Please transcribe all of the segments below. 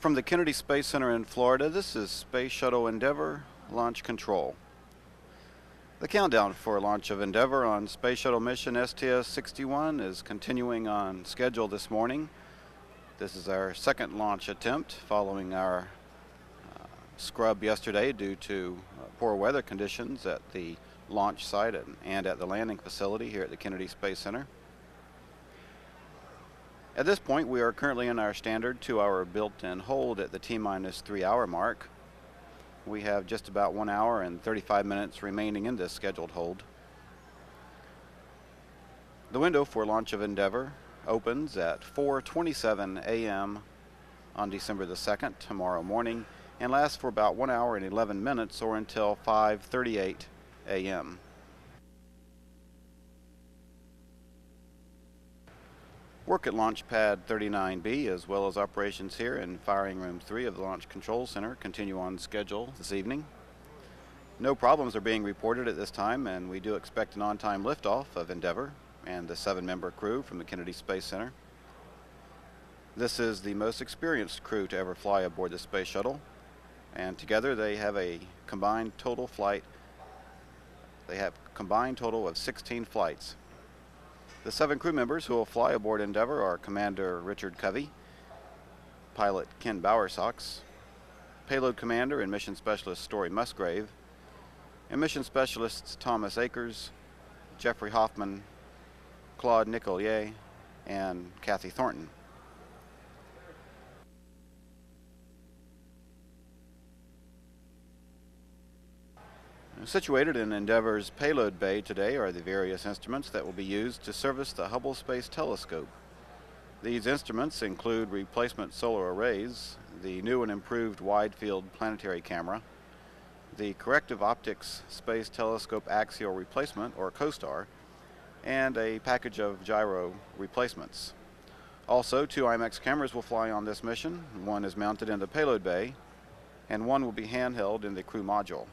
From the Kennedy Space Center in Florida, this is Space Shuttle Endeavour Launch Control. The countdown for launch of Endeavour on Space Shuttle mission STS-61 is continuing on schedule this morning. This is our second launch attempt following our scrub yesterday due to poor weather conditions at the launch site and at the landing facility here at the Kennedy Space Center. At this point, we are currently in our standard 2-hour built-in hold at the T-minus 3-hour mark. We have just about 1 hour and 35 minutes remaining in this scheduled hold. The window for launch of Endeavour opens at 4:27 a.m. on December the 2nd, tomorrow morning, and lasts for about 1 hour and 11 minutes or until 5:38 a.m. Work at Launch Pad 39B, as well as operations here in Firing Room 3 of the Launch Control Center, continue on schedule this evening. No problems are being reported at this time, and we do expect an on-time liftoff of Endeavour and the 7-member crew from the Kennedy Space Center. This is the most experienced crew to ever fly aboard the Space Shuttle, and together they have a combined total of 16 flights. The 7 crew members who will fly aboard Endeavour are Commander Richard Covey, Pilot Ken Bowersox, Payload Commander and Mission Specialist Story Musgrave, and Mission Specialists Thomas Akers, Jeffrey Hoffman, Claude Nicollier, and Kathy Thornton. Situated in Endeavour's payload bay today are the various instruments that will be used to service the Hubble Space Telescope. These instruments include replacement solar arrays, the new and improved wide-field planetary camera, the corrective optics Space Telescope axial replacement, or COSTAR, and a package of gyro replacements. Also, 2 IMAX cameras will fly on this mission. One is mounted in the payload bay, and one will be handheld in the crew module.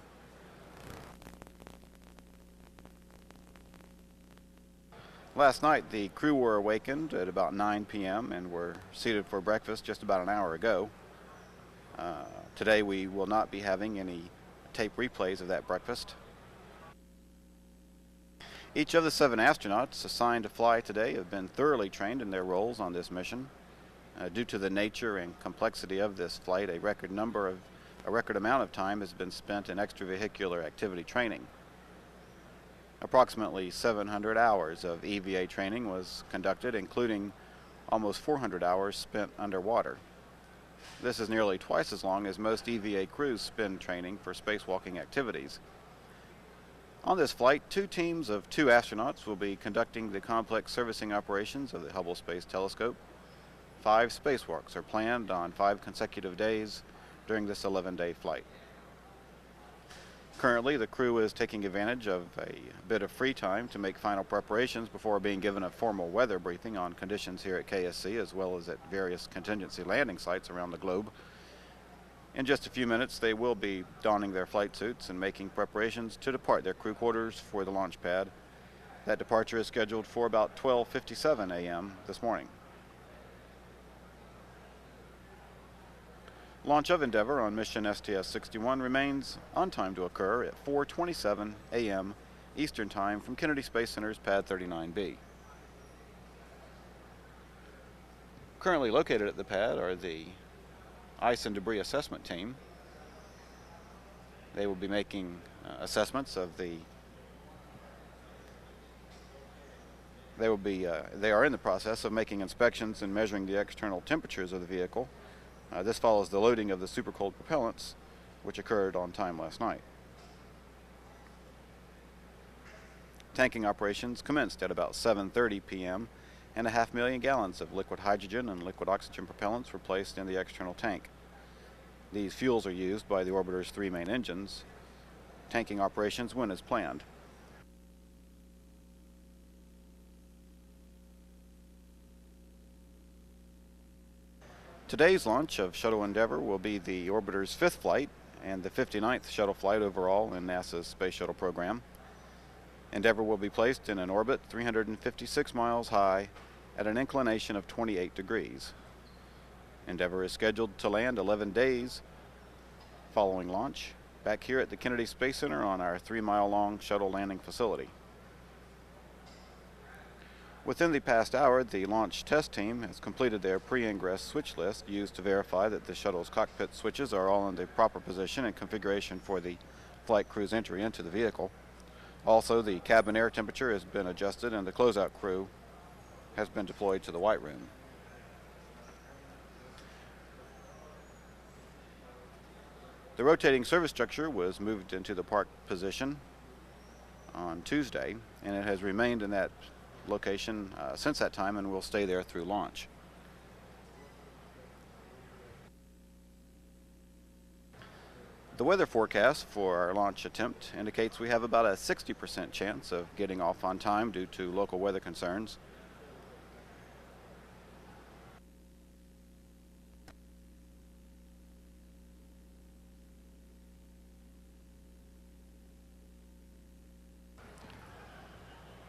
Last night, the crew were awakened at about 9 p.m. and were seated for breakfast just about an hour ago. Today, we will not be having any tape replays of that breakfast. Each of the 7 astronauts assigned to fly today have been thoroughly trained in their roles on this mission. Due to the nature and complexity of this flight, a record amount of time has been spent in extravehicular activity training. Approximately 700 hours of EVA training was conducted, including almost 400 hours spent underwater. This is nearly twice as long as most EVA crews spend training for spacewalking activities. On this flight, 2 teams of 2 astronauts will be conducting the complex servicing operations of the Hubble Space Telescope. 5 spacewalks are planned on 5 consecutive days during this 11-day flight. Currently, the crew is taking advantage of a bit of free time to make final preparations before being given a formal weather briefing on conditions here at KSC, as well as at various contingency landing sites around the globe. In just a few minutes, they will be donning their flight suits and making preparations to depart their crew quarters for the launch pad. That departure is scheduled for about 12:57 a.m. this morning. Launch of Endeavour on mission STS-61 remains on time to occur at 4:27 a.m. Eastern Time from Kennedy Space Center's Pad 39B. Currently located at the pad are the Ice and Debris Assessment Team. They will be making assessments of the They are in the process of making inspections and measuring the external temperatures of the vehicle. This follows the loading of the supercold propellants, which occurred on time last night. Tanking operations commenced at about 7:30 p.m. and 500,000 gallons of liquid hydrogen and liquid oxygen propellants were placed in the external tank. These fuels are used by the orbiter's 3 main engines. Tanking operations went as planned. Today's launch of Shuttle Endeavour will be the orbiter's 5th flight and the 59th shuttle flight overall in NASA's Space Shuttle program. Endeavour will be placed in an orbit 356 miles high at an inclination of 28 degrees. Endeavour is scheduled to land 11 days following launch back here at the Kennedy Space Center on our 3-mile-long shuttle landing facility. Within the past hour, the launch test team has completed their pre-ingress switch list used to verify that the shuttle's cockpit switches are all in the proper position and configuration for the flight crew's entry into the vehicle. Also, the cabin air temperature has been adjusted and the closeout crew has been deployed to the white room. The rotating service structure was moved into the park position on Tuesday, and it has remained in that location since that time and will stay there through launch. The weather forecast for our launch attempt indicates we have about a 60% chance of getting off on time due to local weather concerns.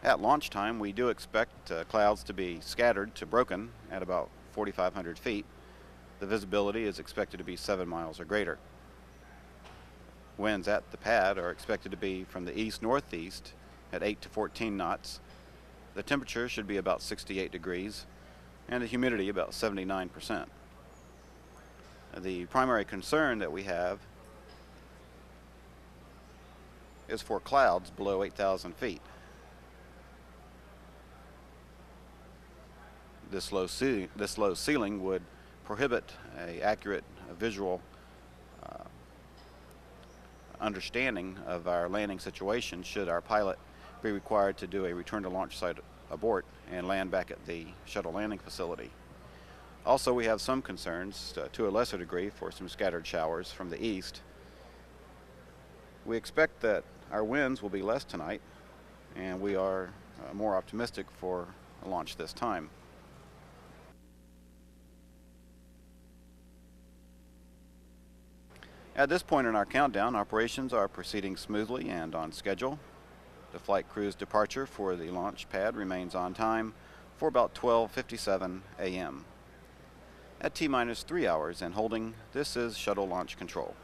At launch time, we do expect clouds to be scattered to broken at about 4,500 feet. The visibility is expected to be 7 miles or greater. Winds at the pad are expected to be from the east-northeast at 8 to 14 knots. The temperature should be about 68 degrees and the humidity about 79%. The primary concern that we have is for clouds below 8,000 feet. This low ceiling would prohibit an accurate visual understanding of our landing situation should our pilot be required to do a return to launch site abort and land back at the shuttle landing facility. Also, we have some concerns to a lesser degree for some scattered showers from the east. We expect that our winds will be less tonight, and we are more optimistic for a launch this time. At this point in our countdown, operations are proceeding smoothly and on schedule. The flight crew's departure for the launch pad remains on time for about 12:57 a.m. At T-minus 3 hours and holding, this is Shuttle Launch Control.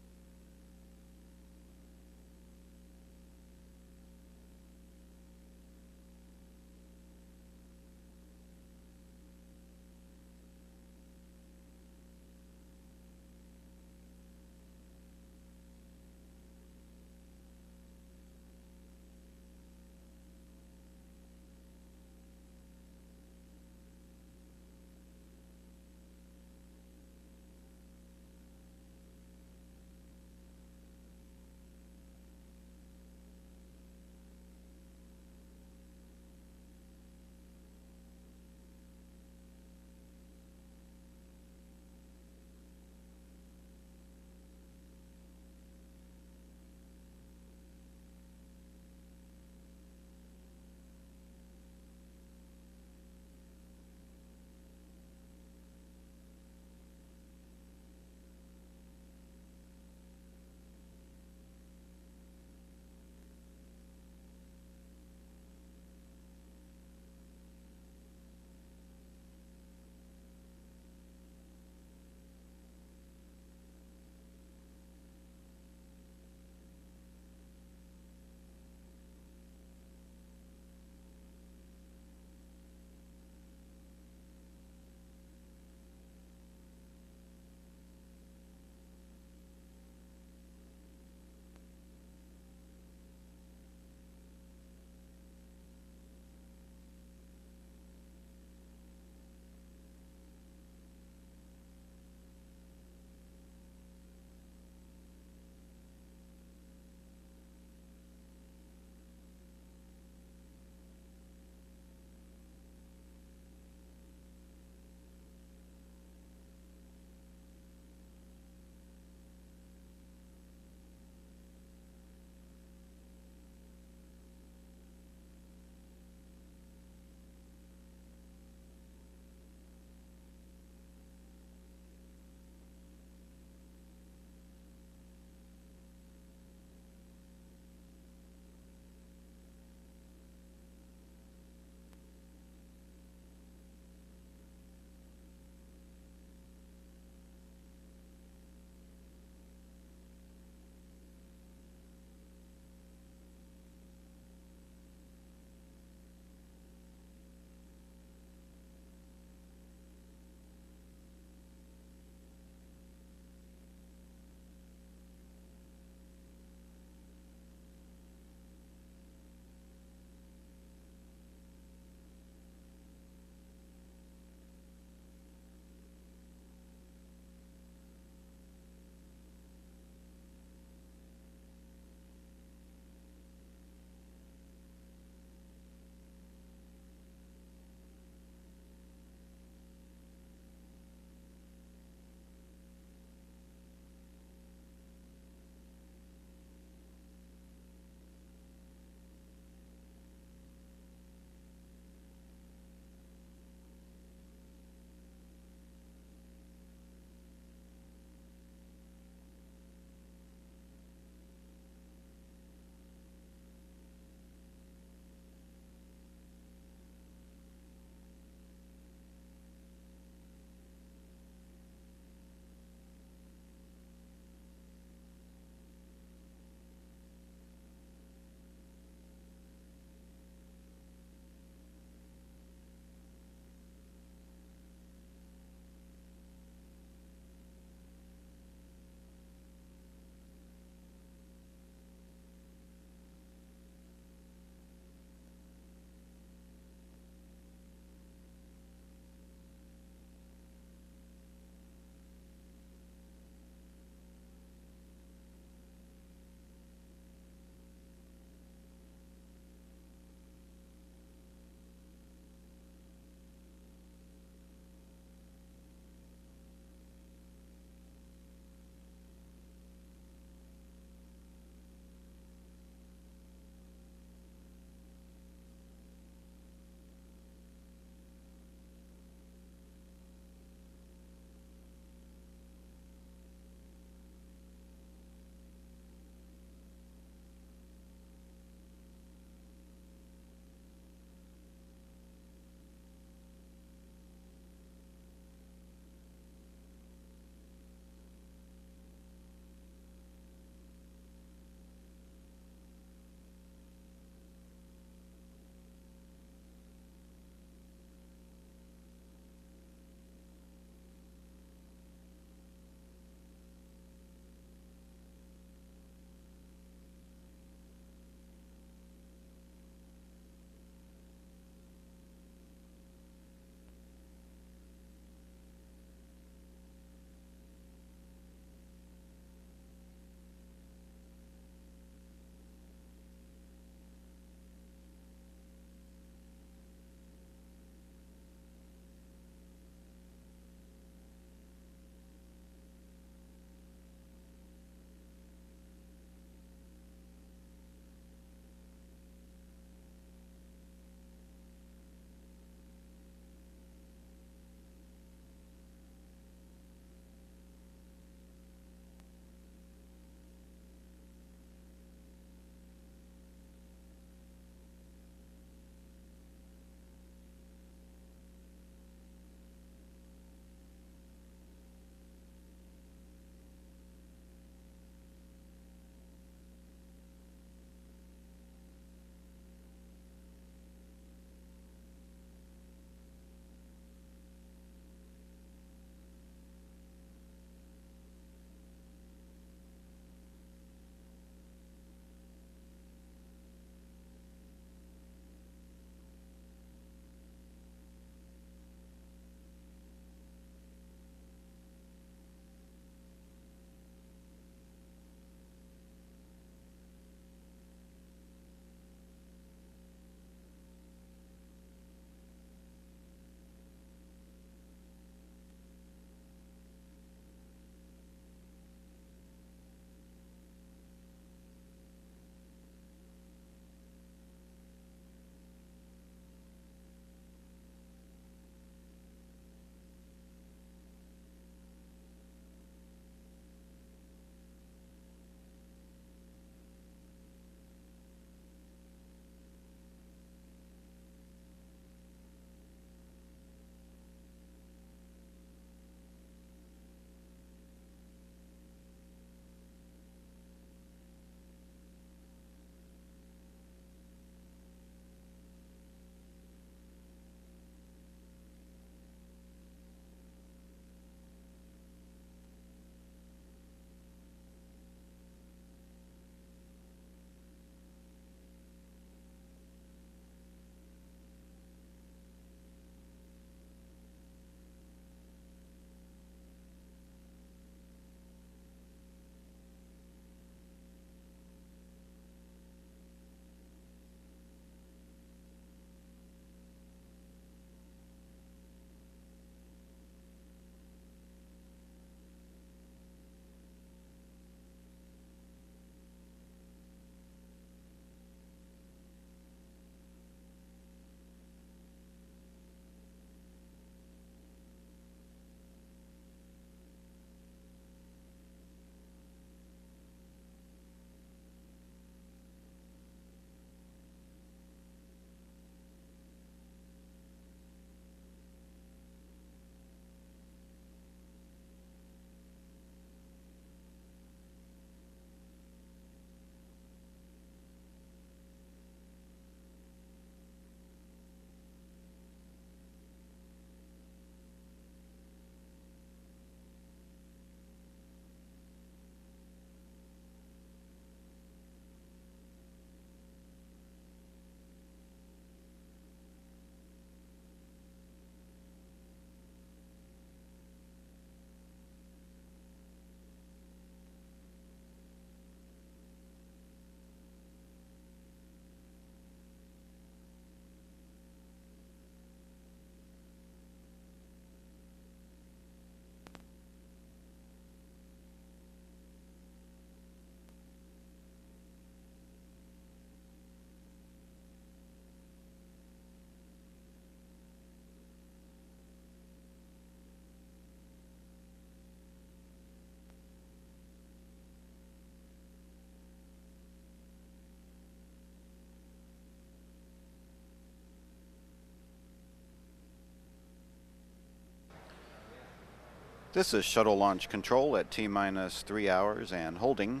This is shuttle launch control at T-minus 3 hours and holding.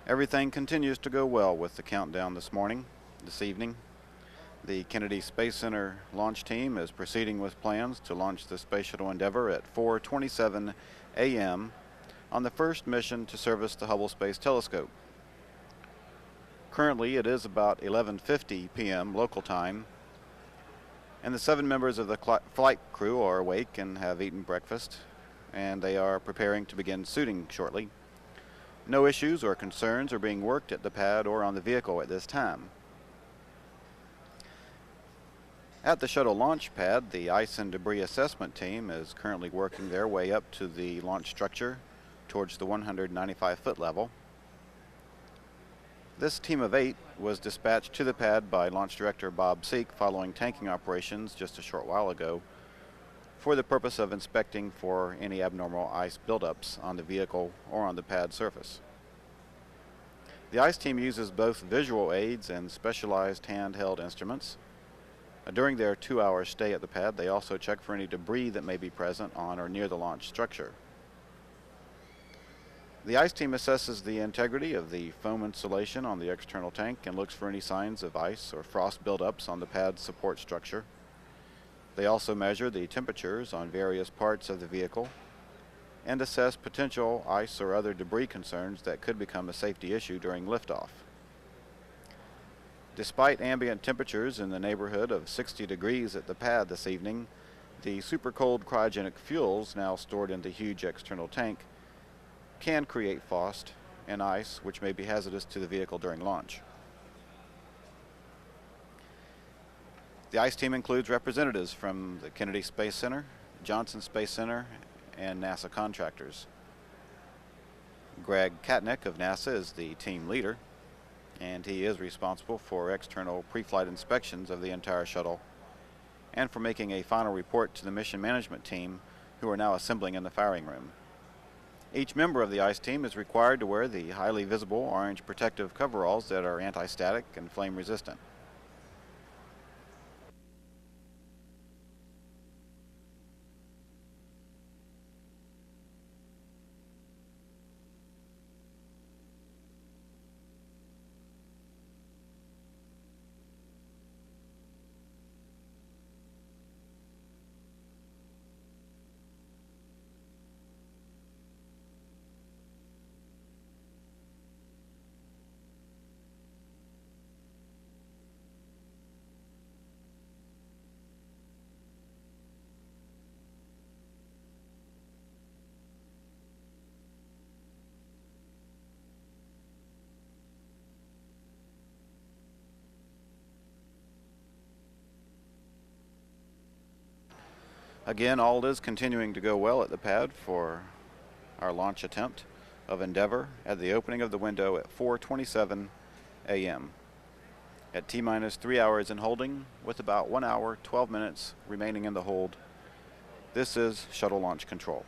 Everything continues to go well with the countdown this evening. The Kennedy Space Center launch team is proceeding with plans to launch the Space Shuttle Endeavour at 4:27 a.m. on the first mission to service the Hubble Space Telescope. Currently, it is about 11:50 p.m. local time, and the 7 members of the flight crew are awake and have eaten breakfast, and they are preparing to begin suiting shortly. No issues or concerns are being worked at the pad or on the vehicle at this time. At the shuttle launch pad, the ice and debris assessment team is currently working their way up to the launch structure towards the 195-foot level. This team of 8 was dispatched to the pad by Launch Director Bob Seek following tanking operations just a short while ago for the purpose of inspecting for any abnormal ice buildups on the vehicle or on the pad surface. The ice team uses both visual aids and specialized handheld instruments. During their 2-hour stay at the pad, they also check for any debris that may be present on or near the launch structure. The ice team assesses the integrity of the foam insulation on the external tank and looks for any signs of ice or frost buildups on the pad's support structure. They also measure the temperatures on various parts of the vehicle and assess potential ice or other debris concerns that could become a safety issue during liftoff. Despite ambient temperatures in the neighborhood of 60 degrees at the pad this evening, the super cold cryogenic fuels now stored in the huge external tank can create frost and ice, which may be hazardous to the vehicle during launch. The ice team includes representatives from the Kennedy Space Center, Johnson Space Center, and NASA contractors. Greg Katnick of NASA is the team leader, and he is responsible for external pre-flight inspections of the entire shuttle and for making a final report to the mission management team, who are now assembling in the firing room. Each member of the ice team is required to wear the highly visible orange protective coveralls that are anti-static and flame resistant. Again, all is continuing to go well at the pad for our launch attempt of Endeavour at the opening of the window at 4:27 a.m. at T-minus 3 hours in holding, with about 1 hour, 12 minutes remaining in the hold. This is shuttle launch control.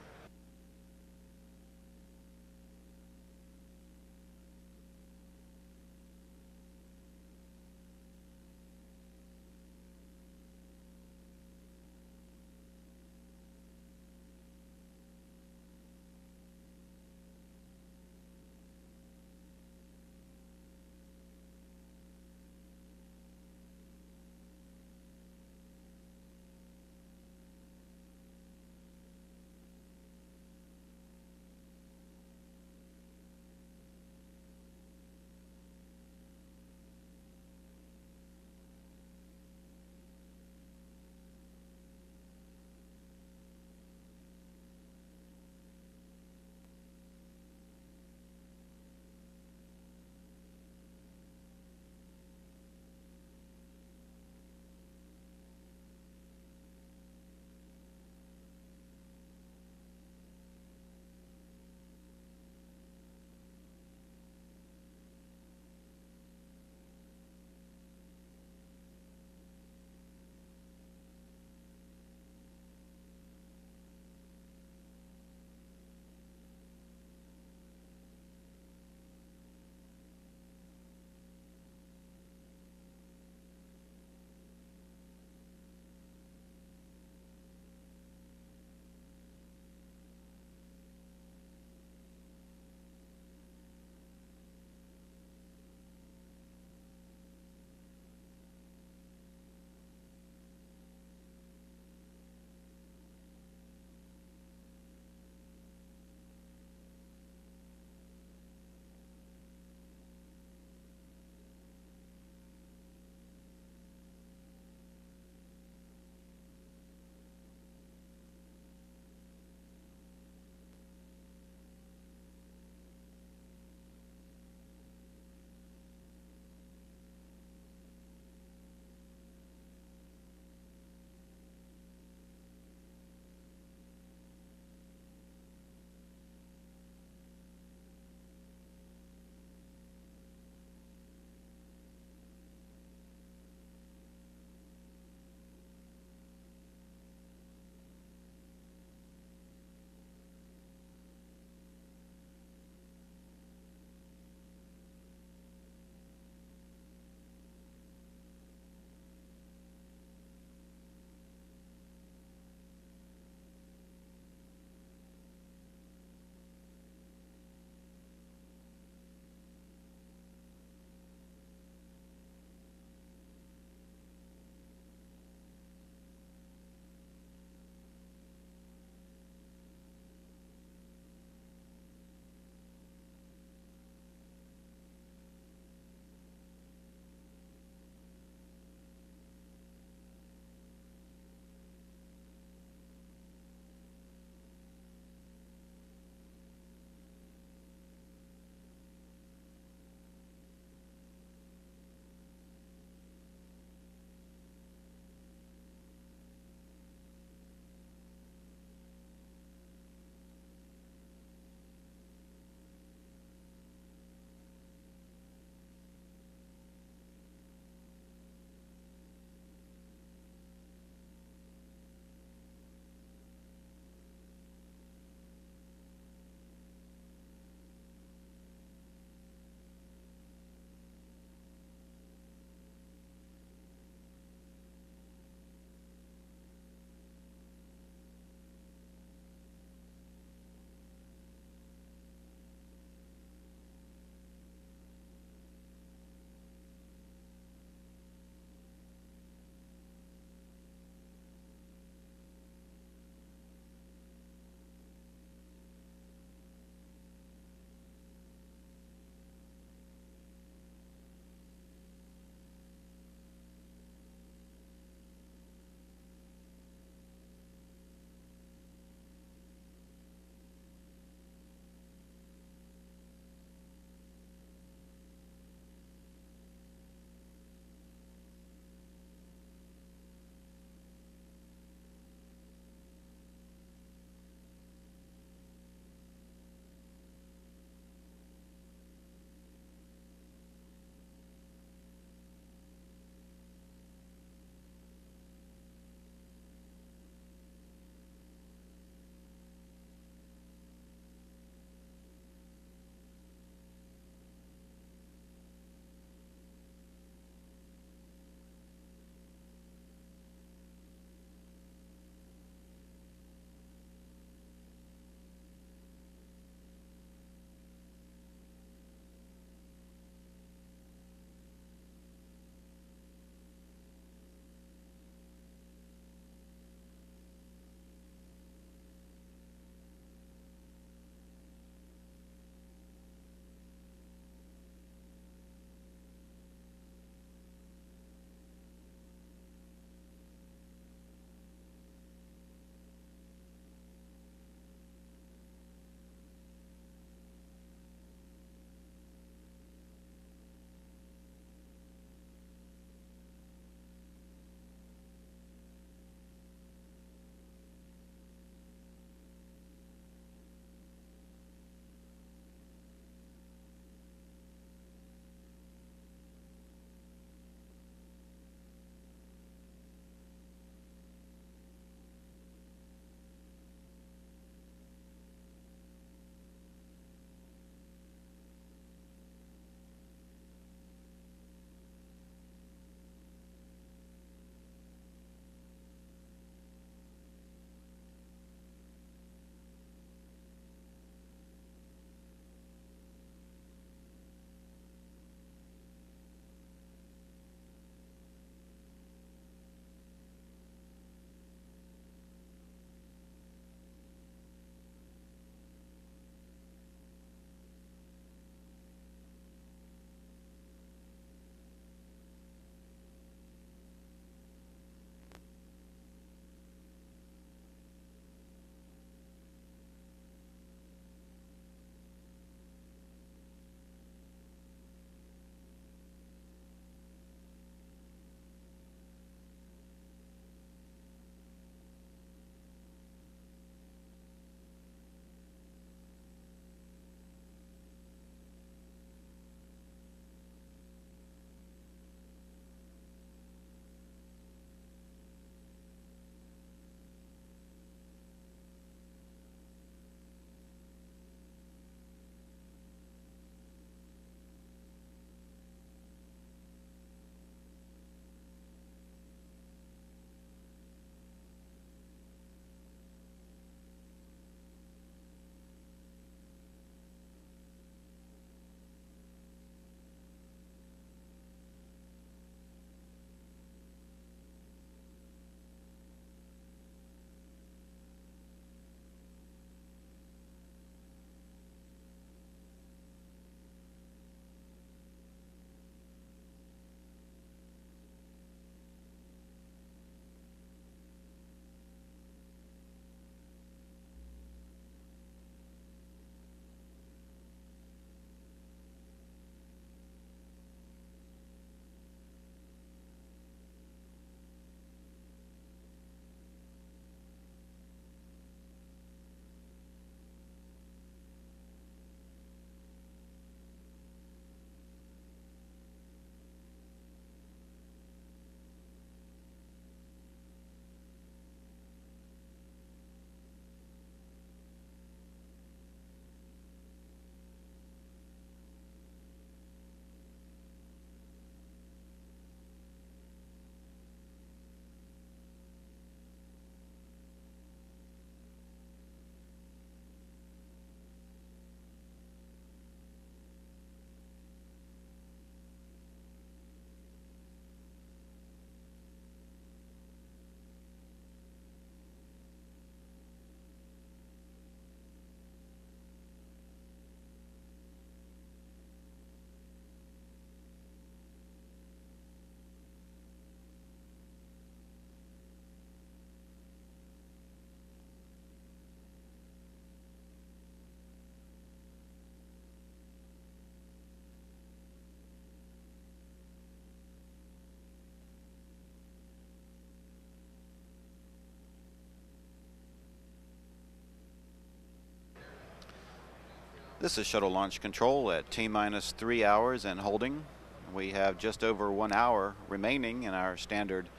This is Shuttle Launch Control at T-minus 3 hours and holding. We have just over 1 hour remaining in our standard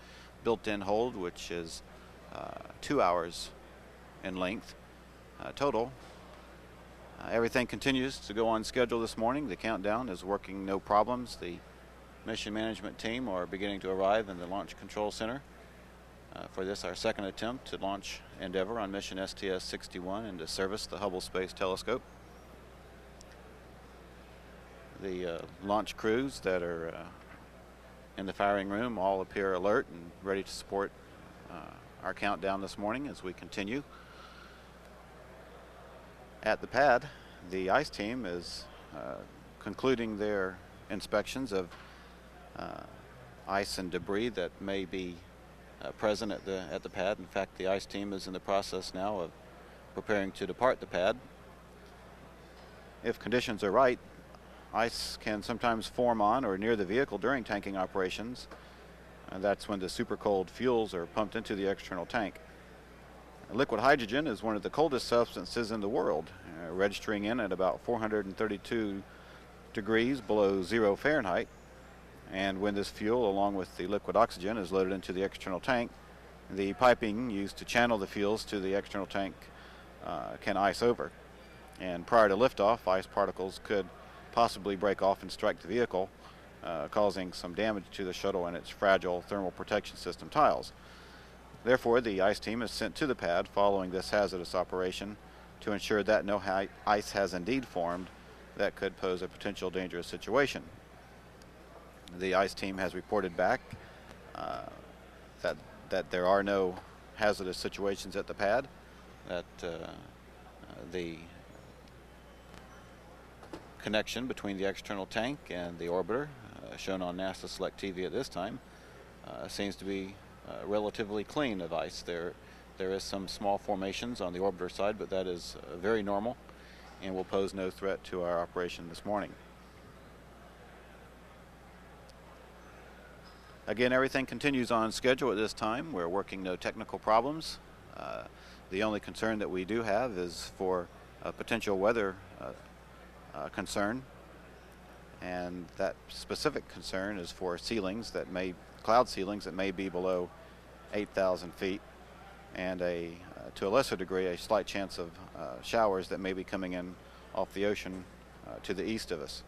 built-in hold, which is 2 hours in length total. Everything continues to go on schedule this morning. The countdown is working no problems. The mission management team are beginning to arrive in the Launch Control Center for this, our second attempt to launch Endeavour on mission STS-61 and to service the Hubble Space Telescope. The launch crews that are in the firing room all appear alert and ready to support our countdown this morning as we continue. At the pad, the ICE team is concluding their inspections of ice and debris that may be present at the pad. In fact, the ICE team is in the process now of preparing to depart the pad. If conditions are right, ice can sometimes form on or near the vehicle during tanking operations, and that's when the super cold fuels are pumped into the external tank. Liquid hydrogen is one of the coldest substances in the world, registering in at about 432 degrees below 0 Fahrenheit. And when this fuel, along with the liquid oxygen, is loaded into the external tank, the piping used to channel the fuels to the external tank can ice over. And prior to liftoff, ice particles could possibly break off and strike the vehicle, causing some damage to the shuttle and its fragile thermal protection system tiles. Therefore, the ICE team is sent to the pad following this hazardous operation to ensure that no ice has indeed formed that could pose a potential dangerous situation. The ICE team has reported back that there are no hazardous situations at the pad, that the connection between the external tank and the orbiter, shown on NASA Select TV at this time, seems to be relatively clean of ice. There is some small formations on the orbiter side, but that is very normal and will pose no threat to our operation this morning. Again, everything continues on schedule at this time. We're working no technical problems. The only concern that we do have is for a potential weather concern, and that specific concern is for cloud ceilings that may be below 8,000 feet, and to a lesser degree, a slight chance of showers that may be coming in off the ocean to the east of us.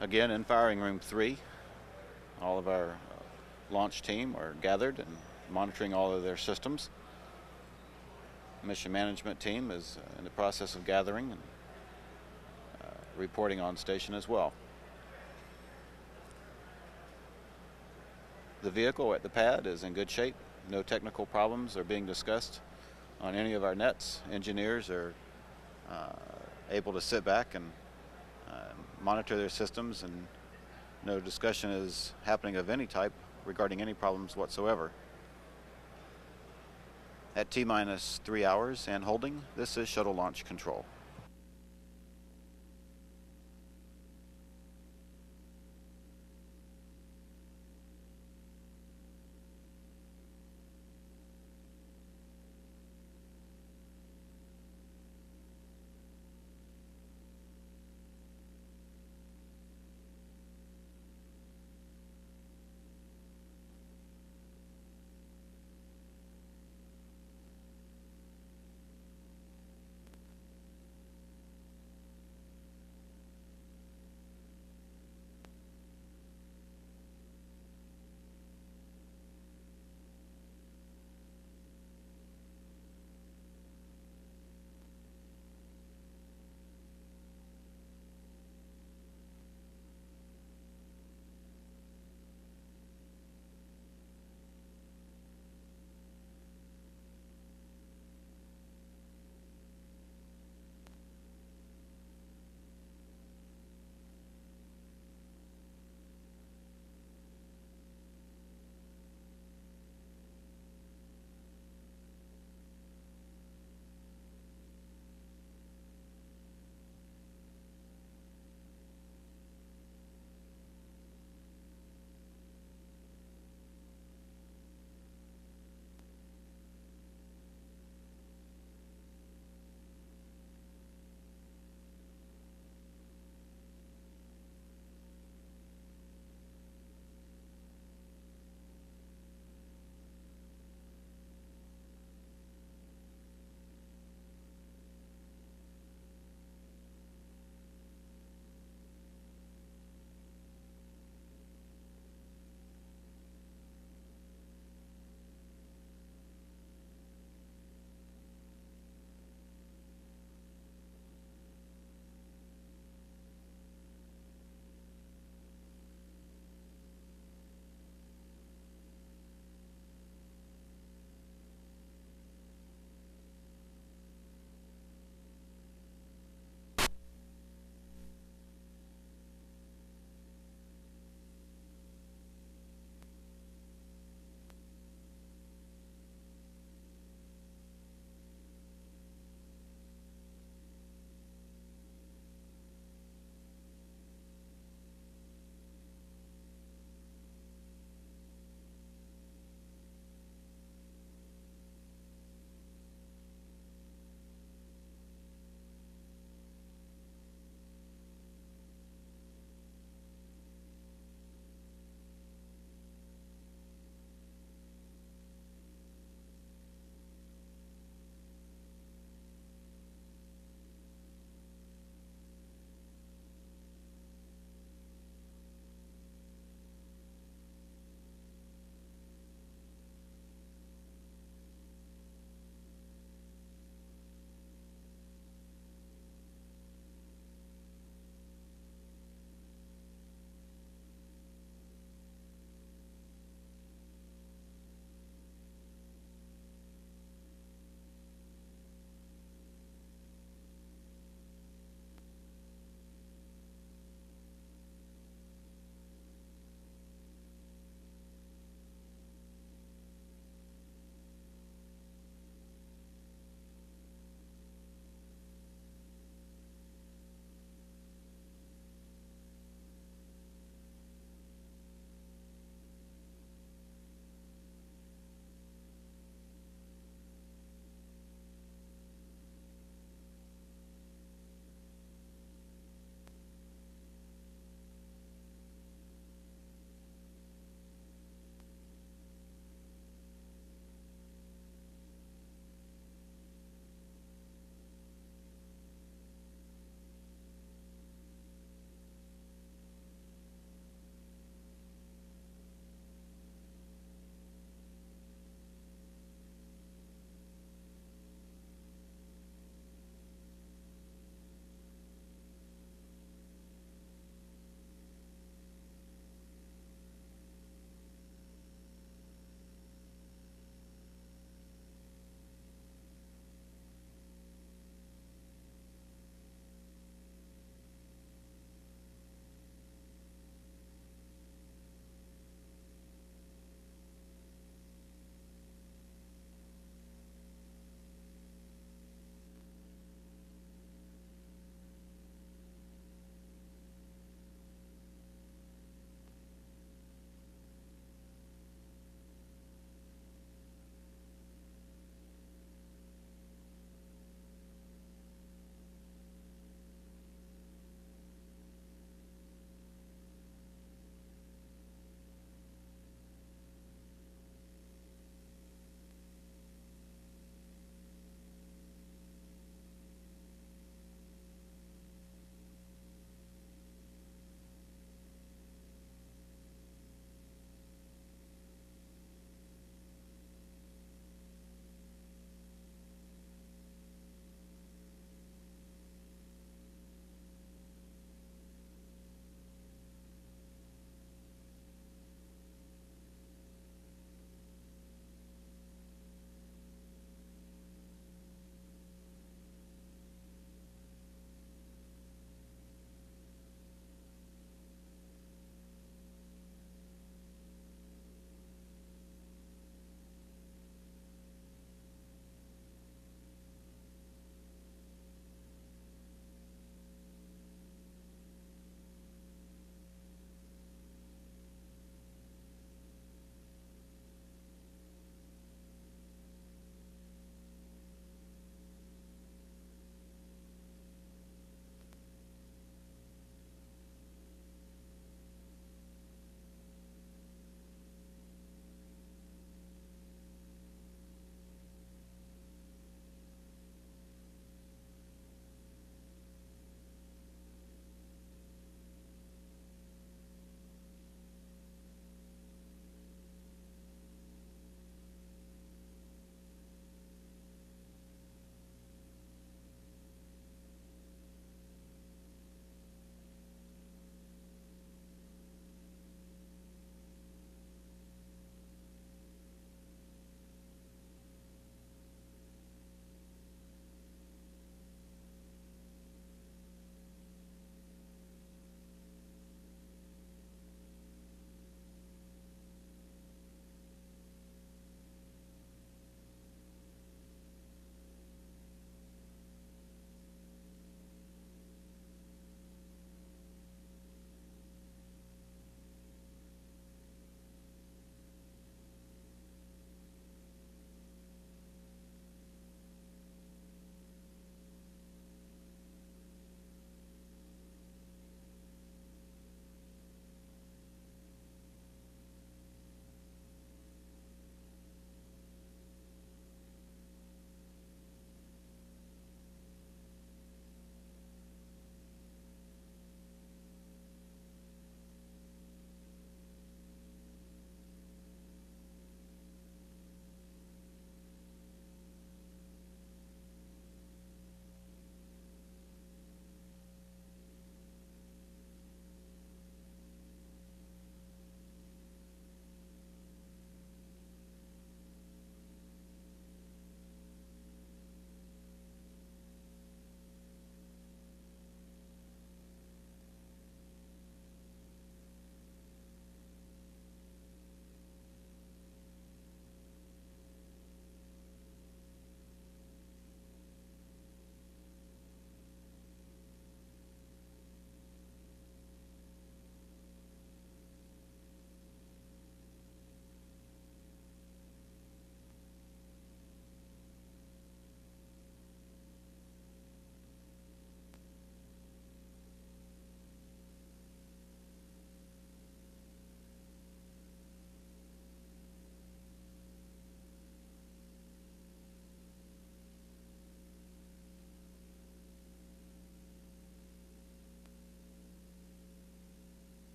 Again, in firing room 3, all of our launch team are gathered and monitoring all of their systems. Mission management team is in the process of gathering and reporting on station as well. The vehicle at the pad is in good shape. No technical problems are being discussed on any of our nets. Engineers are able to sit back and monitor their systems, and no discussion is happening of any type regarding any problems whatsoever. At T-minus 3 hours and holding, this is Shuttle Launch Control.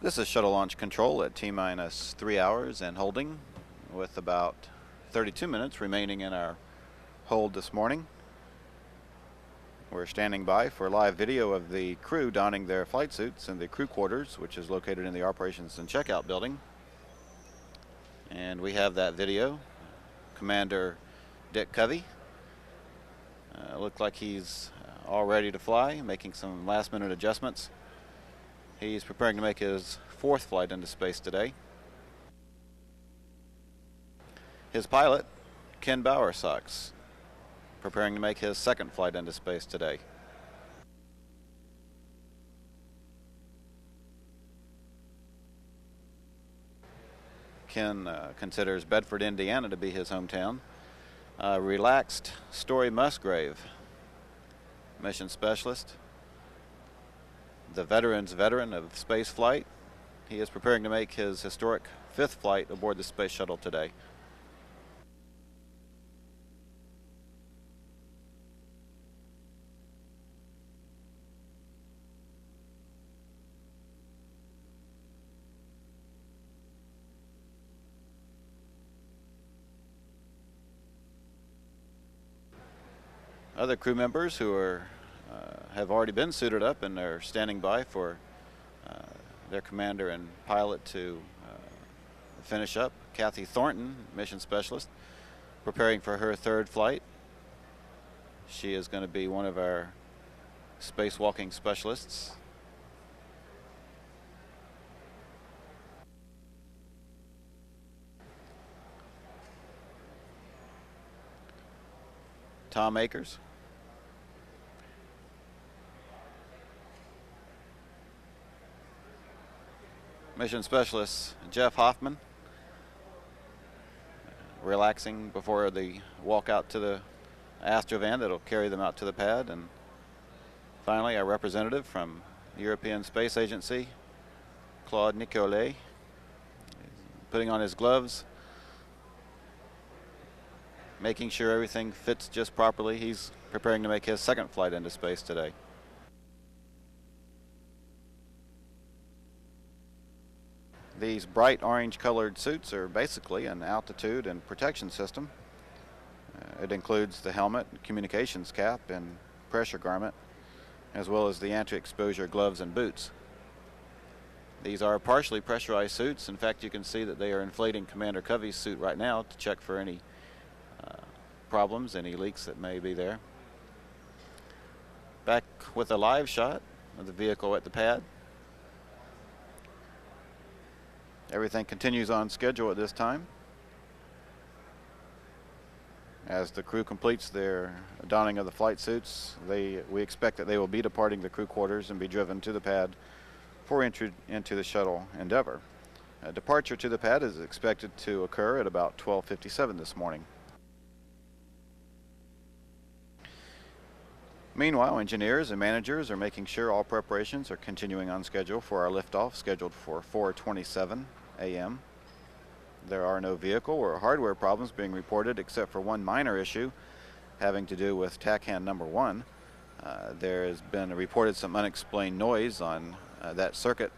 This is shuttle launch control at T-minus 3 hours and holding, with about 32 minutes remaining in our hold this morning. We're standing by for live video of the crew donning their flight suits in the crew quarters, which is located in the operations and checkout building. And we have that video. Commander Dick Covey looked like he's all ready to fly, making some last-minute adjustments. He's preparing to make his 4th flight into space today. His pilot, Ken Bowersox, preparing to make his 2nd flight into space today. Ken considers Bedford, Indiana to be his hometown. Relaxed Story Musgrave, mission specialist, the veteran of space flight. He is preparing to make his historic 5th flight aboard the space shuttle today. Other crew members who are have already been suited up and are standing by for their commander and pilot to finish up. Kathy Thornton, mission specialist, preparing for her 3rd flight. She is going to be one of our spacewalking specialists. Tom Akers, mission specialist Jeff Hoffman, relaxing before the walk out to the astrovan that'll carry them out to the pad. And finally, our representative from the European Space Agency, Claude Nicolet, putting on his gloves, making sure everything fits just properly. He's preparing to make his 2nd flight into space today. These bright orange colored suits are basically an altitude and protection system. It includes the helmet, communications cap, and pressure garment, as well as the anti-exposure gloves and boots. These are partially pressurized suits. In fact, you can see that they are inflating Commander Covey's suit right now to check for any problems, any leaks that may be there. Back with a live shot of the vehicle at the pad. Everything continues on schedule at this time. As the crew completes their donning of the flight suits, we expect that they will be departing the crew quarters and be driven to the pad for entry into the Shuttle Endeavour. A departure to the pad is expected to occur at about 12:57 this morning. Meanwhile, engineers and managers are making sure all preparations are continuing on schedule for our liftoff, scheduled for 4:27 a.m. There are no vehicle or hardware problems being reported except for one minor issue having to do with TACAN number 1. There has been reported some unexplained noise on that circuit.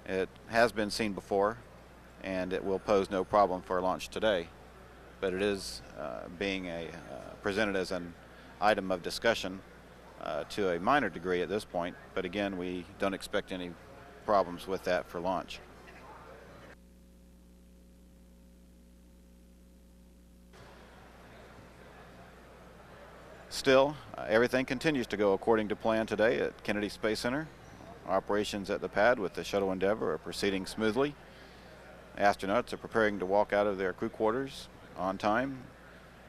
It has been seen before, and it will pose no problem for launch today, but it is being presented as an item of discussion to a minor degree at this point, but again, we don't expect any problems with that for launch. Still, everything continues to go according to plan today at Kennedy Space Center. Operations at the pad with the Shuttle Endeavour are proceeding smoothly. Astronauts are preparing to walk out of their crew quarters on time.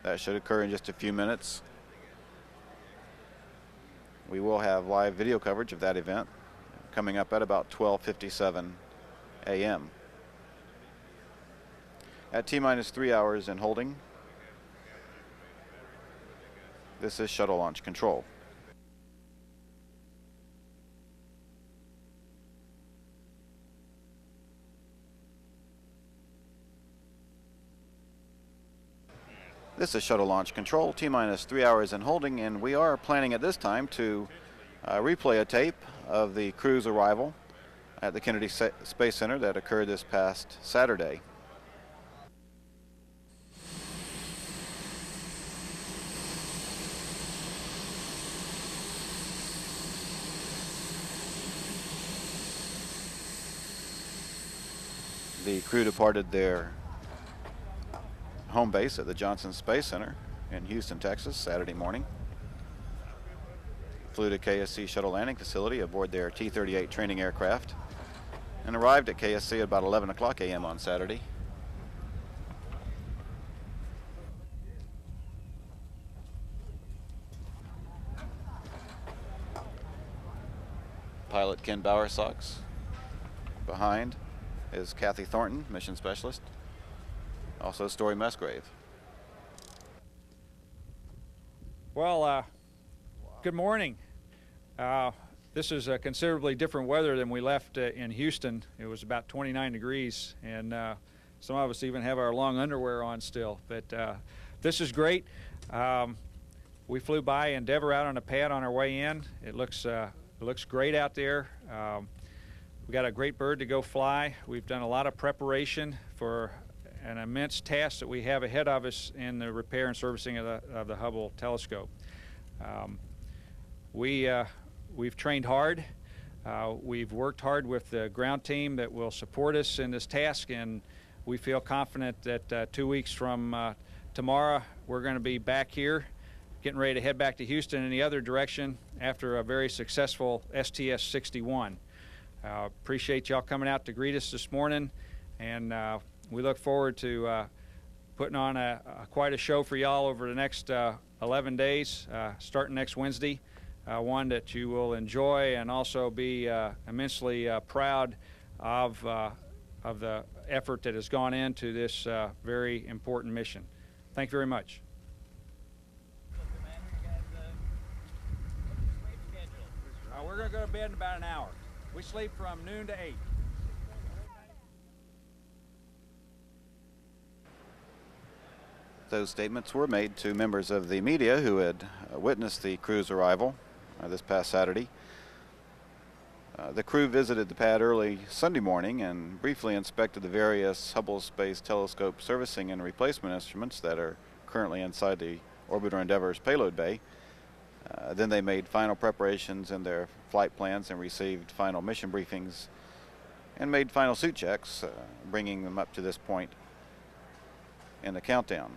That should occur in just a few minutes. We will have live video coverage of that event coming up at about 12:57 a.m. At T-minus 3 hours and holding, this is shuttle launch control. This is shuttle launch control, T-minus 3 hours and holding, and we are planning at this time to replay a tape of the crew's arrival. at the Kennedy Space Center that occurred this past Saturday. The crew departed their home base at the Johnson Space Center in Houston, Texas, Saturday morning. Flew to KSC Shuttle Landing Facility aboard their T-38 training aircraft and arrived at KSC at about 11 o'clock a.m. on Saturday. Pilot Ken Bowersox. Behind is Kathy Thornton, mission specialist. Also Story Musgrave. Well, good morning. This is considerably different weather than we left in Houston. It was about 29 degrees, and some of us even have our long underwear on still. But this is great. We flew by Endeavour out on a pad on our way in. It looks great out there. We got a great bird to go fly. We've done a lot of preparation for an immense task that we have ahead of us in the repair and servicing of the Hubble telescope. We've trained hard. We've worked hard with the ground team that will support us in this task, and we feel confident that 2 weeks from tomorrow we're going to be back here getting ready to head back to Houston in the other direction after a very successful STS-61. Appreciate y'all coming out to greet us this morning, and we look forward to putting on quite a show for y'all over the next 11 days, starting next Wednesday. One that you will enjoy and also be immensely proud of the effort that has gone into this very important mission. Thank you very much. We're going to go to bed in about an hour. We sleep from noon to 8. Those statements were made to members of the media who had witnessed the crew's arrival this past Saturday. The crew visited the pad early Sunday morning and briefly inspected the various Hubble Space Telescope servicing and replacement instruments that are currently inside the Orbiter Endeavour's payload bay. Then they made final preparations in their flight plans and received final mission briefings and made final suit checks, bringing them up to this point in the countdown.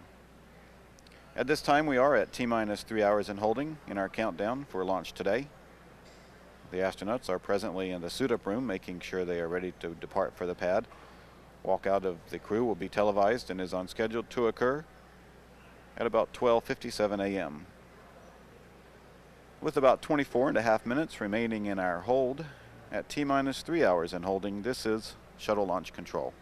At this time, we are at T-minus 3 hours in holding in our countdown for launch today. The astronauts are presently in the suit-up room, making sure they are ready to depart for the pad. Walkout of the crew will be televised and is on schedule to occur at about 12:57 a.m. With about 24.5 minutes remaining in our hold at T-minus 3 hours in holding, this is Shuttle Launch Control.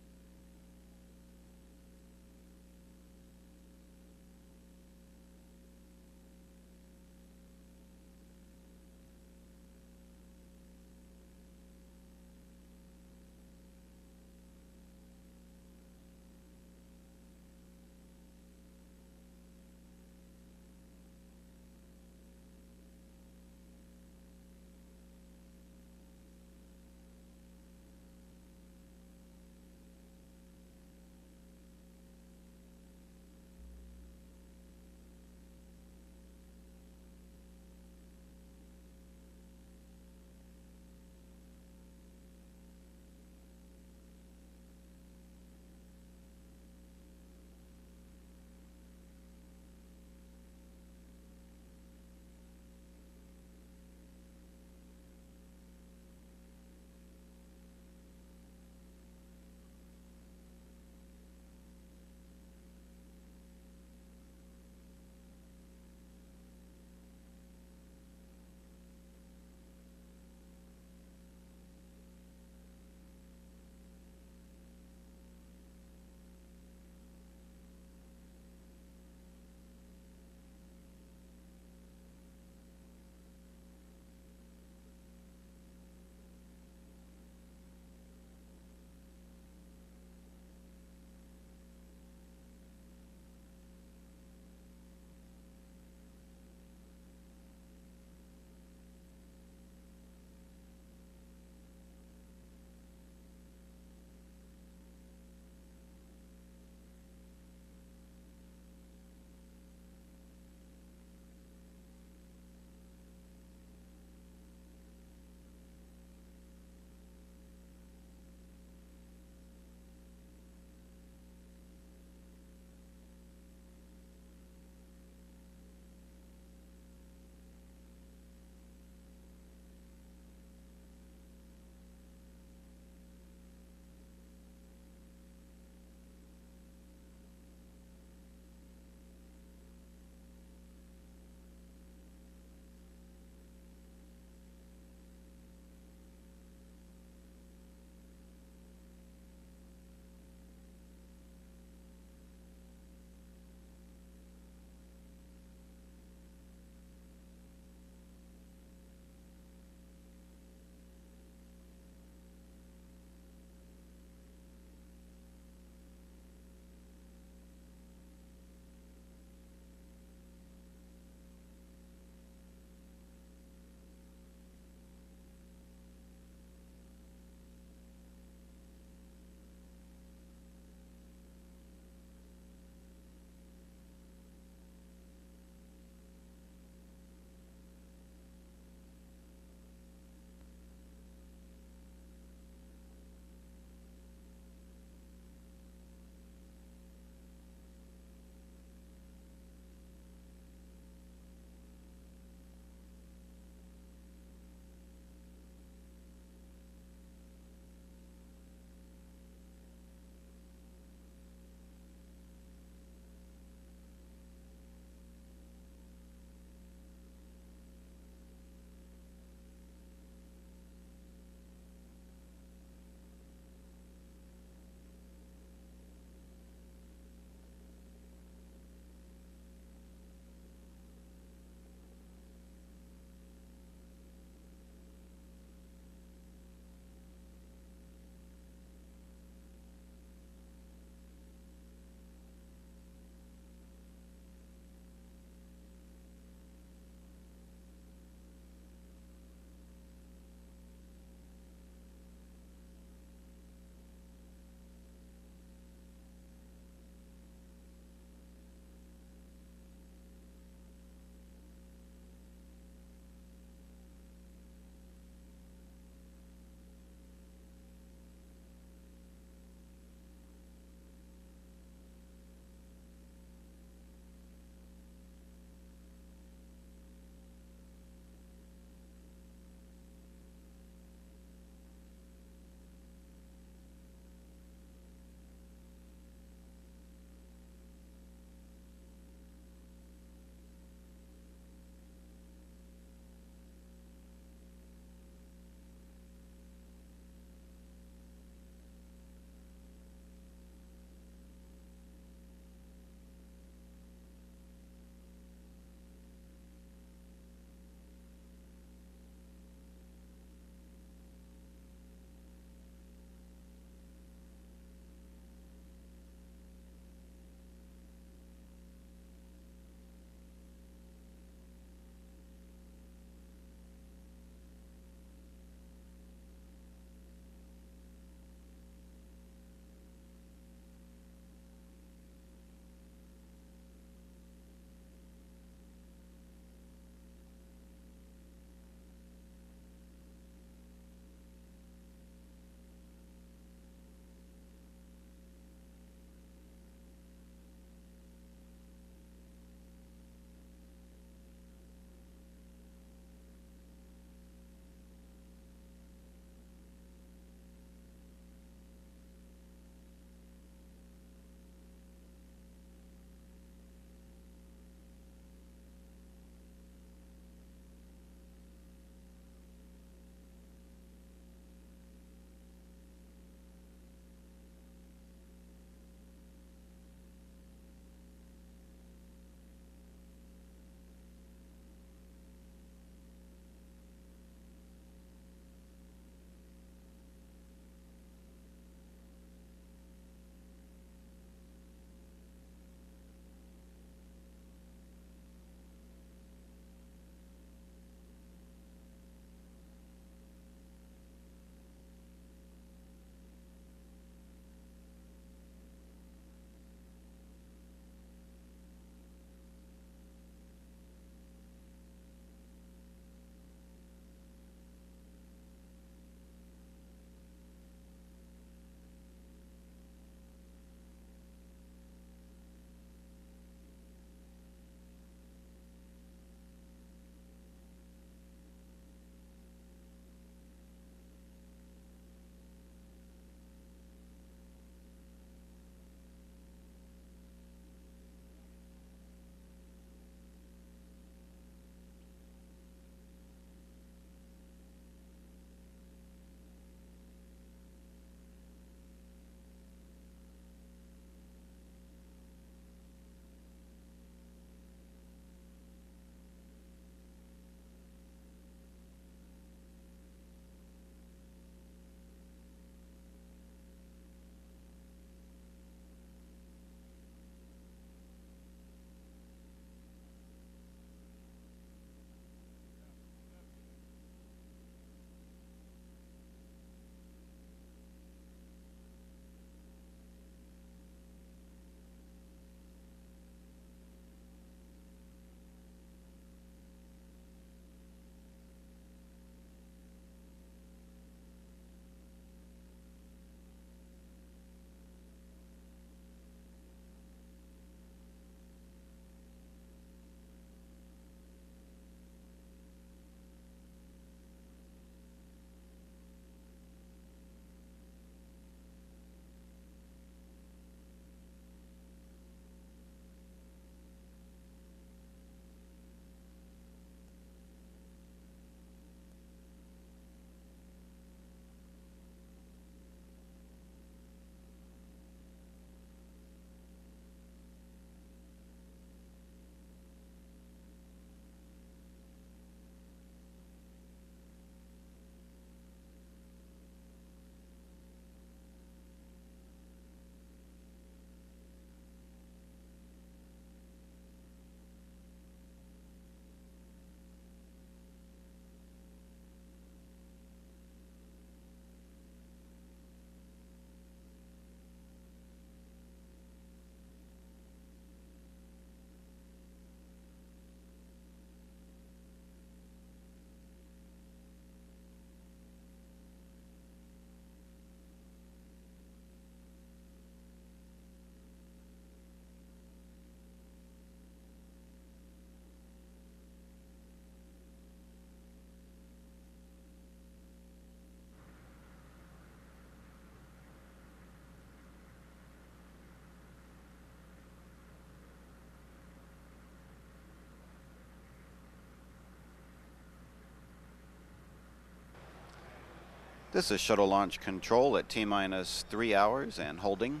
This is shuttle launch control at T-minus 3 hours and holding.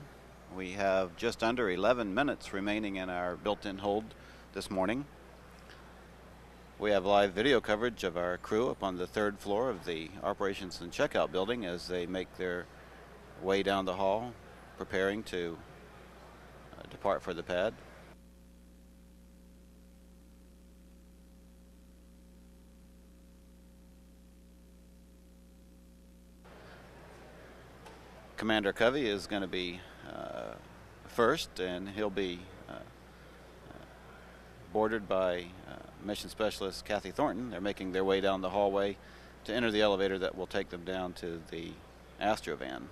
We have just under 11 minutes remaining in our built-in hold this morning. We have live video coverage of our crew up on the 3rd floor of the operations and checkout building as they make their way down the hall, preparing to depart for the pad. Commander Covey is going to be first, and he'll be boarded by Mission Specialist Kathy Thornton. They're making their way down the hallway to enter the elevator that will take them down to the Astrovan.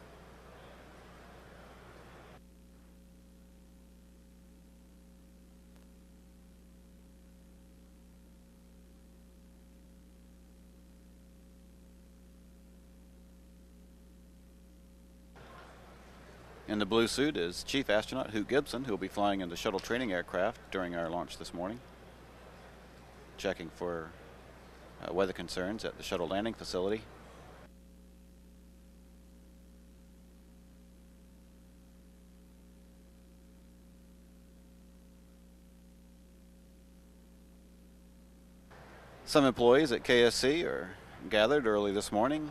In the blue suit is Chief Astronaut Hugh Gibson, who will be flying in the shuttle training aircraft during our launch this morning, checking for weather concerns at the shuttle landing facility. Some employees at KSC are gathered early this morning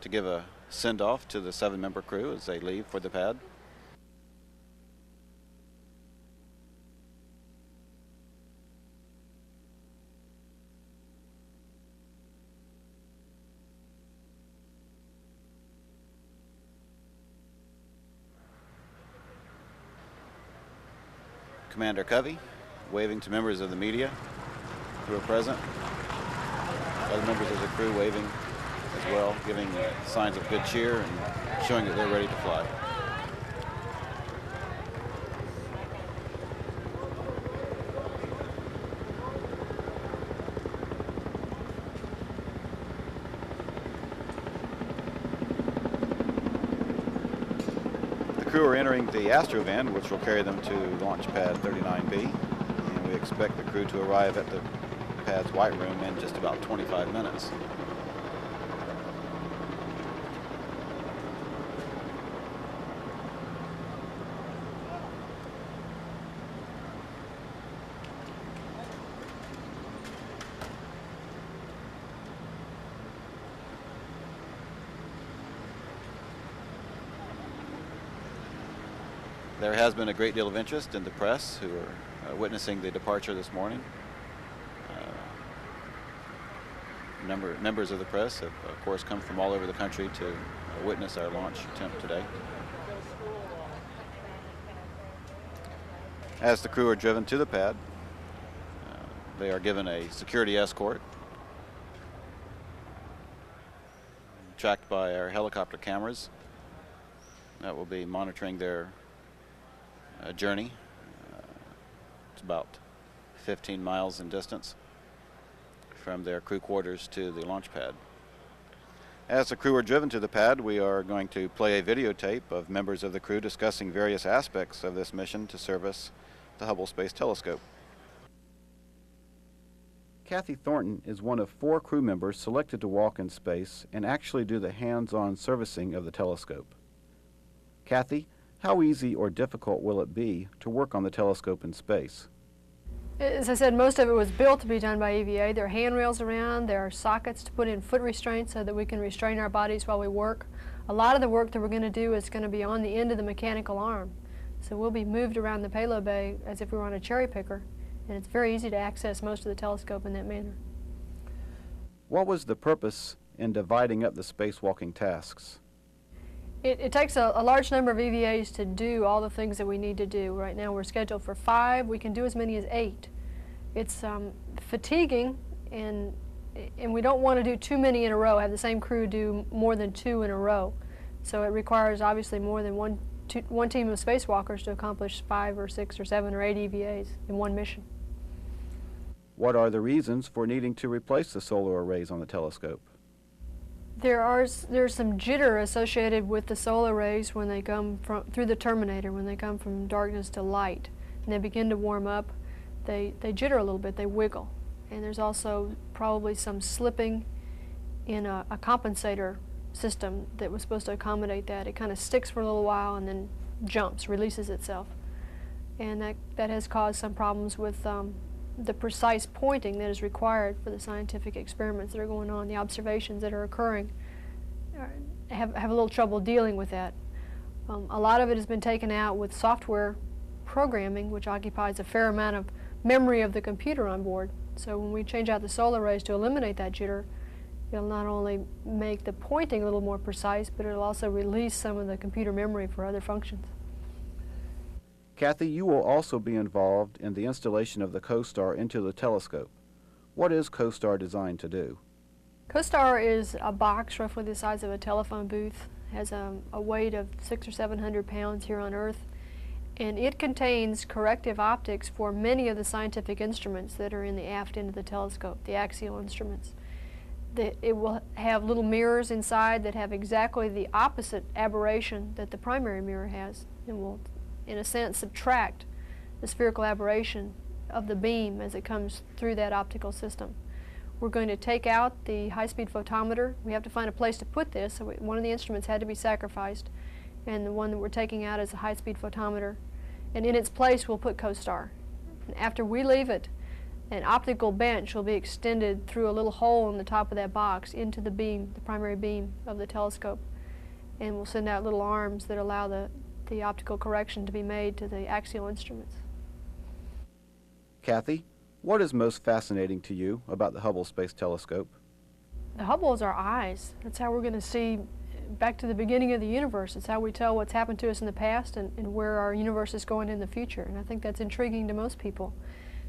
to give a send-off to the 7-member crew as they leave for the pad. Commander Covey waving to members of the media who are present. Other members of the crew waving as well, giving signs of good cheer and showing that they're ready to fly. The crew are entering the Astrovan, which will carry them to launch pad 39B, and we expect the crew to arrive at the pad's white room in just about 25 minutes. There has been a great deal of interest in the press who are witnessing the departure this morning. Members of the press have, of course, come from all over the country to witness our launch attempt today. As the crew are driven to the pad, they are given a security escort, tracked by our helicopter cameras that will be monitoring their journey. It's about 15 miles in distance from their crew quarters to the launch pad. As the crew are driven to the pad, we are going to play a videotape of members of the crew discussing various aspects of this mission to service the Hubble Space Telescope. Kathy Thornton is one of 4 crew members selected to walk in space and actually do the hands-on servicing of the telescope. Kathy, how easy or difficult will it be to work on the telescope in space? As I said, most of it was built to be done by EVA. There are handrails around, there are sockets to put in foot restraints so that we can restrain our bodies while we work. A lot of the work that we're going to do is going to be on the end of the mechanical arm. So we'll be moved around the payload bay as if we were on a cherry picker, and it's very easy to access most of the telescope in that manner. What was the purpose in dividing up the spacewalking tasks? It takes a large number of EVAs to do all the things that we need to do. Right now we're scheduled for 5. We can do as many as 8. It's fatiguing, and we don't want to do too many in a row, have the same crew do more than 2 in a row. So it requires obviously more than one team of spacewalkers to accomplish 5 or 6 or 7 or 8 EVAs in one mission. What are the reasons for needing to replace the solar arrays on the telescope? There's some jitter associated with the solar rays when they come through the terminator, when they come from darkness to light, and they begin to warm up. They jitter a little bit, they wiggle. And there's also probably some slipping in a compensator system that was supposed to accommodate that. It kind of sticks for a little while and then jumps, releases itself. And that has caused some problems with the precise pointing that is required for the scientific experiments that are going on, the observations that are occurring. Have a little trouble dealing with that. A lot of it has been taken out with software programming, which occupies a fair amount of memory of the computer on board. So when we change out the solar rays to eliminate that jitter, it'll not only make the pointing a little more precise, but it'll also release some of the computer memory for other functions. Kathy, you will also be involved in the installation of the CoStar into the telescope. What is CoStar designed to do? CoStar is a box roughly the size of a telephone booth, has a weight of 600 or 700 pounds here on Earth, and it contains corrective optics for many of the scientific instruments that are in the aft end of the telescope, the axial instruments. It will have little mirrors inside that have exactly the opposite aberration that the primary mirror has, and will, in a sense, subtract the spherical aberration of the beam as it comes through that optical system. We're going to take out the high-speed photometer. We have to find a place to put this, so one of the instruments had to be sacrificed, and the one that we're taking out is a high-speed photometer. And in its place, we'll put CoStar. And after we leave it, an optical bench will be extended through a little hole in the top of that box into the beam, the primary beam of the telescope. And we'll send out little arms that allow the optical correction to be made to the axial instruments. Kathy, what is most fascinating to you about the Hubble Space Telescope? The Hubble is our eyes. That's how we're going to see back to the beginning of the universe. It's how we tell what's happened to us in the past and where our universe is going in the future. And I think that's intriguing to most people.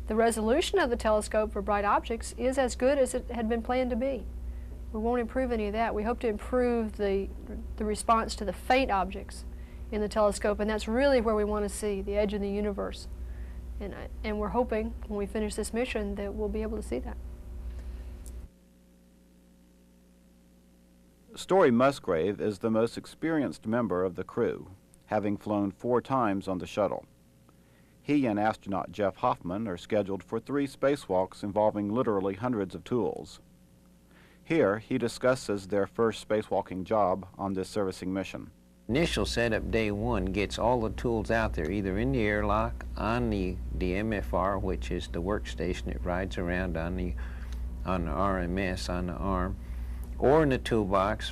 The resolution of the telescope for bright objects is as good as it had been planned to be. We won't improve any of that. We hope to improve the response to the faint objects in the telescope, and that's really where we want to see the edge of the universe. And we're hoping, when we finish this mission, that we'll be able to see that. Story Musgrave is the most experienced member of the crew, having flown 4 times on the shuttle. He and astronaut Jeff Hoffman are scheduled for 3 spacewalks involving literally hundreds of tools. Here, he discusses their first spacewalking job on this servicing mission. Initial setup day 1 gets all the tools out there, either in the airlock, on the MFR, which is the workstation that rides around on the RMS, on the arm, or in the toolbox.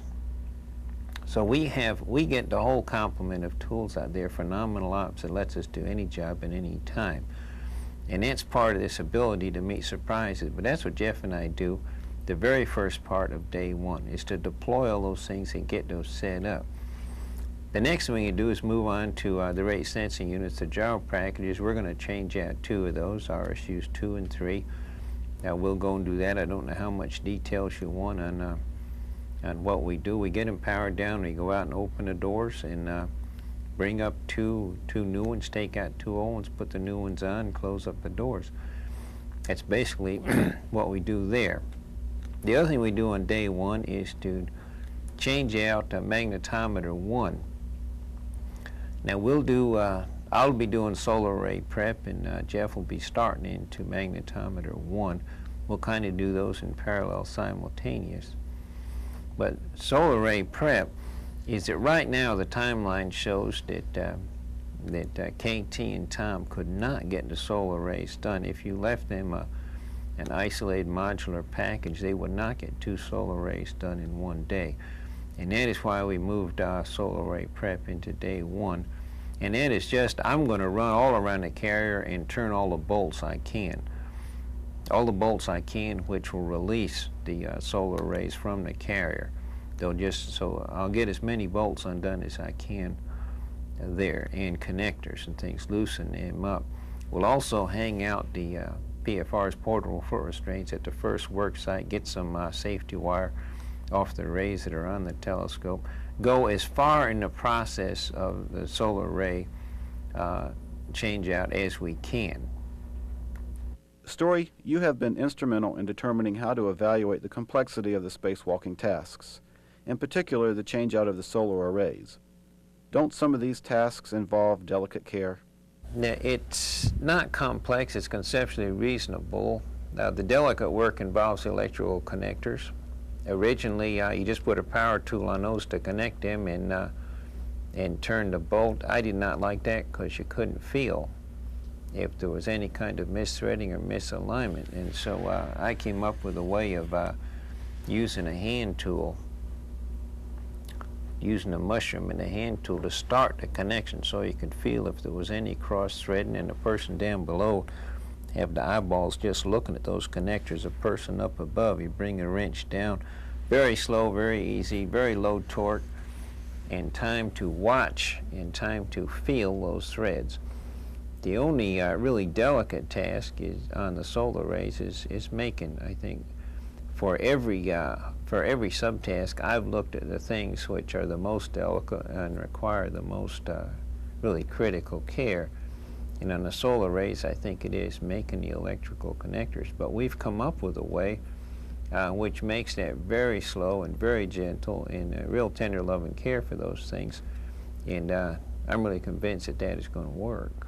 So we get the whole complement of tools out there for nominal ops that lets us do any job at any time. And that's part of this ability to meet surprises. But that's what Jeff and I do the very first part of day 1, is to deploy all those things and get those set up. The next thing we do is move on to the rate sensing units, the gyro packages. We're going to change out 2 of those, RSUs 2 and 3. We'll go and do that. I don't know how much details you want on what we do. We get them powered down, we go out and open the doors and bring up two new ones, take out 2 old ones, put the new ones on, and close up the doors. That's basically what we do there. The other thing we do on day 1 is to change out magnetometer 1. Now we'll do, I'll be doing solar array prep, and Jeff will be starting into magnetometer 1. We'll kind of do those in parallel, simultaneous. But solar array prep is that right now the timeline shows that KT and Tom could not get the solar arrays done. If you left them an isolated modular package, they would not get 2 solar arrays done in 1 day. And that is why we moved solar array prep into day 1. And that is just, I'm going to run all around the carrier and turn all the bolts I can. All the bolts I can, which will release the solar arrays from the carrier. So I'll get as many bolts undone as I can there, and connectors and things, loosen them up. We'll also hang out the PFR's portable foot restraints at the first work site, get some safety wire off the arrays that are on the telescope, go as far in the process of the solar array change out as we can. Story, you have been instrumental in determining how to evaluate the complexity of the spacewalking tasks, in particular the change-out of the solar arrays. Don't some of these tasks involve delicate care? Now, it's not complex, it's conceptually reasonable. The delicate work involves electrical connectors, Originally, you just put a power tool on those to connect them and turn the bolt. I did not like that because you couldn't feel if there was any kind of misthreading or misalignment. And so I came up with a way of using a hand tool, using a mushroom and a hand tool to start the connection so you could feel if there was any cross-threading, and the person down below have the eyeballs just looking at those connectors. A person up above, you bring a wrench down. Very slow, very easy, very low torque, and time to watch and time to feel those threads. The only really delicate task is on the solar arrays is making, I think, for every subtask, I've looked at the things which are the most delicate and require the most really critical care. And on the solar arrays, I think it is making the electrical connectors. But we've come up with a way which makes that very slow and very gentle and real tender love and care for those things. And I'm really convinced that that is going to work.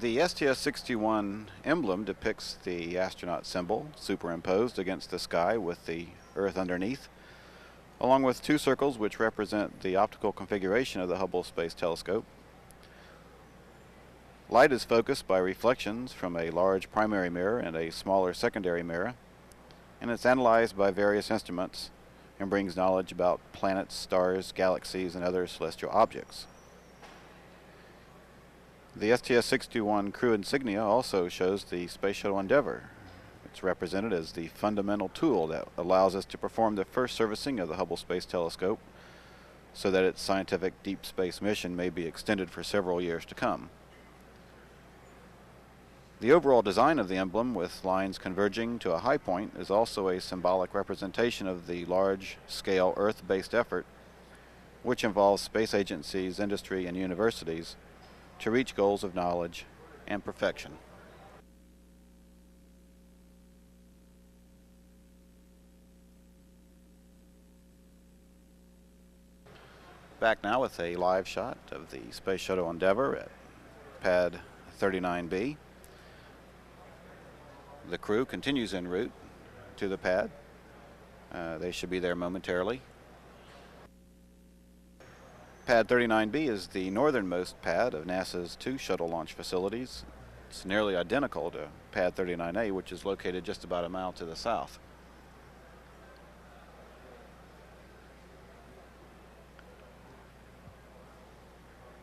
The STS-61 emblem depicts the astronaut symbol superimposed against the sky with the Earth underneath, along with two circles which represent the optical configuration of the Hubble Space Telescope. Light is focused by reflections from a large primary mirror and a smaller secondary mirror, and it's analyzed by various instruments and brings knowledge about planets, stars, galaxies, and other celestial objects. The STS-61 crew insignia also shows the Space Shuttle Endeavour. It's represented as the fundamental tool that allows us to perform the first servicing of the Hubble Space Telescope so that its scientific deep space mission may be extended for several years to come. The overall design of the emblem, with lines converging to a high point, is also a symbolic representation of the large-scale Earth-based effort which involves space agencies, industry, and universities to reach goals of knowledge and perfection. Back now with a live shot of the Space Shuttle Endeavour at pad 39B. The crew continues en route to the pad. They should be there momentarily. Pad 39B is the northernmost pad of NASA's two shuttle launch facilities. It's nearly identical to Pad 39A, which is located just about a mile to the south.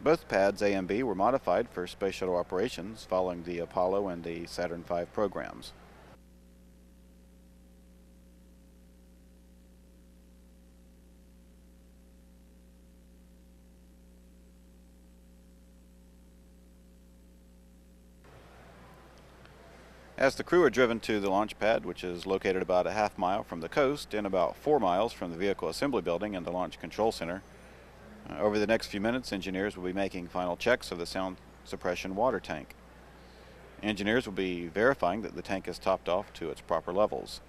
Both pads A and B were modified for space shuttle operations following the Apollo and the Saturn V programs. As the crew are driven to the launch pad, which is located about a half mile from the coast and about 4 miles from the vehicle assembly building and the launch control center, over the next few minutes, engineers will be making final checks of the sound suppression water tank. Engineers will be verifying that the tank is topped off to its proper levels.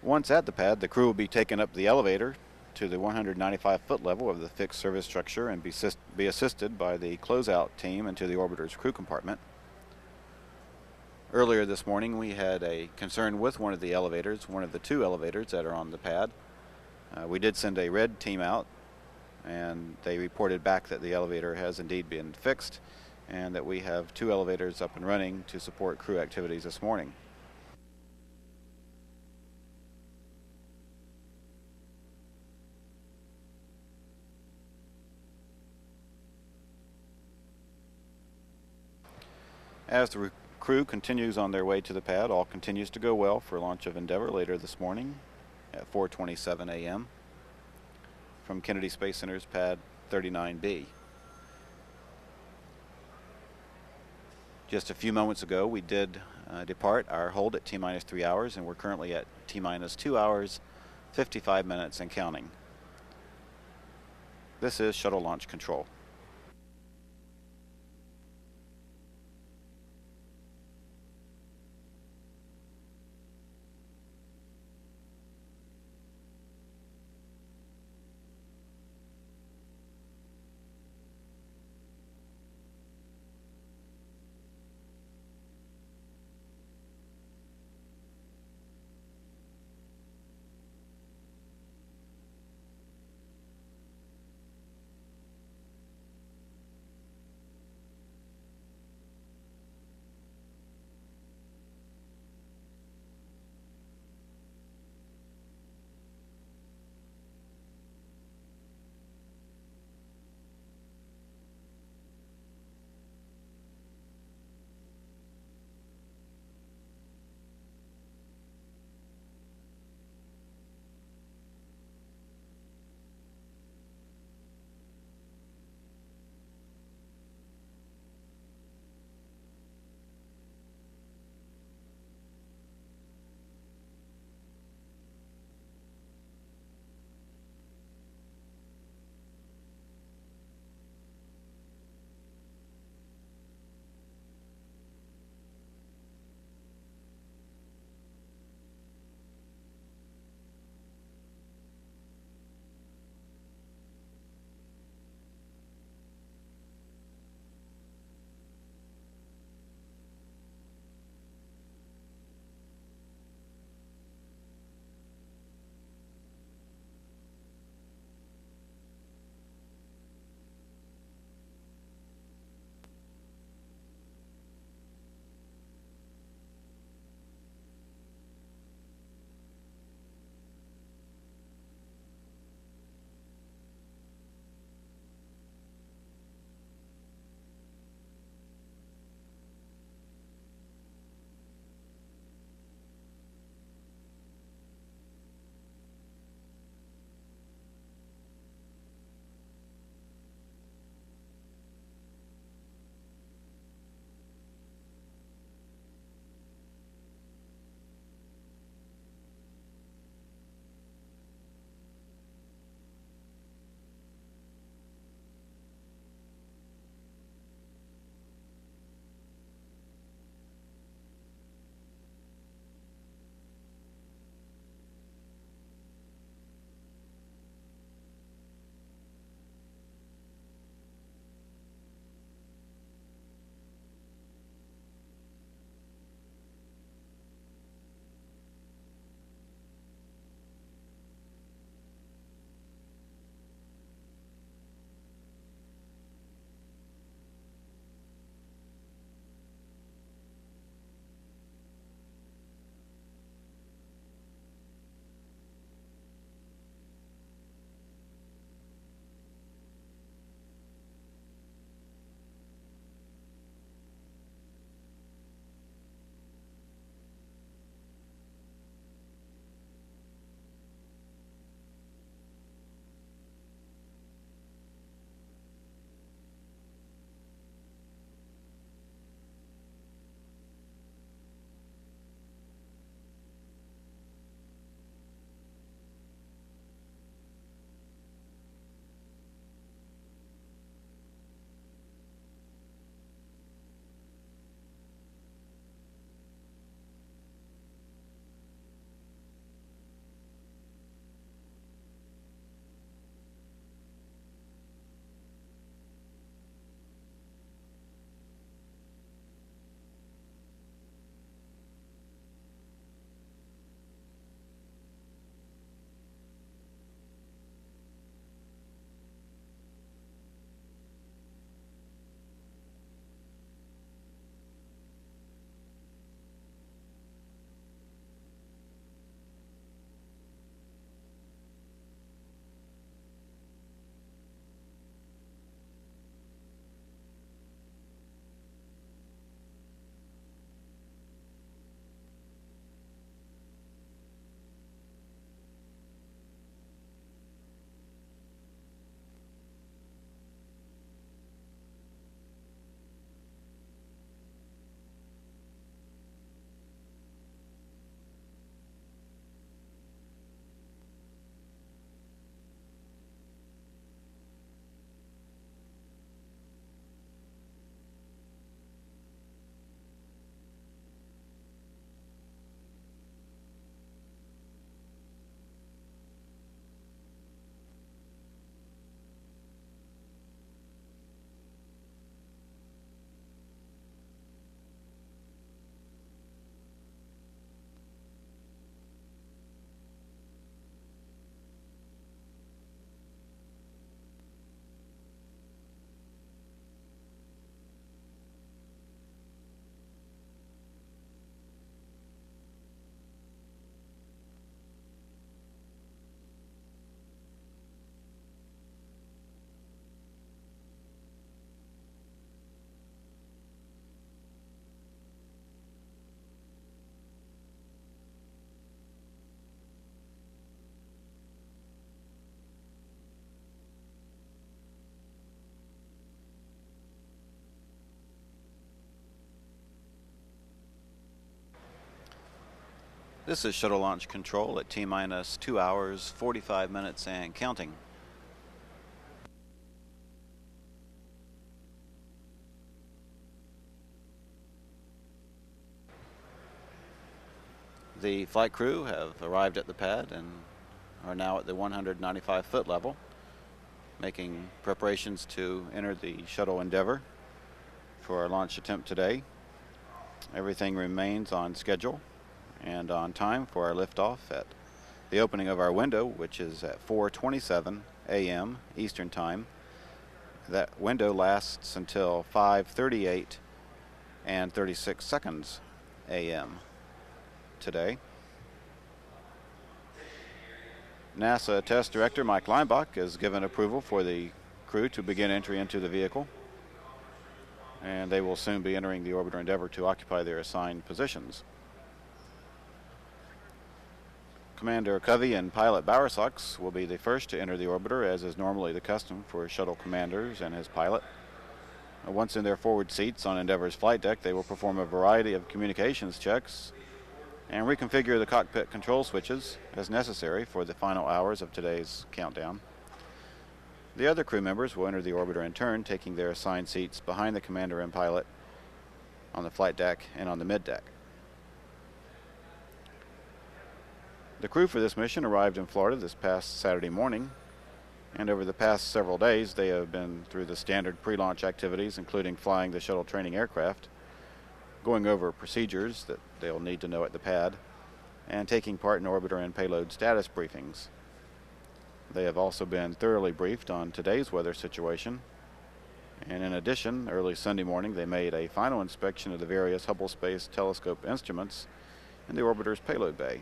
Once at the pad, the crew will be taken up the elevator to the 195-foot level of the fixed service structure and be assisted by the closeout team into the orbiter's crew compartment. Earlier this morning, we had a concern with one of the elevators, one of the two elevators that are on the pad. We did send a red team out, and they reported back that the elevator has indeed been fixed and that we have two elevators up and running to support crew activities this morning. As the crew continues on their way to the pad, all continues to go well for launch of Endeavour later this morning at 4:27 a.m. from Kennedy Space Center's pad 39B. Just a few moments ago, we did depart our hold at T-minus 3 hours, and we're currently at T-minus 2 hours 55 minutes and counting. This is shuttle launch control. This is shuttle launch control at T-minus 2 hours, 45 minutes and counting. The flight crew have arrived at the pad and are now at the 195-foot level, making preparations to enter the Shuttle Endeavour for our launch attempt today. Everything remains on schedule and on time for our liftoff at the opening of our window, which is at 4:27 a.m. Eastern Time. That window lasts until 5:38 and 36 seconds a.m. today. NASA Test Director Mike Leinbach has given approval for the crew to begin entry into the vehicle, and they will soon be entering the Orbiter Endeavour to occupy their assigned positions. Commander Covey and pilot Bowersox will be the first to enter the orbiter, as is normally the custom for shuttle commanders and his pilot. Once in their forward seats on Endeavour's flight deck, they will perform a variety of communications checks and reconfigure the cockpit control switches as necessary for the final hours of today's countdown. The other crew members will enter the orbiter in turn, taking their assigned seats behind the commander and pilot on the flight deck and on the mid-deck. The crew for this mission arrived in Florida this past Saturday morning, and over the past several days they have been through the standard pre-launch activities, including flying the shuttle training aircraft, going over procedures that they'll need to know at the pad, and taking part in orbiter and payload status briefings. They have also been thoroughly briefed on today's weather situation, and in addition, early Sunday morning they made a final inspection of the various Hubble Space Telescope instruments in the orbiter's payload bay.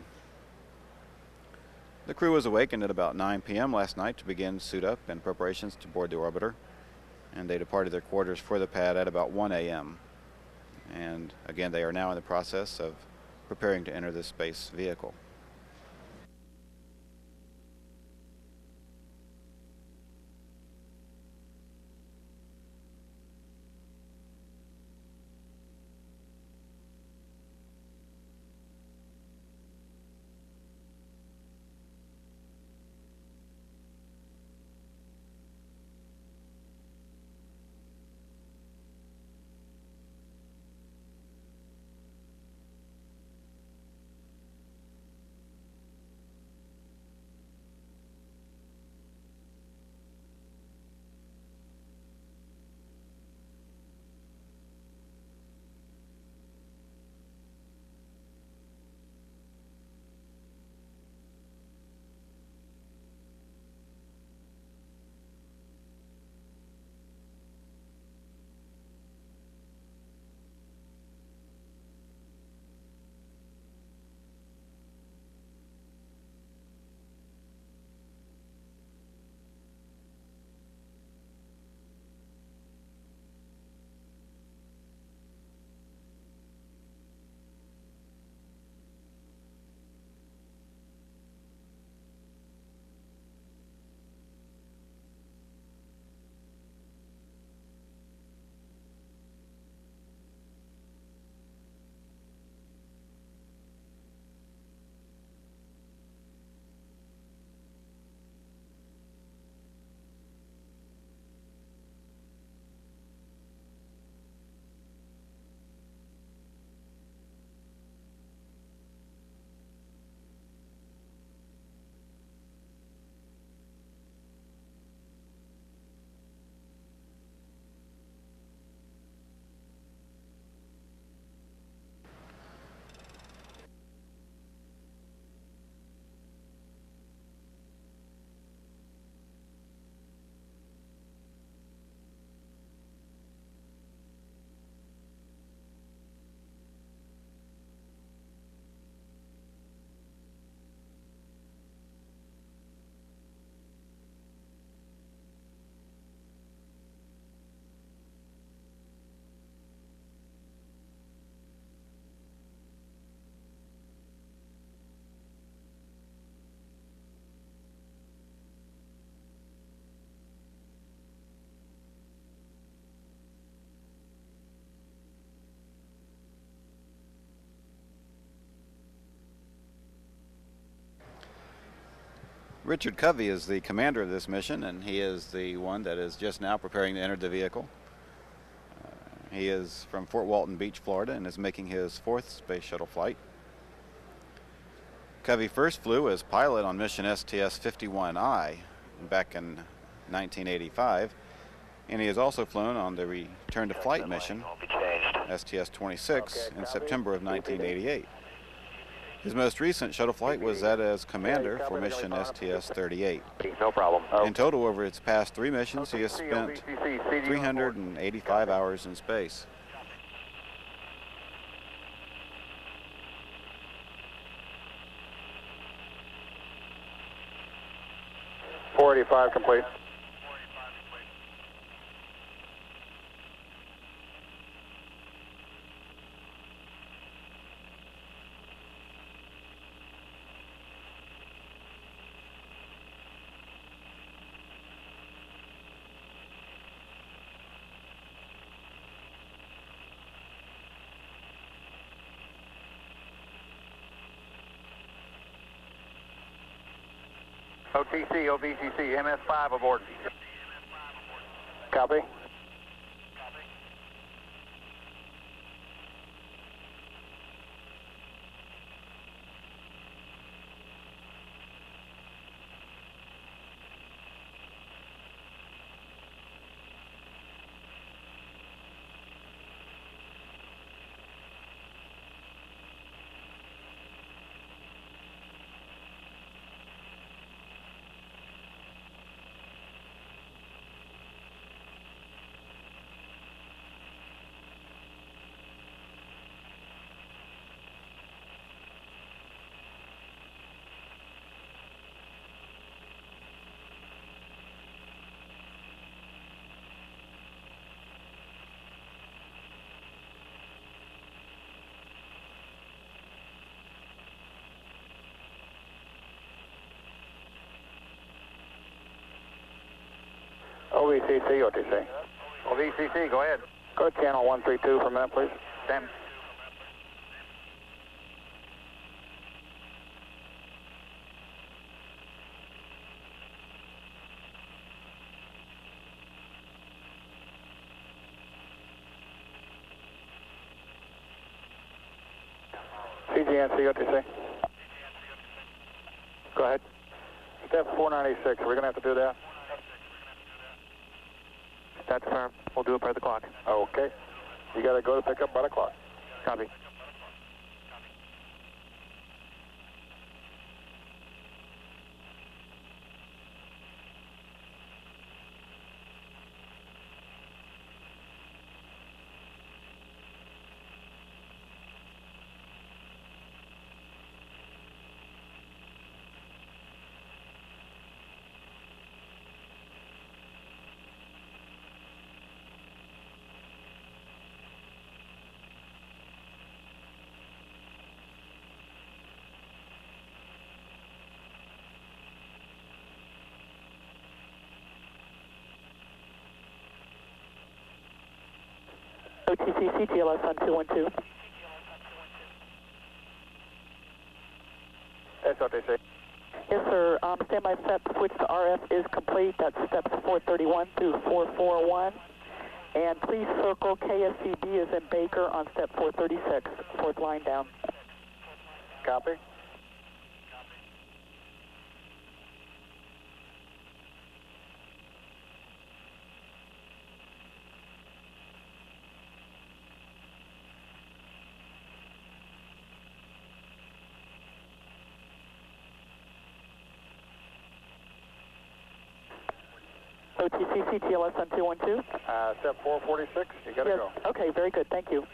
The crew was awakened at about 9 p.m. last night to begin suit up and preparations to board the orbiter, and they departed their quarters for the pad at about 1 a.m. And again, they are now in the process of preparing to enter the space vehicle. Richard Covey is the commander of this mission, and he is the one that is just now preparing to enter the vehicle. He is from Fort Walton Beach, Florida, and is making his 4th space shuttle flight. Covey first flew as pilot on mission STS-61I back in 1985, and he has also flown on the return to flight mission STS-26 in September of 1988. His most recent shuttle flight was that as commander for mission STS-38. No problem. In total, over its past 3 missions, he has spent 385 hours in space. .485 complete. OTC, OVCC, MS5 aboard. Copy. OVCC, OTC. OVCC, go ahead. Go to channel 132 for a minute, please. Stand. CGNC, OTC. Go ahead. Step 496, are we going to have to do that? That's firm. We'll do it by the clock. Okay. You got to go to pick up by the clock. Copy. OTC CTLS on 212. SOTC. Yes, sir. Standby set switch to RF is complete. That's steps 431 through 441. And please circle KSCB is in Baker on step 436, fourth line down. Copy. OTC CTLS on 212. Step 446, you got to Yes. go. Okay, very good. Thank you.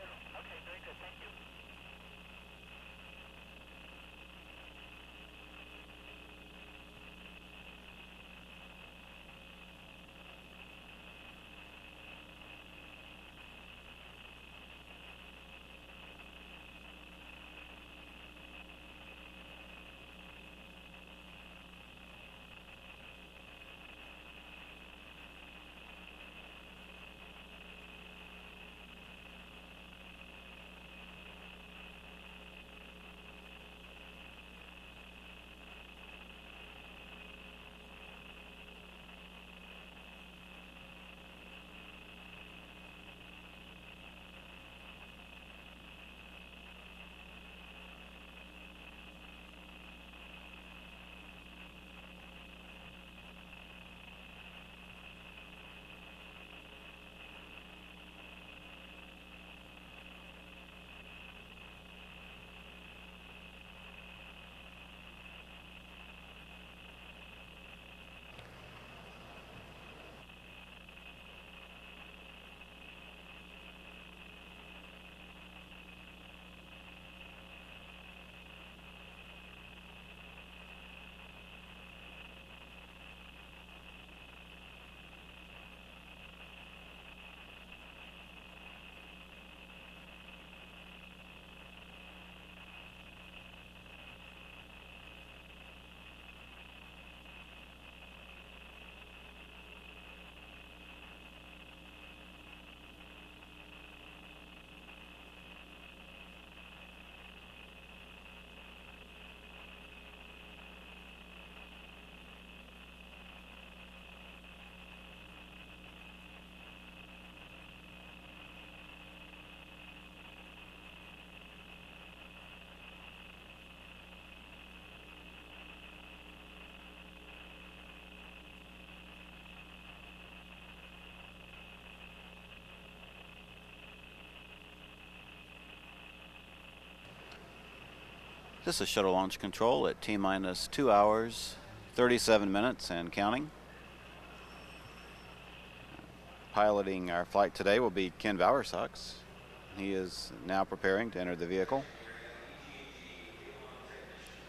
This is Shuttle Launch Control at T-minus 2 hours, 37 minutes and counting. Piloting our flight today will be Ken Bowersox. He is now preparing to enter the vehicle,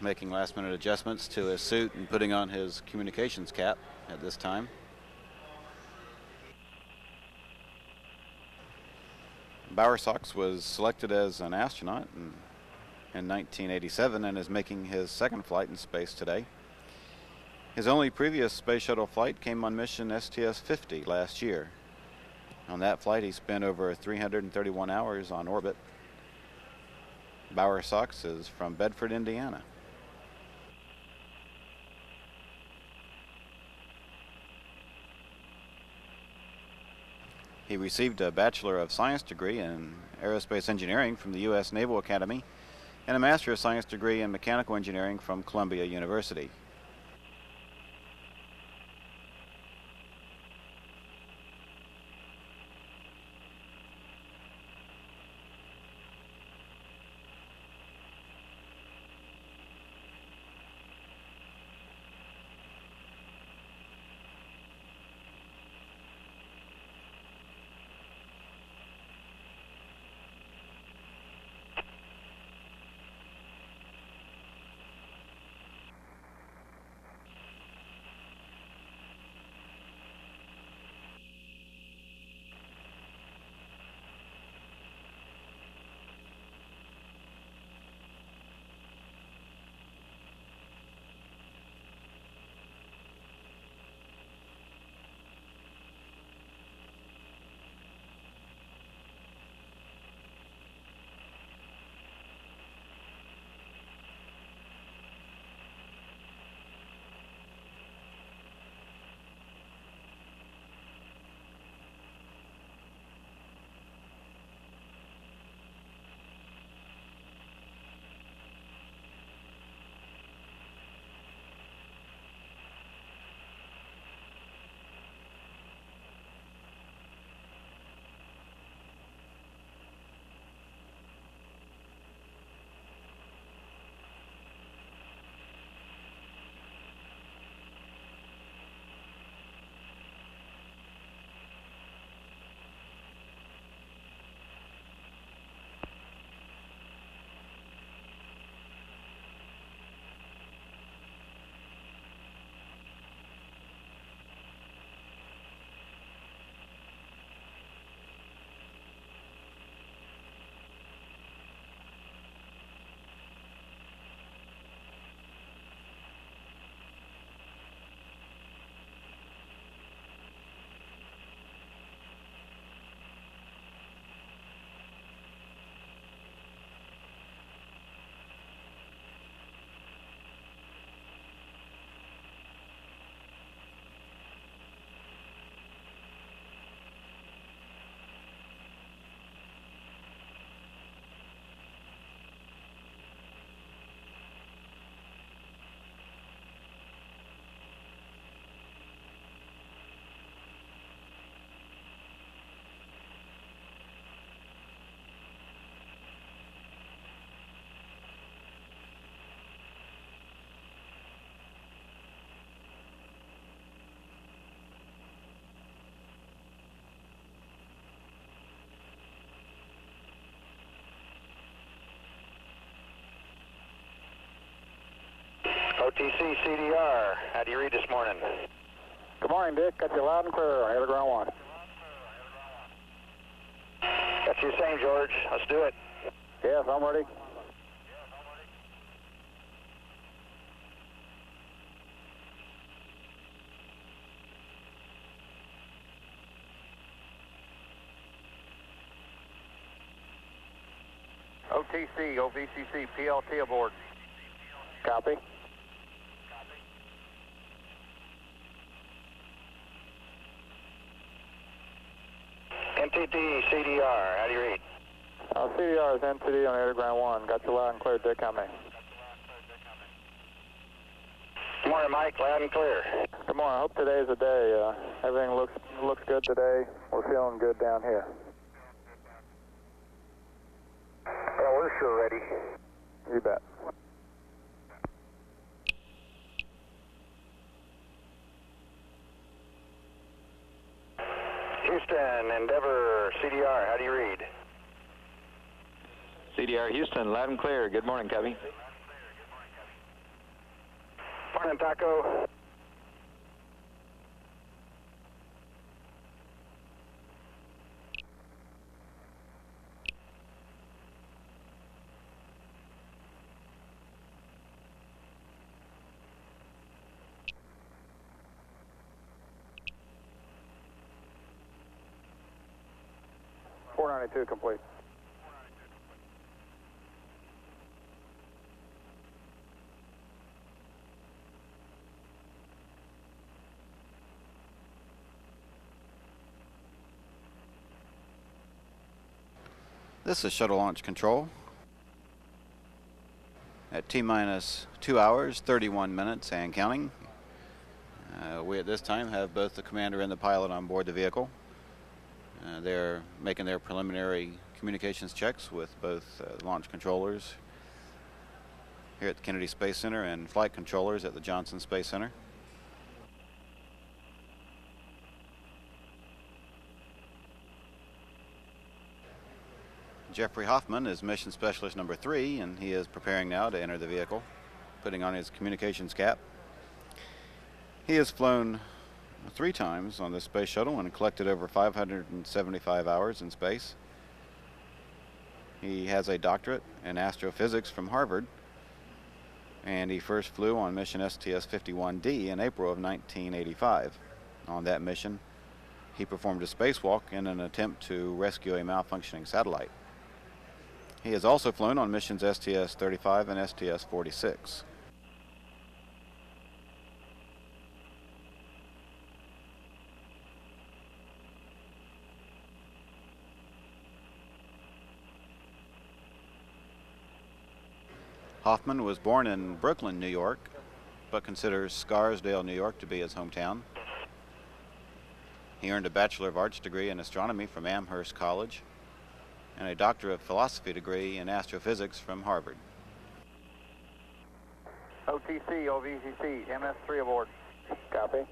making last-minute adjustments to his suit and putting on his communications cap at this time. Bowersox was selected as an astronaut in 1987 and is making his second flight in space today. His only previous space shuttle flight came on mission STS-60 last year. On that flight, he spent over 331 hours on orbit. Bowersox is from Bedford, Indiana. He received a Bachelor of Science degree in Aerospace Engineering from the U.S. Naval Academy and a Master of Science degree in Mechanical Engineering from Columbia University. OTC CDR, how do you read this morning? Good morning, Dick. Got you loud and clear. I have ground one. Got you saying, George. Let's do it. Yes, I'm ready. OTC, OVCC, PLT aboard. Copy. NTD, CDR, how do you read? CDR is NTD on air ground one. Got you loud and clear, Dick, on me. Good morning, Mike, loud and clear. Good morning, I hope today's the day. Everything looks good today. We're feeling good down here. Yeah, we're sure ready. You bet. Houston, Endeavour, CDR, how do you read? CDR Houston, loud and clear. Good morning, Cubby. Morning, Taco. .492 complete. This is Shuttle Launch Control. At T-minus 2 hours, 31 minutes and counting. We at this time have both the commander and the pilot on board the vehicle. They're making their preliminary communications checks with both launch controllers here at the Kennedy Space Center and flight controllers at the Johnson Space Center. Jeffrey Hoffman is mission specialist number 3, and he is preparing now to enter the vehicle, putting on his communications cap. He has flown 3 times on this space shuttle and collected over 575 hours in space. He has a doctorate in astrophysics from Harvard, and he first flew on mission STS-61D in April of 1985. On that mission, he performed a spacewalk in an attempt to rescue a malfunctioning satellite. He has also flown on missions STS-35 and STS-46. Hoffman was born in Brooklyn, New York, but considers Scarsdale, New York to be his hometown. He earned a Bachelor of Arts degree in astronomy from Amherst College and a Doctor of Philosophy degree in astrophysics from Harvard. OTC, OVCC, MS3 aboard. Copy.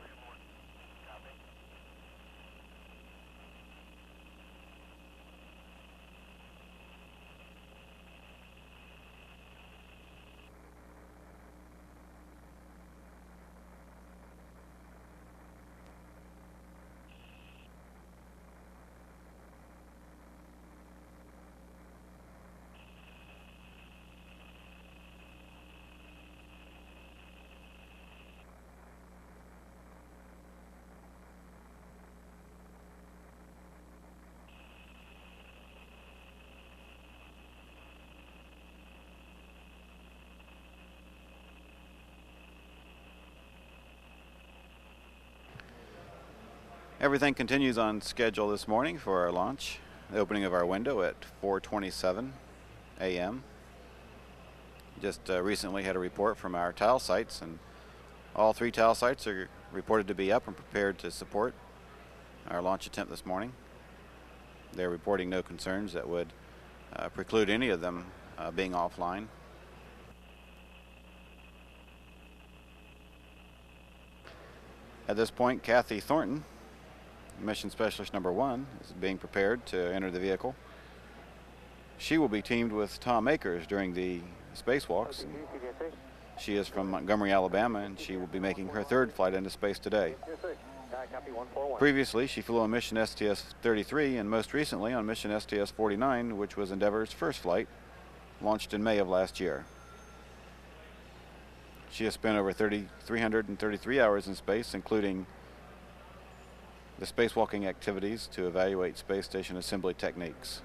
Everything continues on schedule this morning for our launch. The opening of our window at 4:27 a.m. Just recently had a report from our tile sites, and all 3 tile sites are reported to be up and prepared to support our launch attempt this morning. They're reporting no concerns that would preclude any of them being offline. At this point, Kathy Thornton, mission specialist number 1, is being prepared to enter the vehicle. She will be teamed with Tom Akers during the spacewalks. She is from Montgomery, Alabama, and she will be making her 3rd flight into space today. Previously, she flew on mission STS-33 and most recently on mission STS-49, which was Endeavour's first flight, launched in May of last year. She has spent over 333 hours in space, including the spacewalking activities to evaluate space station assembly techniques.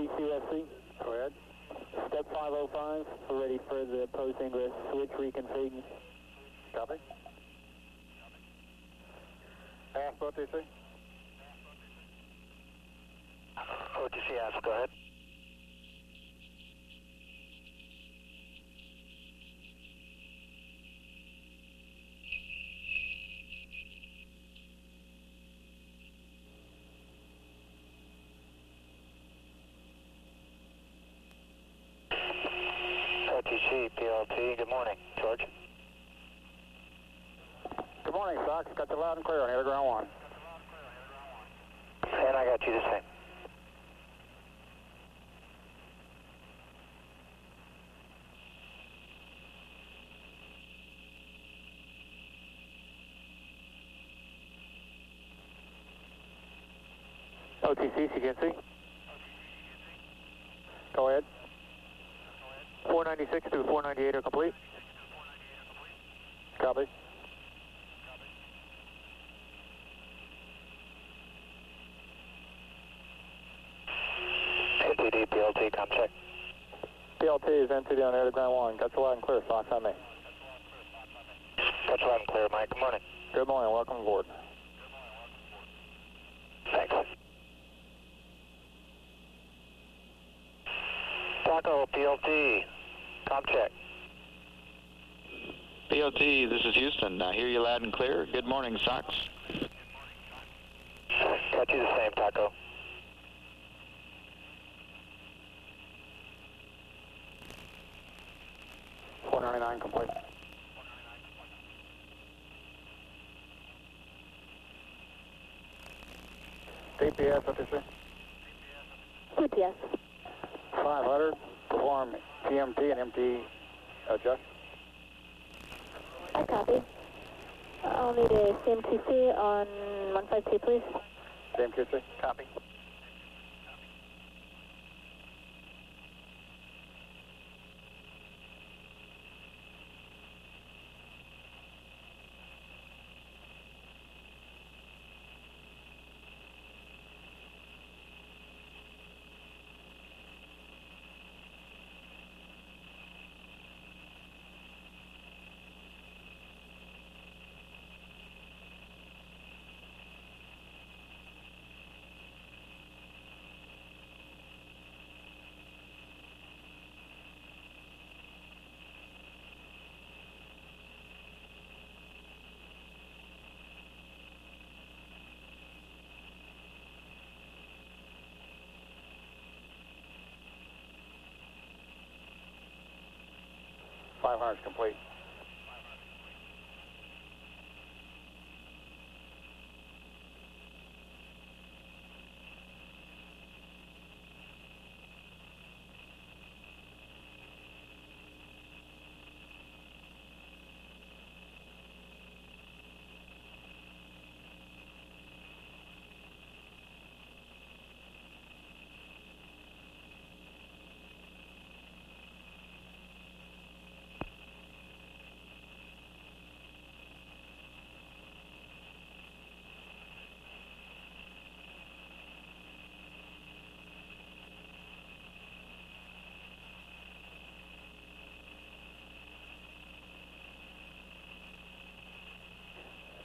CCSC. Go ahead. Step 505, we're ready for the post-ingress switch reconfig. Copy. Ask OTC. OTC ask, go ahead. OTC, PLT, good morning. George? Good morning, Sox. Got you loud and clear on air ground 1. And I got you the same. OTC, CNC. Go ahead. 496 to 498 are complete. Copy. NTD, PLT, com check. PLT is NTD on air to ground 1. Got you loud and clear, Sox, on me. Got you loud and clear, Mike. Good morning. Good morning, welcome aboard. Thanks. Taco, PLT, com check. PLT, this is Houston. I hear you loud and clear. Good morning, Sox. Got you the same, Taco. .499 complete. DPS, OTC. CPS. 500, perform PMT and MT adjust. I copy. I'll need a CMTC on 152, please. Same QC. Copy. .500 is complete.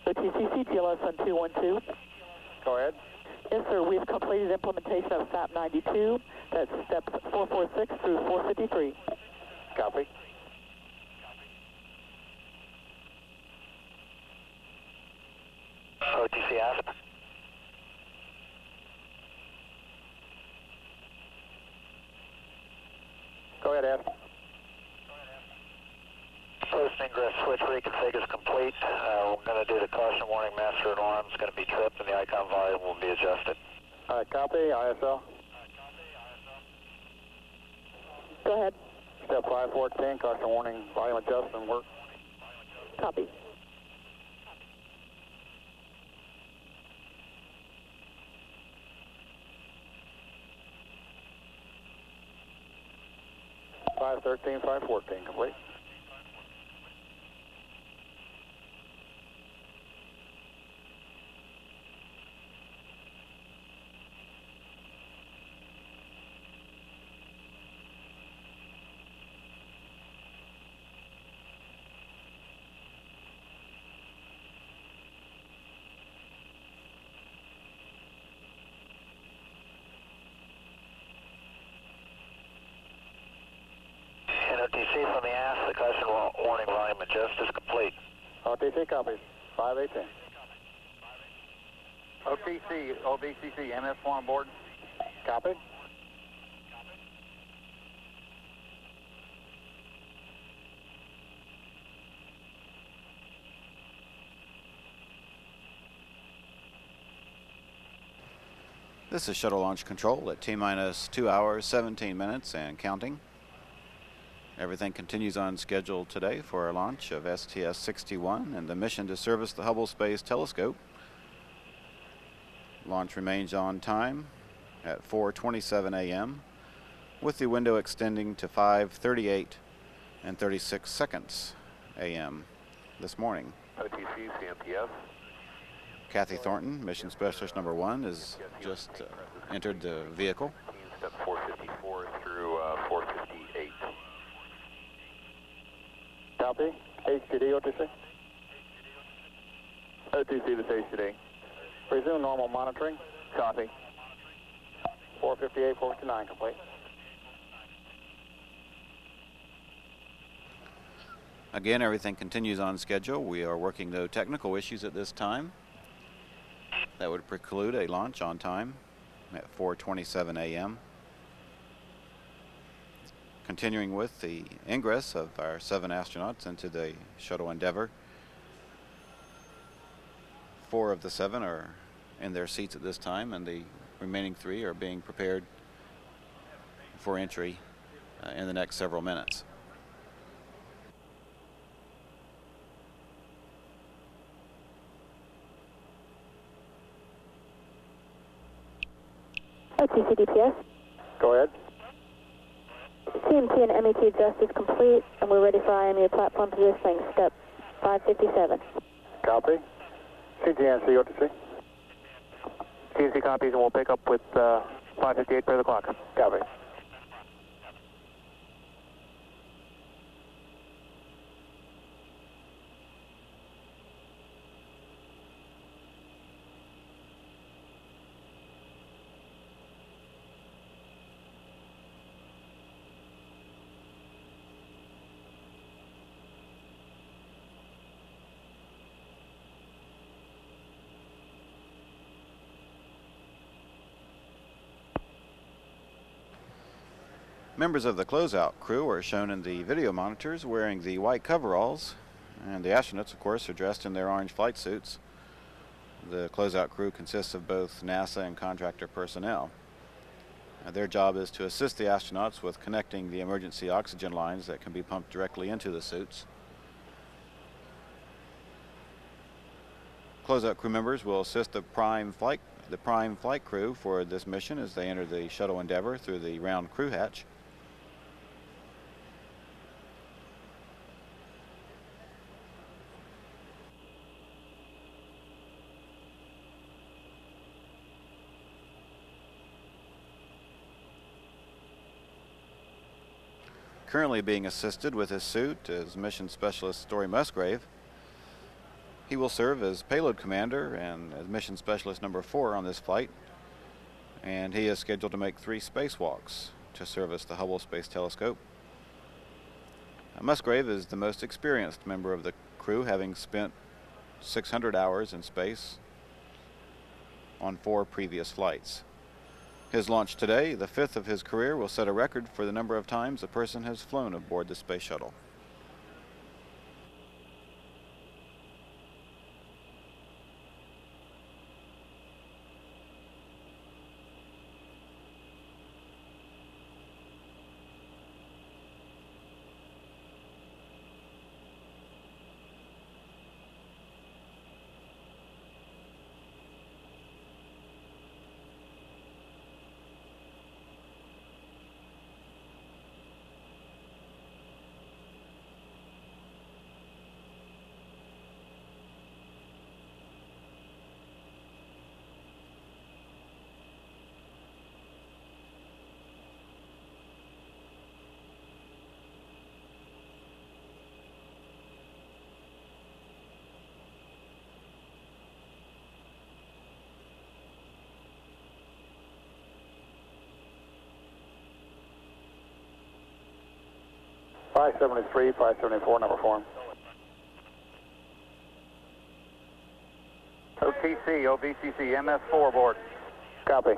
OTC, CTLS on 212. Go ahead. Yes, sir. We've completed implementation of SAP 92. That's steps 446 through 453. Copy. OTC ask. Go ahead, Ed. Post-ingress switch reconfig is complete. We're going to do the caution warning master alarm. It's going to be tripped and the icon volume will be adjusted. All right, copy. ISL. Go ahead. Step 514, caution warning, volume adjustment work. Copy. .513, 514, complete. Chief on the aft. The caution warning volume adjust is complete. OTC copies. 5810. OTC, OVCC, MS4 on board. Copy. This is Shuttle Launch Control at T-minus 2 hours, 17 minutes and counting. Everything continues on schedule today for our launch of STS-61 and the mission to service the Hubble Space Telescope. Launch remains on time at 4:27 a.m. with the window extending to 5:38 and 36 seconds a.m. this morning. OTC, CMPS. Kathy Thornton, mission specialist number 1, has just entered the vehicle. Step 454 through 458. Copy. HTD, OTC. OTC, this HTD. Resume normal monitoring. Copy. 458, 459 complete. Again, everything continues on schedule. We are working no technical issues at this time that would preclude a launch on time at 4:27 a.m. Continuing with the ingress of our 7 astronauts into the Shuttle Endeavour. 4 of the 7 are in their seats at this time, and the remaining 3 are being prepared for entry in the next several minutes. OTC DPS. Go ahead. CMT and MET adjust is complete, and we're ready for IMU platform positioning, step 557. Copy. CGNC, OTC. CNC copies, and we'll pick up with 558 per the clock. Copy. Members of the closeout crew are shown in the video monitors wearing the white coveralls, and the astronauts, of course, are dressed in their orange flight suits. The closeout crew consists of both NASA and contractor personnel. Their job is to assist the astronauts with connecting the emergency oxygen lines that can be pumped directly into the suits. Closeout crew members will assist the prime flight crew for this mission as they enter the Shuttle Endeavour through the round crew hatch. Currently being assisted with his suit is Mission Specialist Story Musgrave. He will serve as payload commander and as Mission Specialist number 4 on this flight, and he is scheduled to make 3 spacewalks to service the Hubble Space Telescope. Musgrave is the most experienced member of the crew, having spent 600 hours in space on 4 previous flights. His launch today, the 5th of his career, will set a record for the number of times a person has flown aboard the space shuttle. 573, 574, number form. OTC, OVCC, MS4 board. Copy.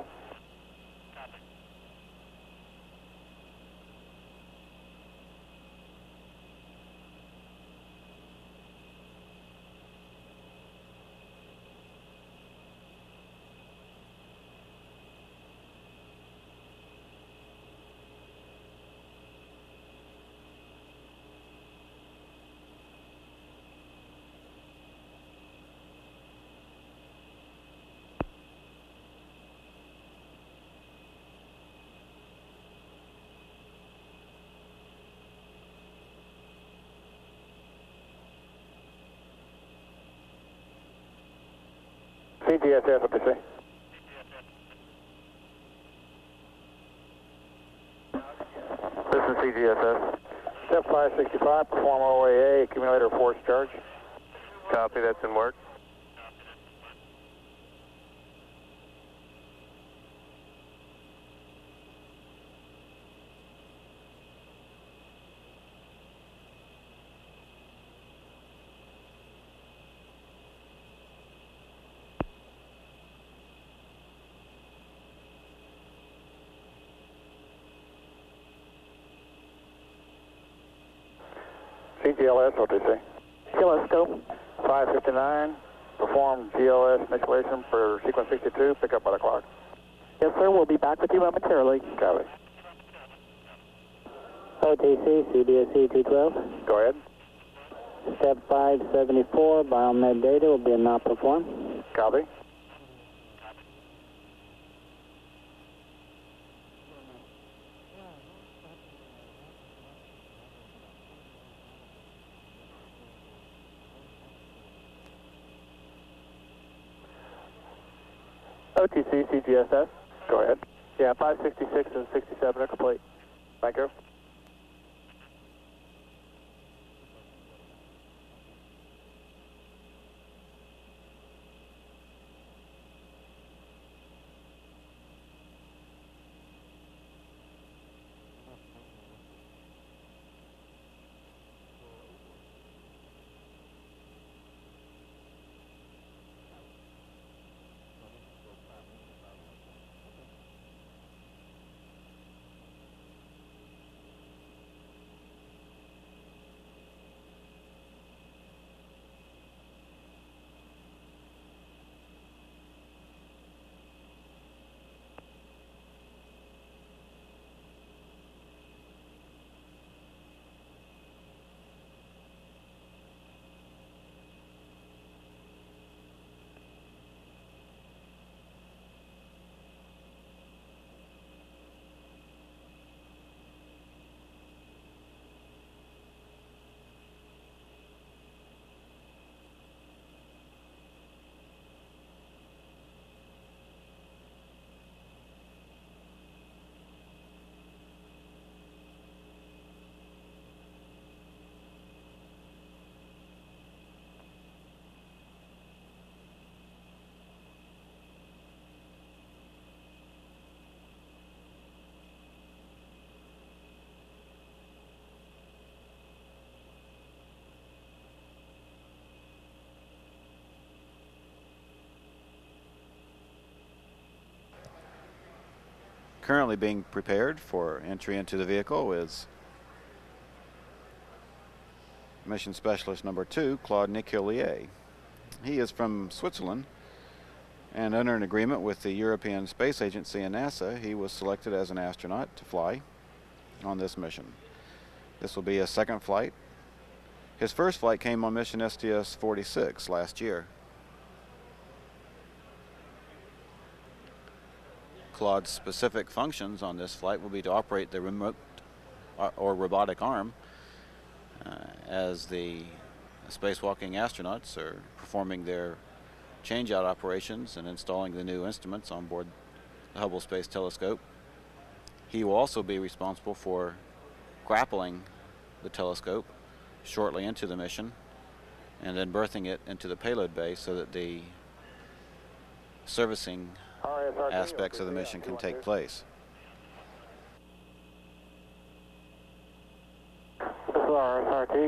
CGSS, what they say? This is CGSS. Step 565, perform OAA, accumulator force charge. Copy, that's in work. CGLS, what they say? Telescope. 559, perform GLS initialization for sequence 62, pick up by the clock. Yes, sir. We'll be back with you momentarily. Copy. OTC, CBSE 212. Go ahead. Step 574, biomed data will be not performed. Copy. OTC, CGSS. Go ahead. Yeah, 566 and 67 are complete. Thank you. Currently being prepared for entry into the vehicle is Mission Specialist number 2, Claude Nicollier. He is from Switzerland, and under an agreement with the European Space Agency and NASA, he was selected as an astronaut to fly on this mission. This will be his second flight. His first flight came on mission STS-61 last year. Claude's specific functions on this flight will be to operate the remote or robotic arm as the spacewalking astronauts are performing their change-out operations and installing the new instruments on board the Hubble Space Telescope. He will also be responsible for grappling the telescope shortly into the mission and then berthing it into the payload bay so that the servicing aspects of the mission can take place.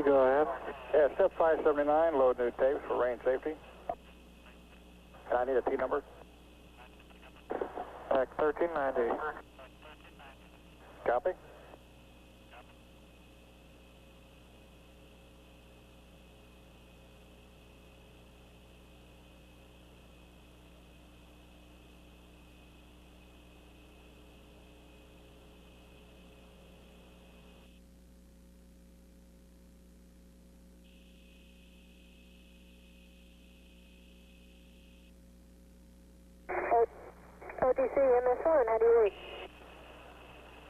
OTC, go ahead. Yeah, step 579, load new tapes for range safety. And I need a T number. Pack 1390. Copy. OTC, MS1, how do you read?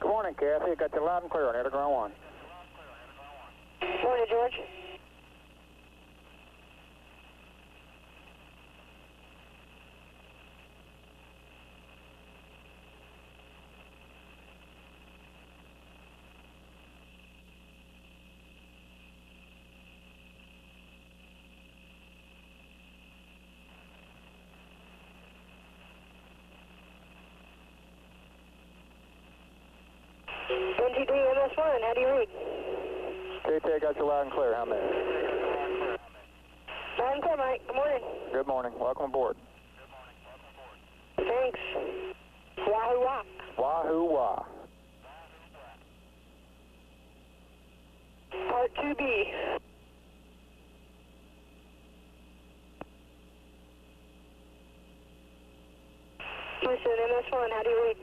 Good morning, Kathy. Got you loud and clear on air to ground 1. Morning, George. NTD, MS1, how do you read? KT, I got you loud and clear. How many? Loud and clear, Mike. Good morning. Good morning. Welcome aboard. Thanks. Wahoo wah. Wahoo wah. Part 2B. Houston, MS1, how do you read?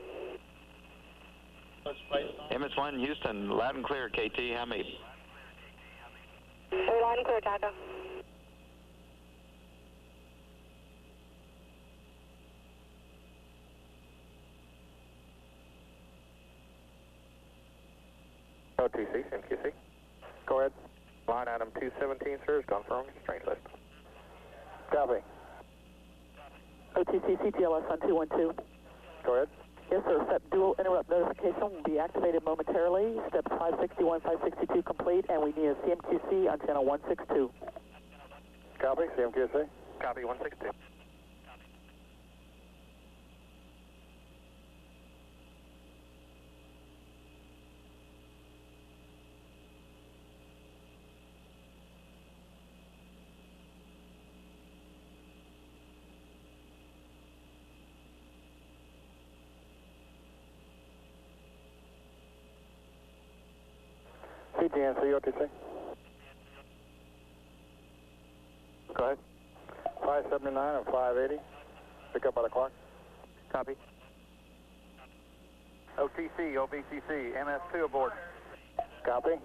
MS1 Houston, loud and clear, KT, how many? Loud and clear, Taco. OTC, MQC. Go ahead. Line item 217, sir, is confirmed. Strange list. Copy. OTC, CTLS on 212. Go ahead. Yes, sir. Step dual interrupt notification will be activated momentarily. Steps 561, 562 complete, and we need a CMQC on channel 162. Copy, CMQC. Copy 162. CGNC, OTC. Go ahead. 579 and 580. Pick up by the clock. Copy. OTC, OBCC, MS2 aboard. Copy.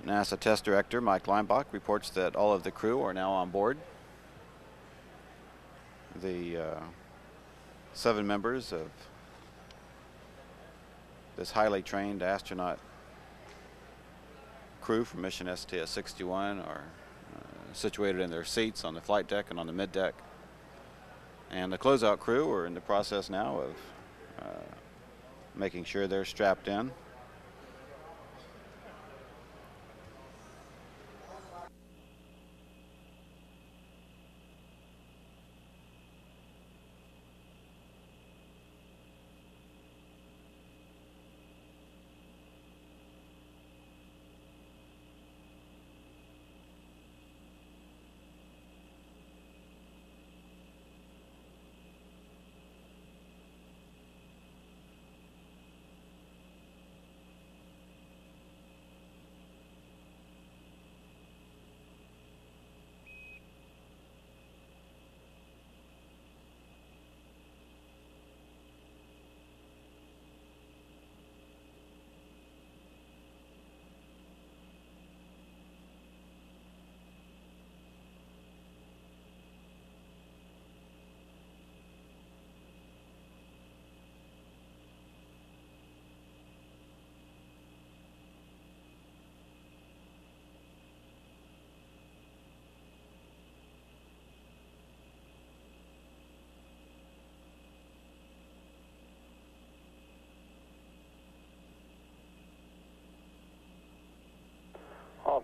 NASA Test Director Mike Leinbach reports that all of the crew are now on board. The 7 members of this highly trained astronaut crew from mission STS-61 are situated in their seats on the flight deck and on the mid-deck. And the closeout crew are in the process now of making sure they're strapped in.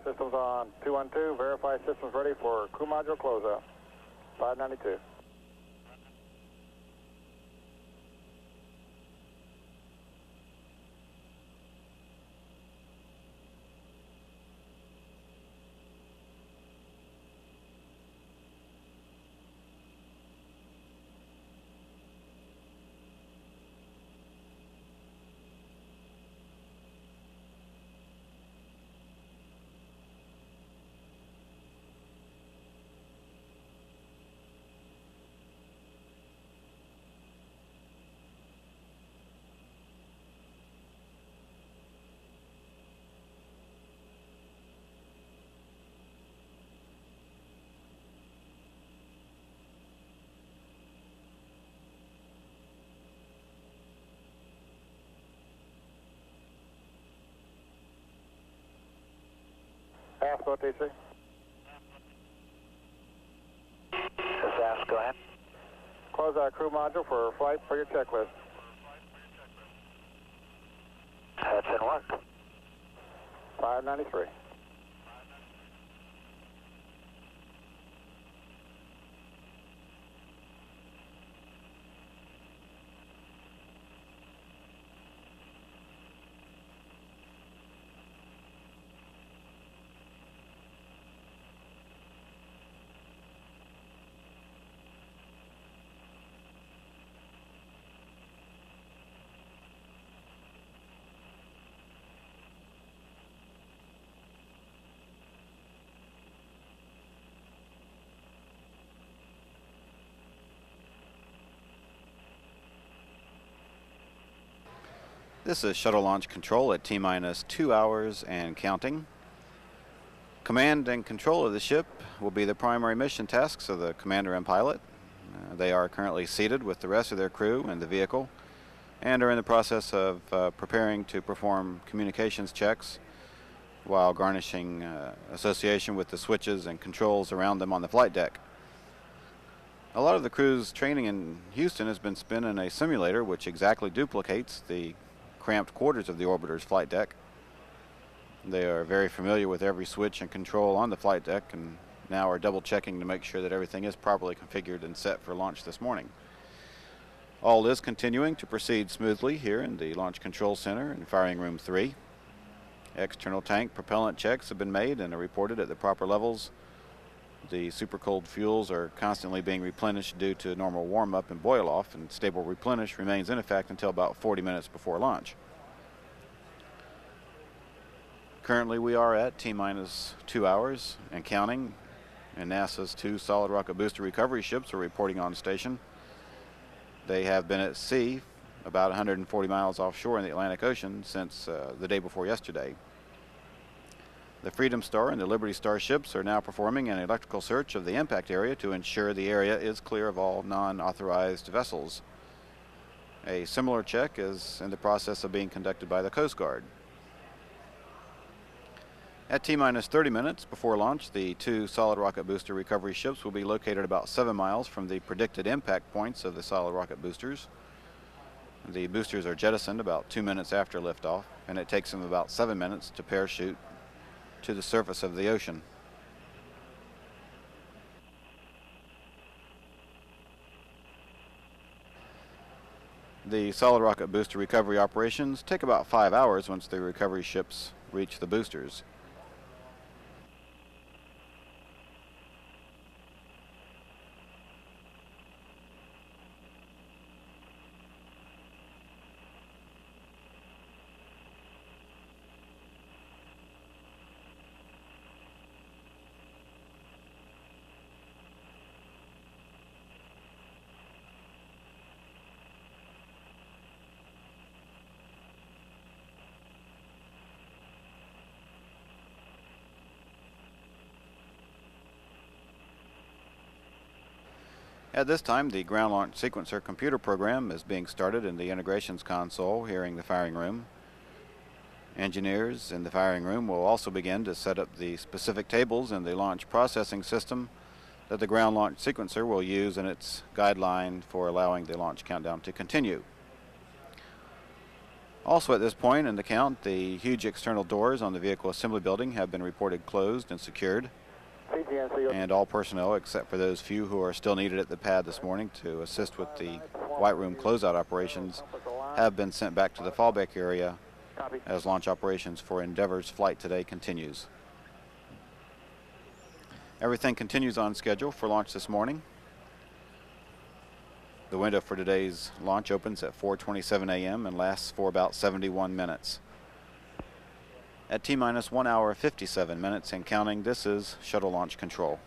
Systems on 212. Verify systems ready for crew module closeout. 592. Ask OTC. Just ask, go ahead. Close out crew module for flight for your checklist. That's in work. 593. This is shuttle launch control at T-minus 2 hours and counting. Command and control of the ship will be the primary mission tasks of the commander and pilot. They are currently seated with the rest of their crew in the vehicle and are in the process of preparing to perform communications checks while garnishing association with the switches and controls around them on the flight deck. A lot of the crew's training in Houston has been spent in a simulator which exactly duplicates the cramped quarters of the orbiter's flight deck. They are very familiar with every switch and control on the flight deck and now are double checking to make sure that everything is properly configured and set for launch this morning. All is continuing to proceed smoothly here in the Launch Control Center in Firing Room 3. External tank propellant checks have been made and are reported at the proper levels. The super cold fuels are constantly being replenished due to normal warm-up and boil-off, and stable replenish remains in effect until about 40 minutes before launch. Currently we are at T-minus 2 hours and counting, and NASA's 2 solid rocket booster recovery ships are reporting on station. They have been at sea about 140 miles offshore in the Atlantic Ocean since the day before yesterday. The Freedom Star and the Liberty Star ships are now performing an electrical search of the impact area to ensure the area is clear of all non-authorized vessels. A similar check is in the process of being conducted by the Coast Guard. At T-minus 30 minutes before launch, the 2 solid rocket booster recovery ships will be located about 7 miles from the predicted impact points of the solid rocket boosters. The boosters are jettisoned about 2 minutes after liftoff, and it takes them about 7 minutes to parachute to the surface of the ocean. The solid rocket booster recovery operations take about 5 hours once the recovery ships reach the boosters. At this time, the ground launch sequencer computer program is being started in the integrations console here in the firing room. Engineers in the firing room will also begin to set up the specific tables in the launch processing system that the ground launch sequencer will use in its guideline for allowing the launch countdown to continue. Also at this point in the count, the huge external doors on the vehicle assembly building have been reported closed and secured. And all personnel, except for those few who are still needed at the pad this morning to assist with the White Room closeout operations, have been sent back to the fallback area as launch operations for Endeavour's flight today continues. Everything continues on schedule for launch this morning. The window for today's launch opens at 4:27 a.m. and lasts for about 71 minutes. At T-minus 1 hour 57 minutes and counting, this is Shuttle Launch Control.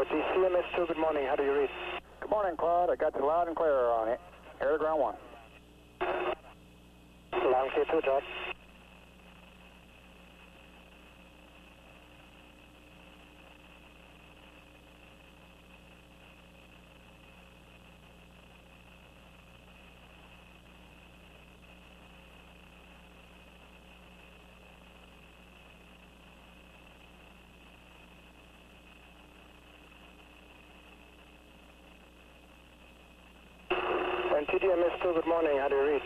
CMS2, good morning. How do you read? Good morning, Claude. I got you loud and clear on it. Air to ground 1. Loud and clear to George. MS2, good morning. How do you read?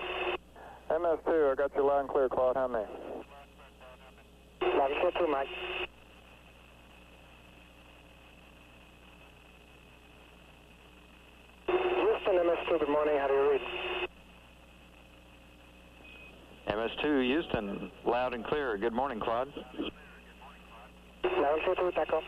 MS2, I got you loud and clear, Claude. How many? Loud and clear, 2, Mike. Houston, MS2, good morning. How do you read? MS2, Houston, loud and clear. Good morning, Claude. Loud and clear, 2, Taco.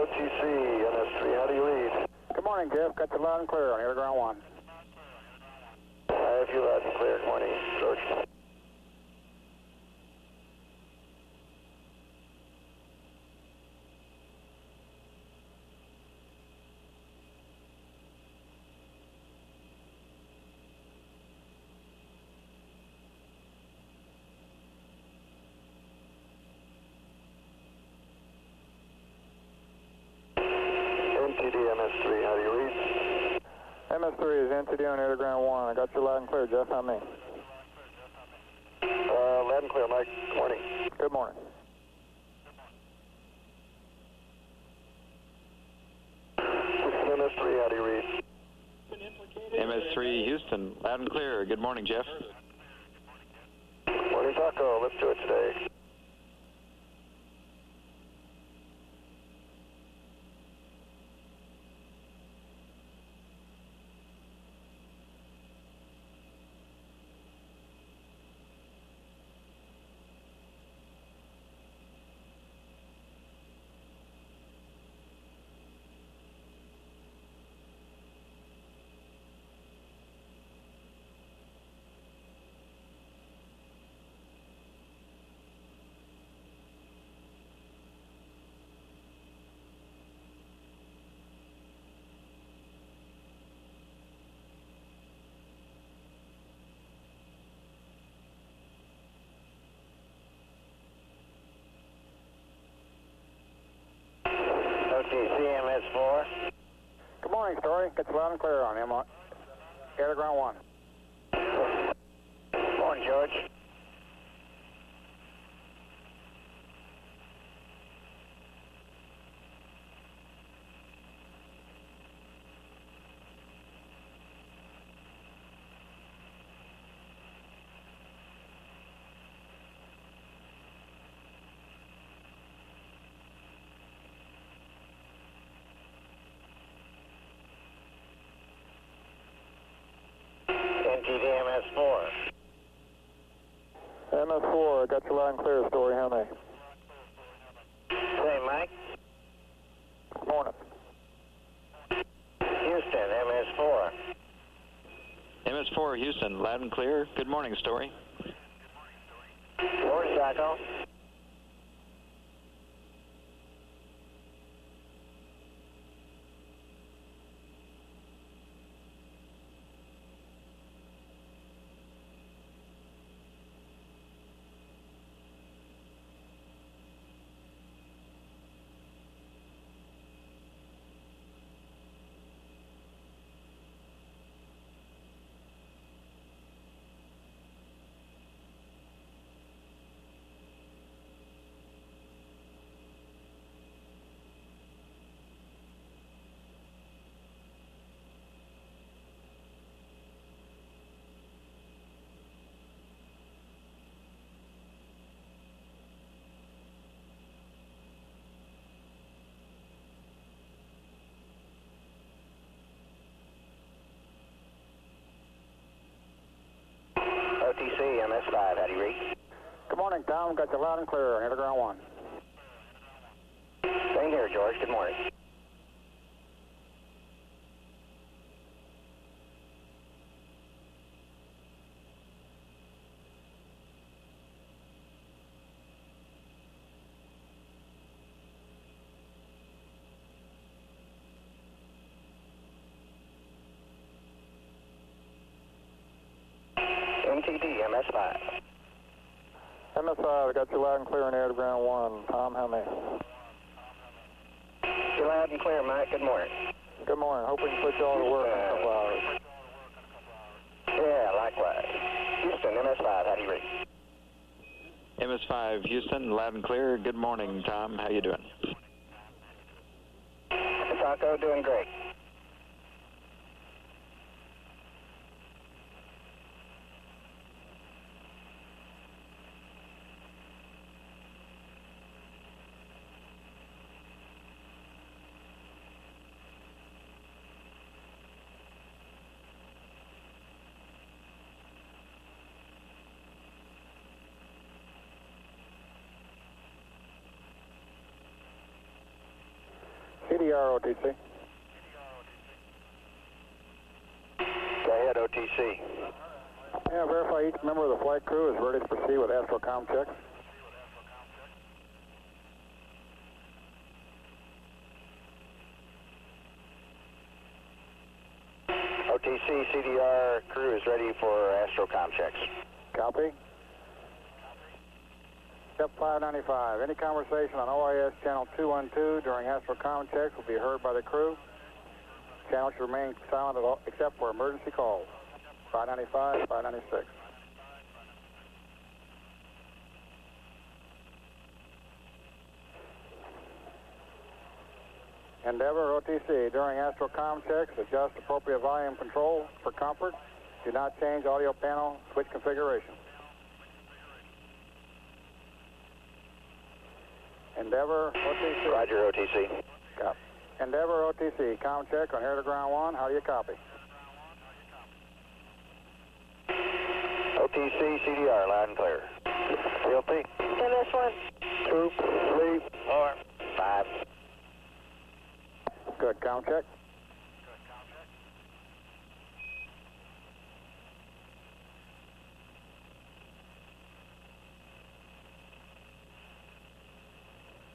OTC, NS3, how do you read? Good morning, Jeff. Got you loud and clear on here, ground 1. I have you loud and clear. Good morning, George. MTD, MS3, how do you read? MS3 is NTD on air to ground 1. I got you loud and clear, Jeff. How many? Loud and clear, Mike. Good morning. Good morning. MS3, how do you read? MS3 Houston, loud and clear. Good morning, Jeff. Morning, Taco. Let's do it today. MS4. Good morning, Story. Get you loud and clear on him. Air to ground 1. Morning, George. NTD MS4. MS4, got you loud and clear, Story. How many? Hey, Mike. Morning. Houston, MS4. MS4 Houston, loud and clear. Good morning, Story. Morning, Taco. OTC, MS5, how do you read? Good morning, Tom. Got you loud and clear on air to ground 1. Same here, George. Good morning. NTD, MS5. MS5, got you loud and clear on air to ground 1. Tom, how many? You're loud and clear, Mike. Good morning. Good morning. Hope we can put you all to work in a couple hours. Yeah, likewise. Houston, MS5, how do you read? MS5 Houston, loud and clear. Good morning, Tom. How you doing? Taco, doing great. CDR OTC. Go ahead, OTC. Yeah, verify each member of the flight crew is ready to proceed with astrocom checks. OTC, CDR crew is ready for astrocom checks. Copy. Step 595. Any conversation on OIS channel 212 during astrocom checks will be heard by the crew. channel should remain silent at all, except for emergency calls. 595, 596. Endeavour OTC, during astrocom checks, adjust appropriate volume control for comfort. Do not change audio panel switch configuration. Endeavour OTC. Roger, OTC. Copy. Endeavour OTC, com check on air to ground 1. How do you copy? OTC, CDR, loud and clear. CLT. MS1. 2, 3, 4, 5. Good, com check.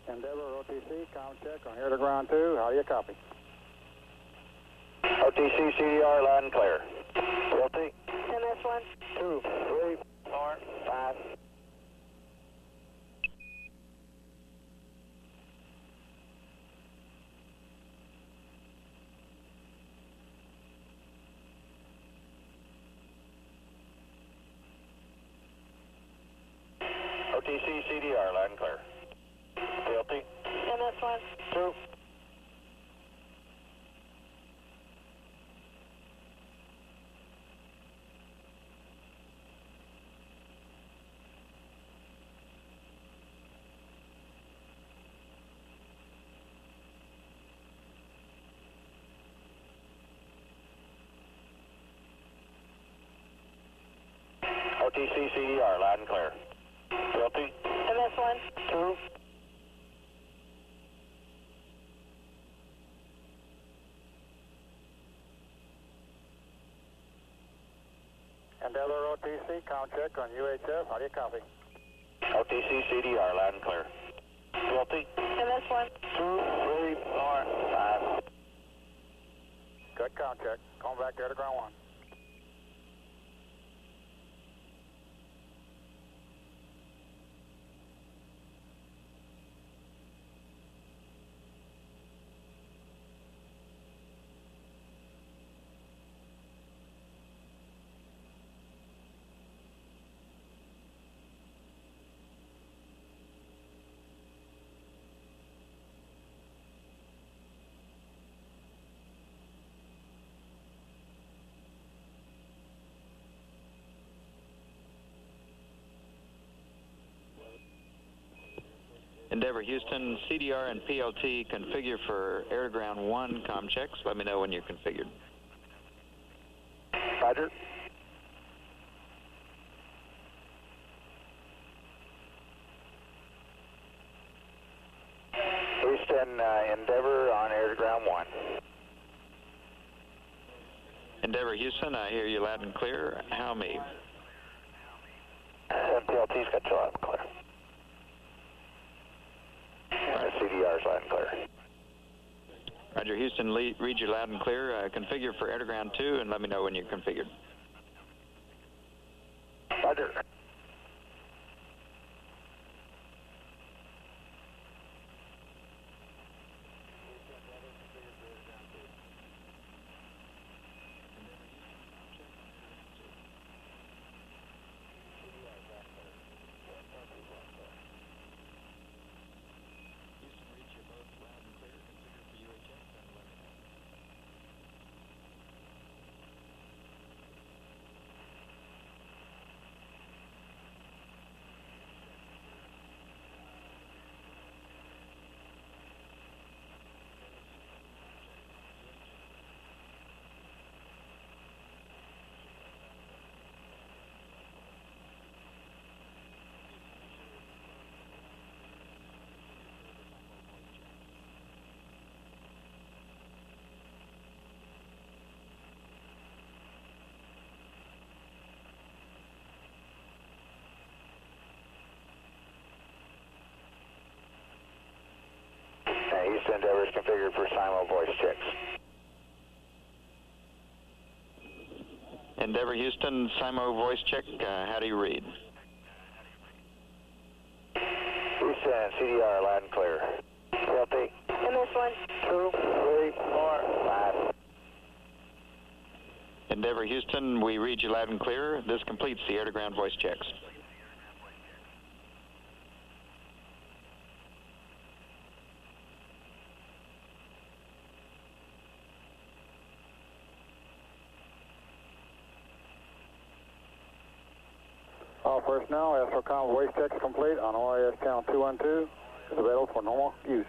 Endeavour OTC, com check on air to ground 2. How do you copy? OTC, CDR, loud and clear. CLT. MS1. 2, 3, 4, 5. OTC, CDR, loud and clear. CLT. MS1. 2. OTC, CDR, loud and clear. CLT. MS1. 2. Endeavour OTC, com check on UHF. How do you copy? OTC, CDR, loud and clear. CLT. MS1. 2, 3, 4, 5. Good, com check. Going back to air to ground 1. Endeavour Houston, CDR and PLT configure for air to ground 1 com checks. Let me know when you're configured. Roger. Houston, Endeavour on air to ground 1. Endeavour Houston, I hear you loud and clear. How me? PLT's got you loud and clear. CDR's loud and clear. Roger, Houston, read you loud and clear. Configure for air to ground 2 and let me know when you're configured. Roger. Houston, Endeavour is configured for simul voice checks. Endeavour Houston, simul voice check. How do you read? Houston, CDR, loud and clear. CLT. MS1. 2, 3, 4, 5. Endeavour Houston, we read you loud and clear. This completes the air-to-ground voice checks. All personnel, Astrocom voice checks complete on OIS channel 212. Is available for normal use.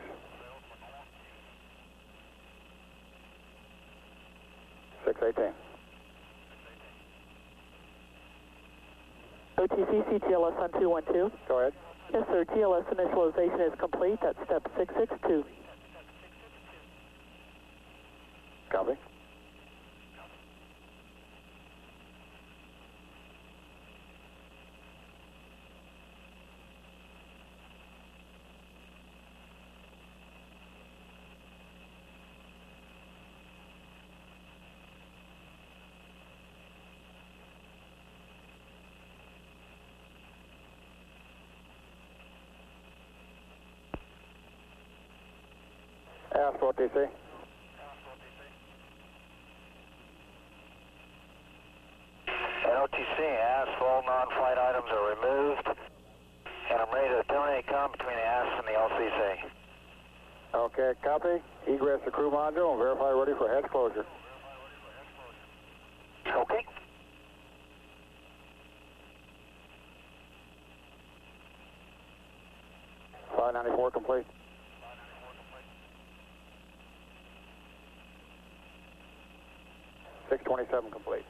OTC CTLS on 212. Go ahead. Yes, sir. TLS initialization is complete. That's step 662. Copy. Astro TC. OTC, AST, all non-flight items are removed, and I'm ready to terminate comm between the AST and the LCC. Okay, copy. Egress the crew module and verify ready for hatch closure. Okay. $594 complete. $627 complete.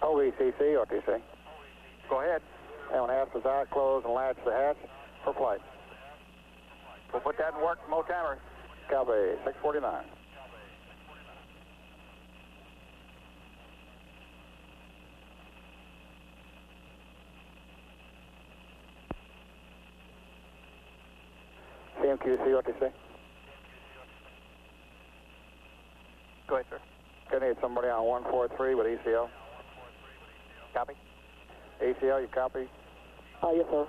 OVCC, OTC. Go ahead. And when AST is out, close and latch the hatch for flight. We'll put that in work, Mo timer. Copy, 649. CMQC, OTC. Go ahead, sir. I need somebody on 143 with ECL. Copy. ACL, you copy? Yes, sir.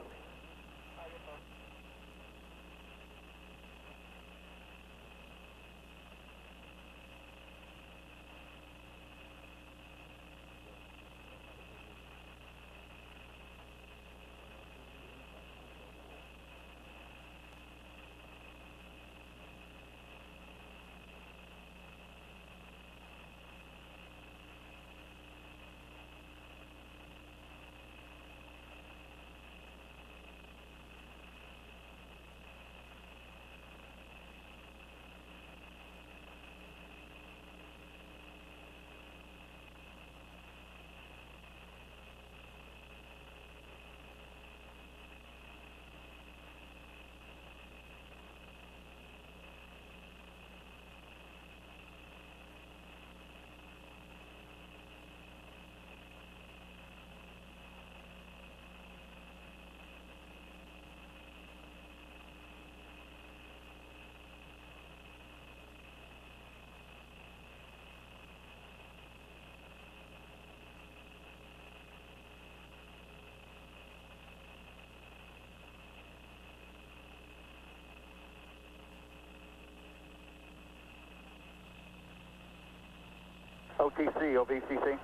OTC, OVCC.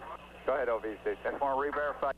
Go ahead, OVCC. Just want to re-verify.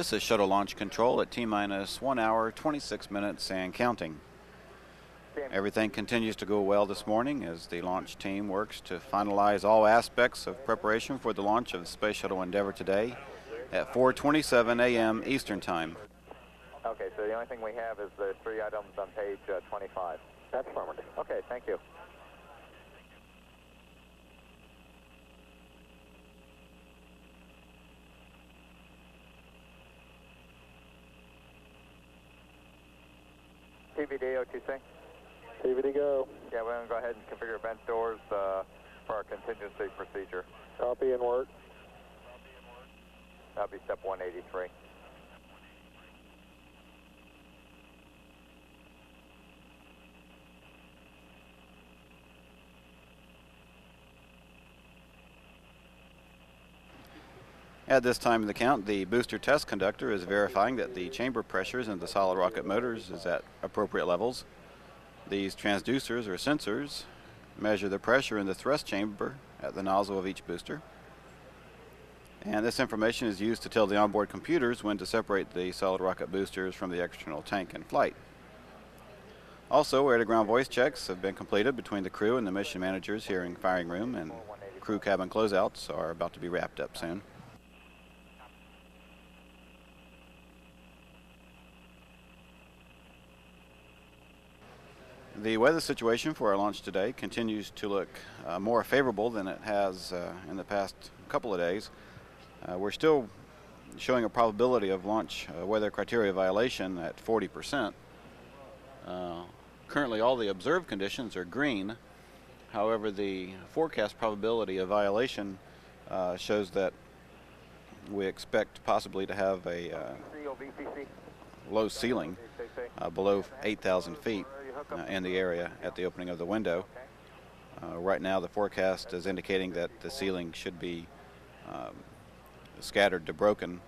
This is Shuttle Launch Control at T-minus 1 hour, 26 minutes and counting. Everything continues to go well this morning as the launch team works to finalize all aspects of preparation for the launch of the Space Shuttle Endeavour today at 4:27 a.m. Eastern Time. Okay, so the only thing we have is the 3 items on page 25. That's affirmative. Okay, thank you. TVD, OTC. TVD, go. Yeah, we're going to go ahead and configure vent doors for our contingency procedure. Copy and work. That'll be step 183. At this time of the count, the booster test conductor is verifying that the chamber pressures in the solid rocket motors is at appropriate levels. These transducers or sensors measure the pressure in the thrust chamber at the nozzle of each booster. And this information is used to tell the onboard computers when to separate the solid rocket boosters from the external tank in flight. Also, air-to-ground voice checks have been completed between the crew and the mission managers here in firing room, and crew cabin closeouts are about to be wrapped up soon. The weather situation for our launch today continues to look more favorable than it has in the past couple of days. We're still showing a probability of launch weather criteria violation at 40%. Currently all the observed conditions are green. However, the forecast probability of violation shows that we expect possibly to have a low ceiling below 8,000 feet in the area at the opening of the window. Right now the forecast is indicating that the ceiling should be scattered to broken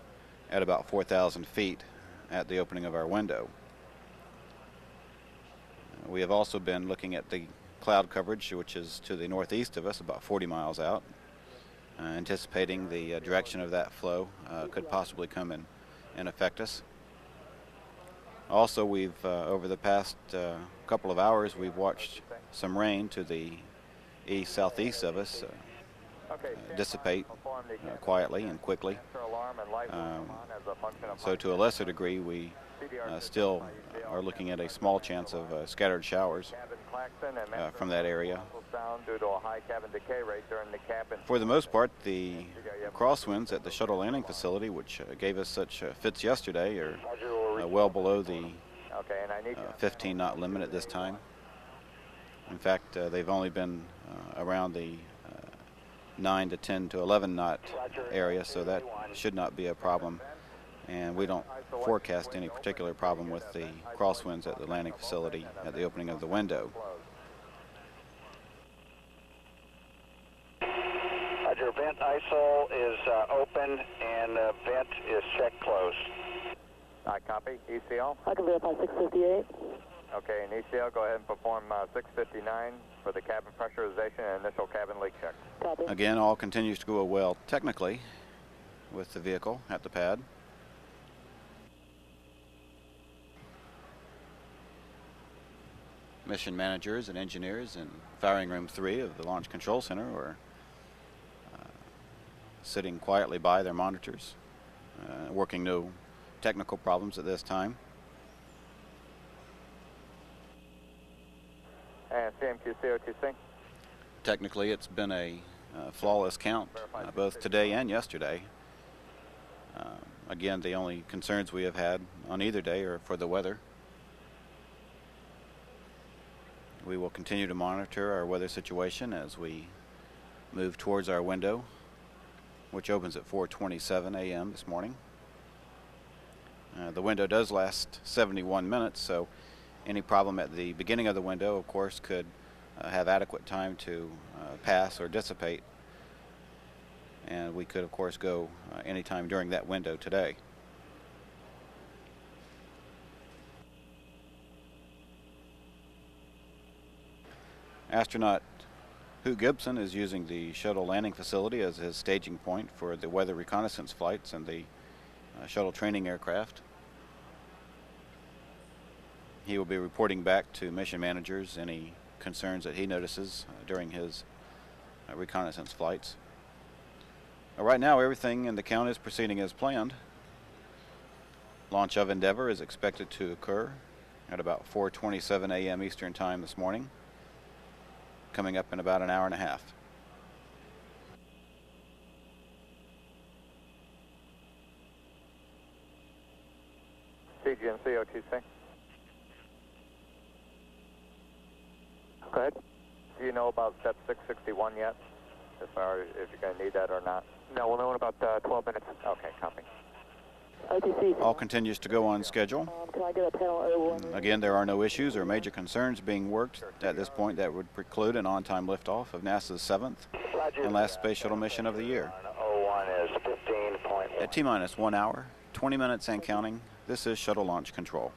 at about 4,000 feet at the opening of our window. We have also been looking at the cloud coverage, which is to the northeast of us, about 40 miles out, anticipating the direction of that flow could possibly come in and affect us. Also, we've over the past couple of hours, we've watched some rain to the east-southeast of us dissipate quietly and quickly. So to a lesser degree, we still are looking at a small chance of scattered showers from that area. For the most part, the crosswinds at the shuttle landing facility, which gave us such fits yesterday, are well below the 15 knot limit at this time. In fact, they've only been around the 9 to 10 to 11 knot area, so that should not be a problem. And we don't forecast any particular problem with the crosswinds at the landing facility at the opening of the window. Roger, vent ISO is open and vent is check closed. I copy. ECL? I can verify 658. Okay, and ECL, go ahead and perform 659 for the cabin pressurization and initial cabin leak check. Copy. Again, all continues to go well technically with the vehicle at the pad. Mission managers and engineers in firing room 3 of the Launch Control Center are sitting quietly by their monitors, working no technical problems at this time. And CMQC OTC? Technically, it's been a flawless count, both today and yesterday. Again, the only concerns we have had on either day are for the weather. We will continue to monitor our weather situation as we move towards our window, which opens at 4:27 a.m. this morning. The window does last 71 minutes, so any problem at the beginning of the window, of course, could have adequate time to pass or dissipate. And we could, of course, go anytime during that window today. Astronaut Hugh Gibson is using the shuttle landing facility as his staging point for the weather reconnaissance flights and the shuttle training aircraft. He will be reporting back to mission managers any concerns that he notices during his reconnaissance flights. Right now, everything in the count is proceeding as planned. Launch of Endeavour is expected to occur at about 4:27 a.m. Eastern Time this morning, coming up in about an hour and a half. CGMC OTC. Go ahead. Do you know about step 661 yet? As far as if you're going to need that or not? No, we'll know in about 12 minutes. Okay, copy. OTC. All continues to go on schedule. Can I get a panel O1? Again, there are no issues or major concerns being worked at this point that would preclude an on-time liftoff of NASA's 7th and last space shuttle mission of the year. O1 is 15.1. At T-minus 1 hour, 20 minutes and counting, this is Shuttle Launch Control.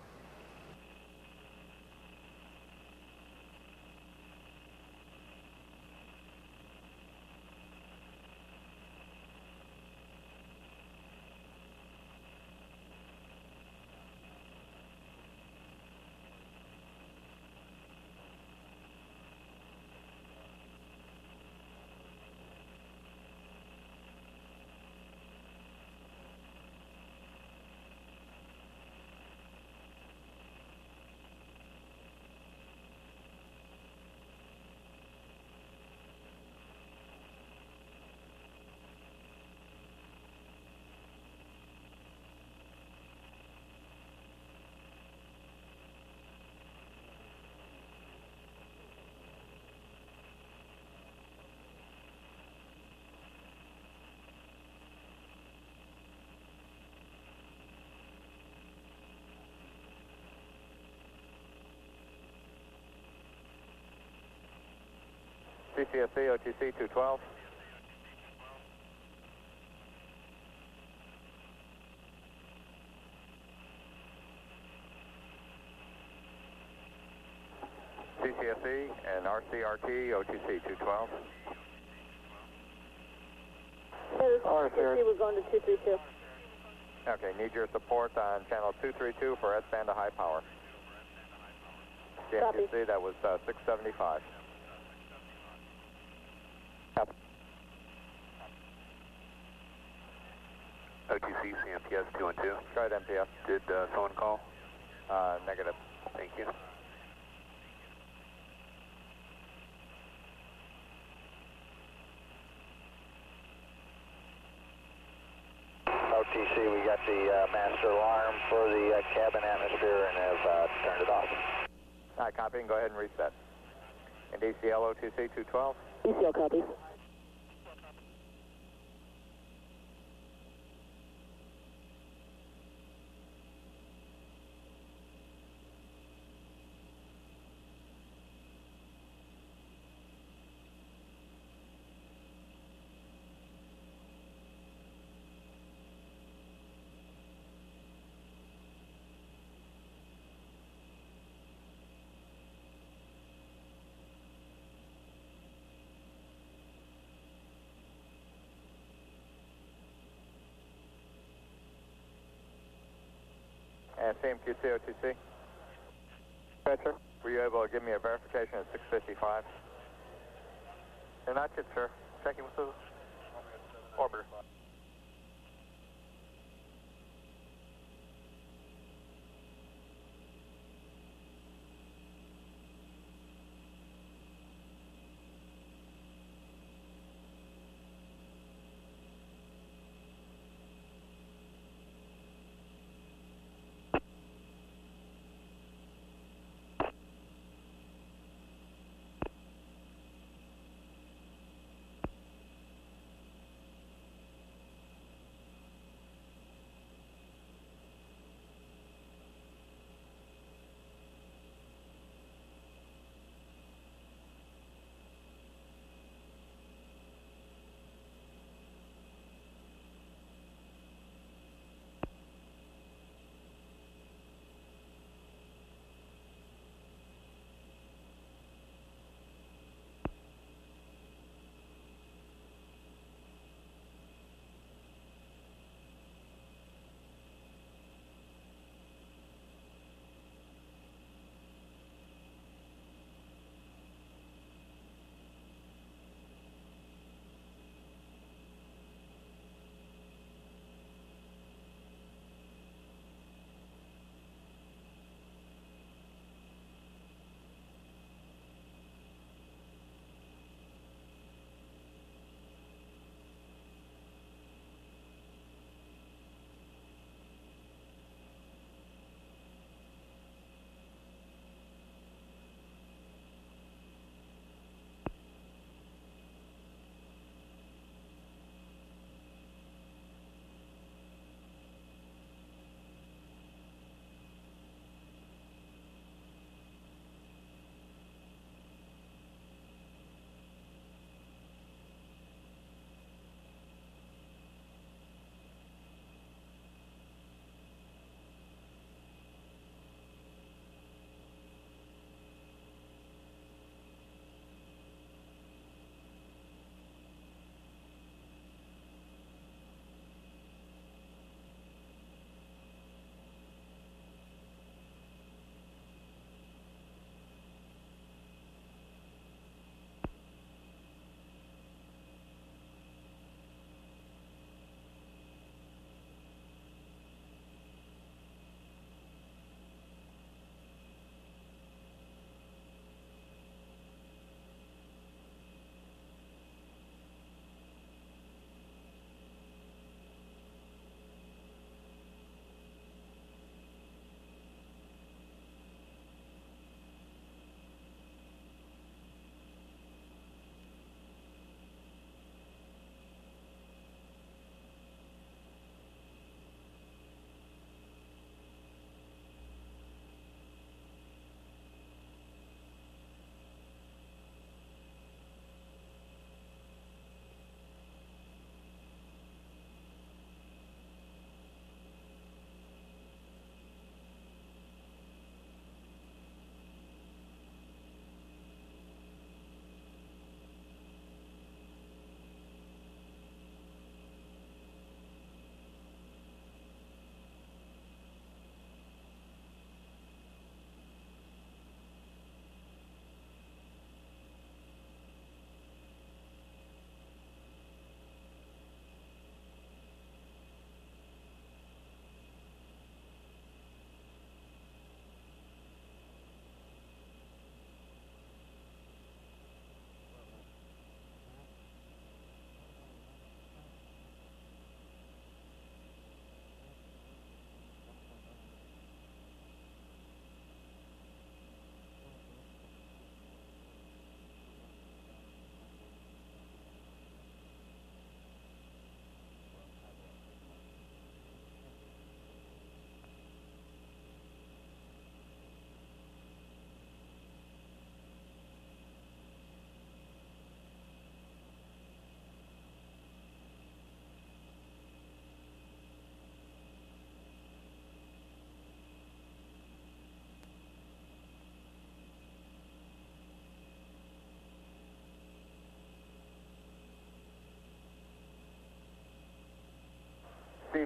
CCSC OTC 212. CCSC and RCRT OTC 212. CCSC was on to 232. Okay, need your support on channel 232 for S-band to high power. CMQC, that was 675. OTC, CMTS 212. Go ahead, MTS. Did someone call? Negative. Thank you. OTC, we got the master alarm for the cabin atmosphere and have turned it off. All right, copy, and go ahead and reset. And DCL OTC 212. DCL copies. And CMQC OTC. Right, sir. Were you able to give me a verification at 655? Not yet, sir. Checking with the orbiter.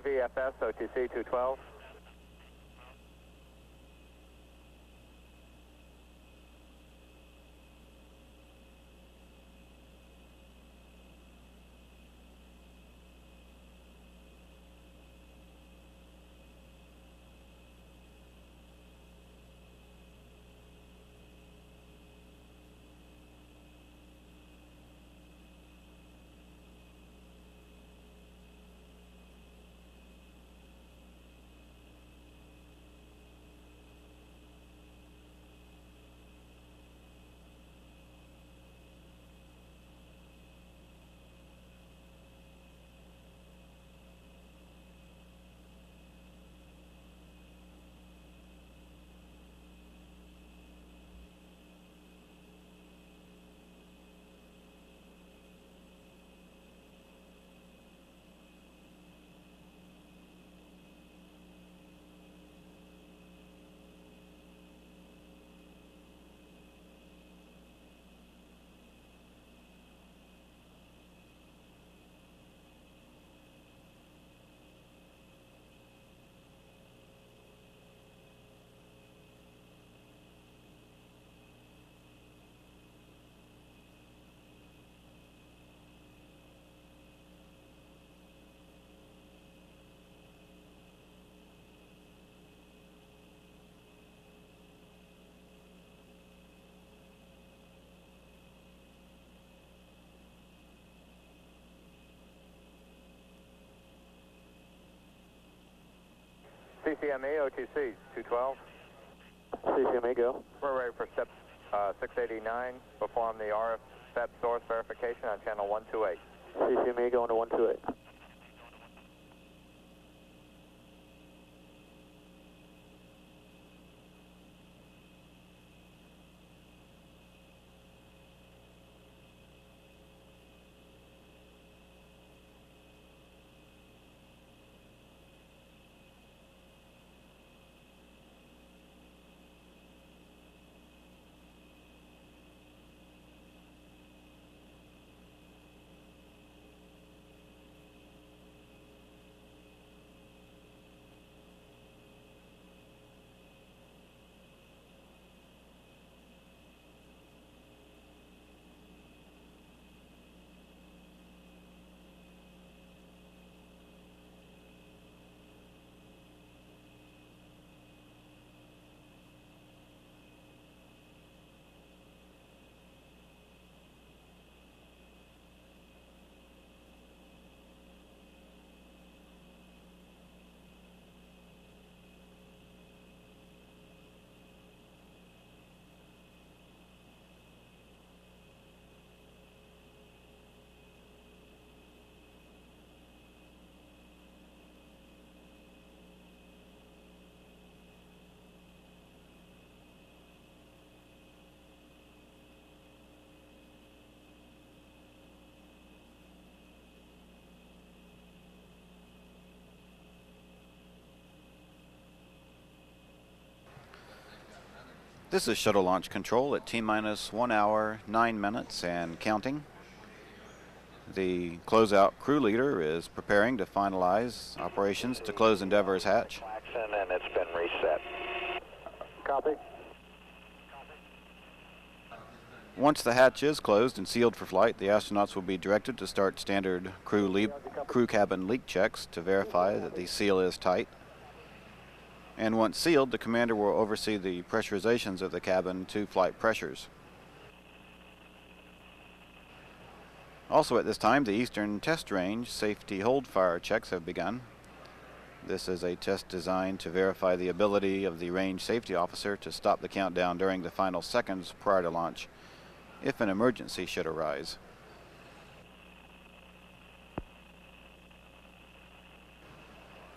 VFS, OTC 212. CCME, OTC 212. CCME, go. We're ready for step 689. Perform the RF SEP source verification on channel 128. CCME going to 128. This is shuttle launch control at T-minus 1 hour, 9 minutes and counting. The closeout crew leader is preparing to finalize operations to close Endeavour's hatch. And it's been reset. Copy. Once the hatch is closed and sealed for flight, the astronauts will be directed to start standard crew cabin leak checks to verify that the seal is tight. And once sealed, the commander will oversee the pressurizations of the cabin to flight pressures. Also at this time, the Eastern Test Range safety hold fire checks have begun. This is a test designed to verify the ability of the range safety officer to stop the countdown during the final seconds prior to launch, if an emergency should arise.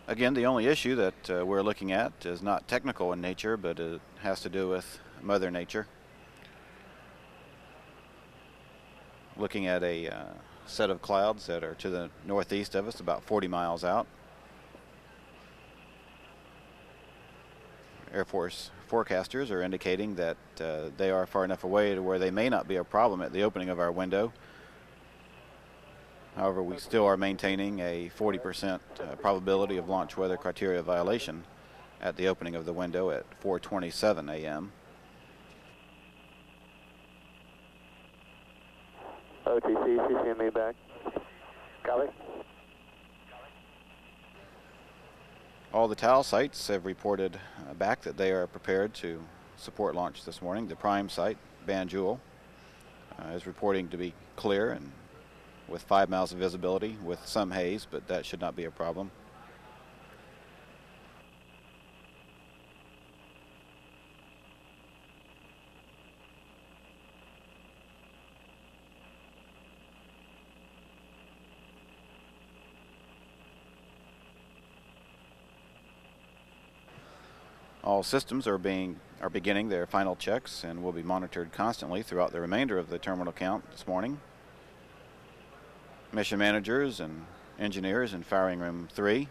Again, the only issue that we're looking at is not technical in nature, but it has to do with Mother Nature. Looking at a set of clouds that are to the northeast of us, about 40 miles out. Air Force forecasters are indicating that they are far enough away to where they may not be a problem at the opening of our window. However, we still are maintaining a 40% probability of launch weather criteria violation at the opening of the window at 4:27 a.m. OTC, CCME back. Copy. All the TAL sites have reported back that they are prepared to support launch this morning. The prime site, Banjul, is reporting to be clear and with 5 miles of visibility with some haze, but that should not be a problem. All systems are beginning their final checks and will be monitored constantly throughout the remainder of the terminal count this morning. Mission managers and engineers in firing room 3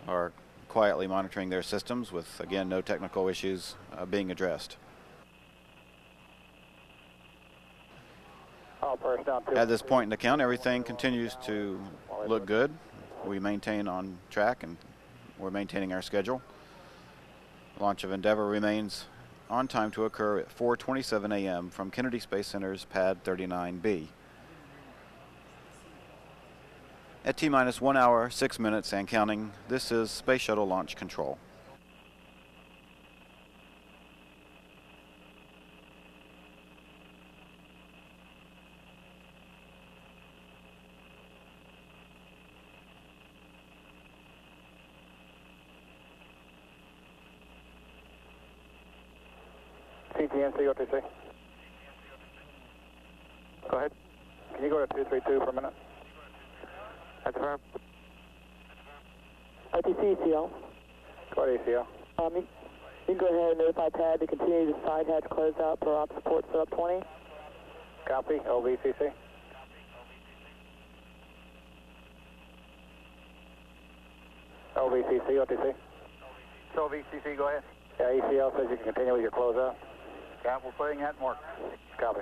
are quietly monitoring their systems with, again, no technical issues being addressed. All personnel to At this point in the count, everything continues to look good. We maintain on track and we're maintaining our schedule. Launch of Endeavour remains on time to occur at 4:27 a.m. from Kennedy Space Center's Pad 39B. At T-minus 1 hour, 6 minutes and counting, this is Space Shuttle Launch Control. CTNC, OTC. Go ahead. Can you go to 232 for a minute? That's firm. OTC, ECL. Go ahead, ACL. You can go ahead and notify Pad to continue the side hatch closeout per op support setup 20. Copy, OVCC. OVCC, OTC. So VCC, go ahead. Yeah, ACL says you can continue with your closeout. Yeah, we're putting that in work. Copy.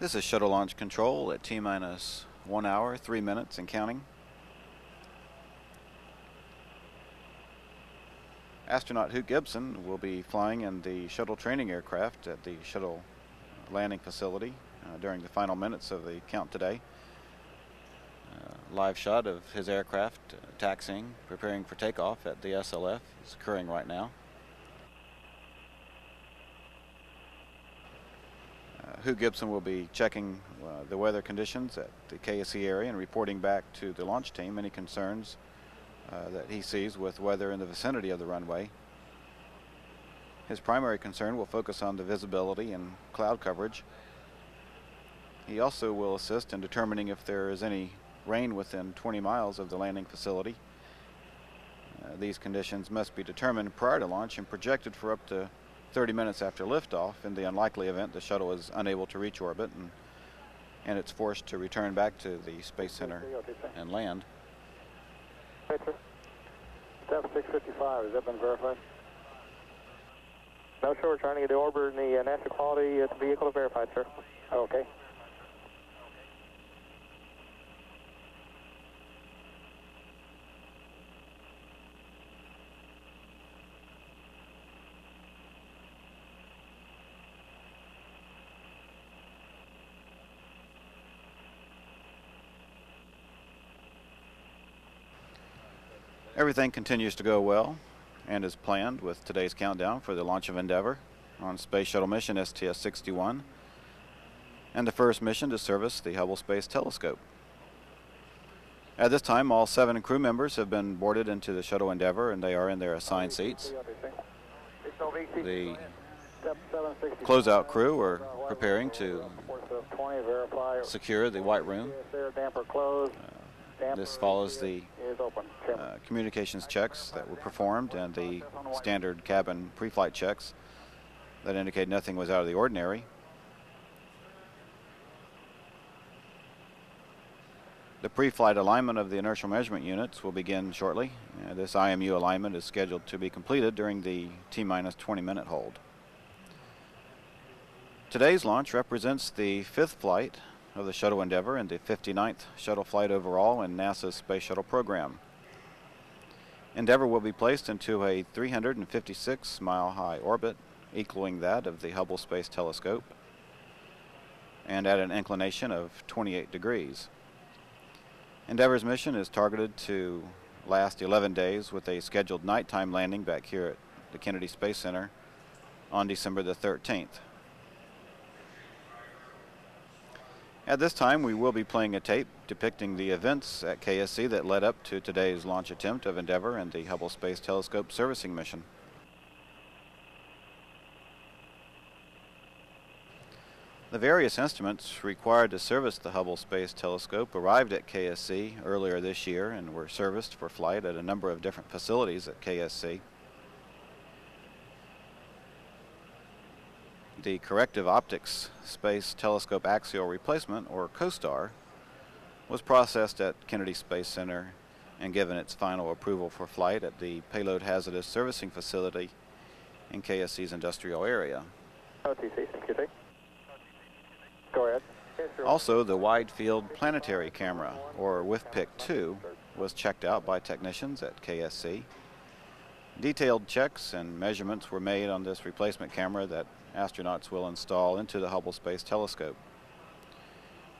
This is Shuttle Launch Control at T-minus 1 hour, 3 minutes and counting. Astronaut Hugh Gibson will be flying in the shuttle training aircraft at the Shuttle landing facility during the final minutes of the count today. Live shot of his aircraft taxiing, preparing for takeoff at the SLF is occurring right now. Hugh Gibson will be checking the weather conditions at the KSC area and reporting back to the launch team any concerns that he sees with weather in the vicinity of the runway. His primary concern will focus on the visibility and cloud coverage. He also will assist in determining if there is any rain within 20 miles of the landing facility. These conditions must be determined prior to launch and projected for up to 30 minutes after liftoff in the unlikely event the shuttle is unable to reach orbit and it's forced to return back to the Space Center and land. Picture. Step 655, has that been verified? No, sir. We're trying to get the orbiter and the national quality at the vehicle verified, sir. Okay. Everything continues to go well and as planned with today's countdown for the launch of Endeavour on Space Shuttle mission STS-61 and the first mission to service the Hubble Space Telescope. At this time, all 7 crew members have been boarded into the Shuttle Endeavour and they are in their assigned seats. The closeout crew are preparing to secure the White Room. This follows the communications checks that were performed and the standard cabin pre-flight checks that indicate nothing was out of the ordinary. The pre-flight alignment of the inertial measurement units will begin shortly. This IMU alignment is scheduled to be completed during the T-minus 20-minute hold. Today's launch represents the 5th flight of the Shuttle Endeavour and the 59th shuttle flight overall in NASA's Space Shuttle program. Endeavour will be placed into a 356-mile-high orbit, equaling that of the Hubble Space Telescope, and at an inclination of 28 degrees. Endeavour's mission is targeted to last 11 days with a scheduled nighttime landing back here at the Kennedy Space Center on December the 13th. At this time, we will be playing a tape depicting the events at KSC that led up to today's launch attempt of Endeavour and the Hubble Space Telescope servicing mission. The various instruments required to service the Hubble Space Telescope arrived at KSC earlier this year and were serviced for flight at a number of different facilities at KSC. The corrective optics Space Telescope Axial Replacement, or COSTAR, was processed at Kennedy Space Center and given its final approval for flight at the Payload Hazardous Servicing Facility in KSC's industrial area. OTC, CQC. Go ahead. Also, the Wide Field Planetary Camera, or WIFPIC-2, was checked out by technicians at KSC. Detailed checks and measurements were made on this replacement camera that astronauts will install into the Hubble Space Telescope.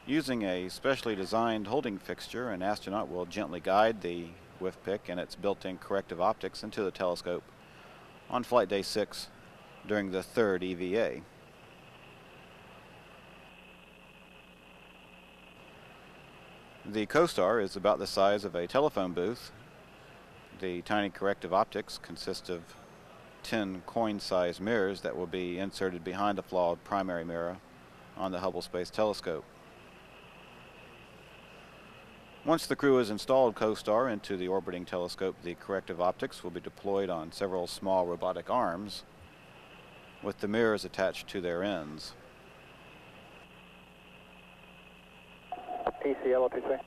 Using a specially designed holding fixture, an astronaut will gently guide the WIFPIC and its built-in corrective optics into the telescope on flight day 6 during the 3rd EVA. The COSTAR is about the size of a telephone booth. The tiny corrective optics consist of 10 coin-sized mirrors that will be inserted behind the flawed primary mirror on the Hubble Space Telescope. Once the crew has installed COSTAR into the orbiting telescope, the corrective optics will be deployed on several small robotic arms with the mirrors attached to their ends. ECL, OTC.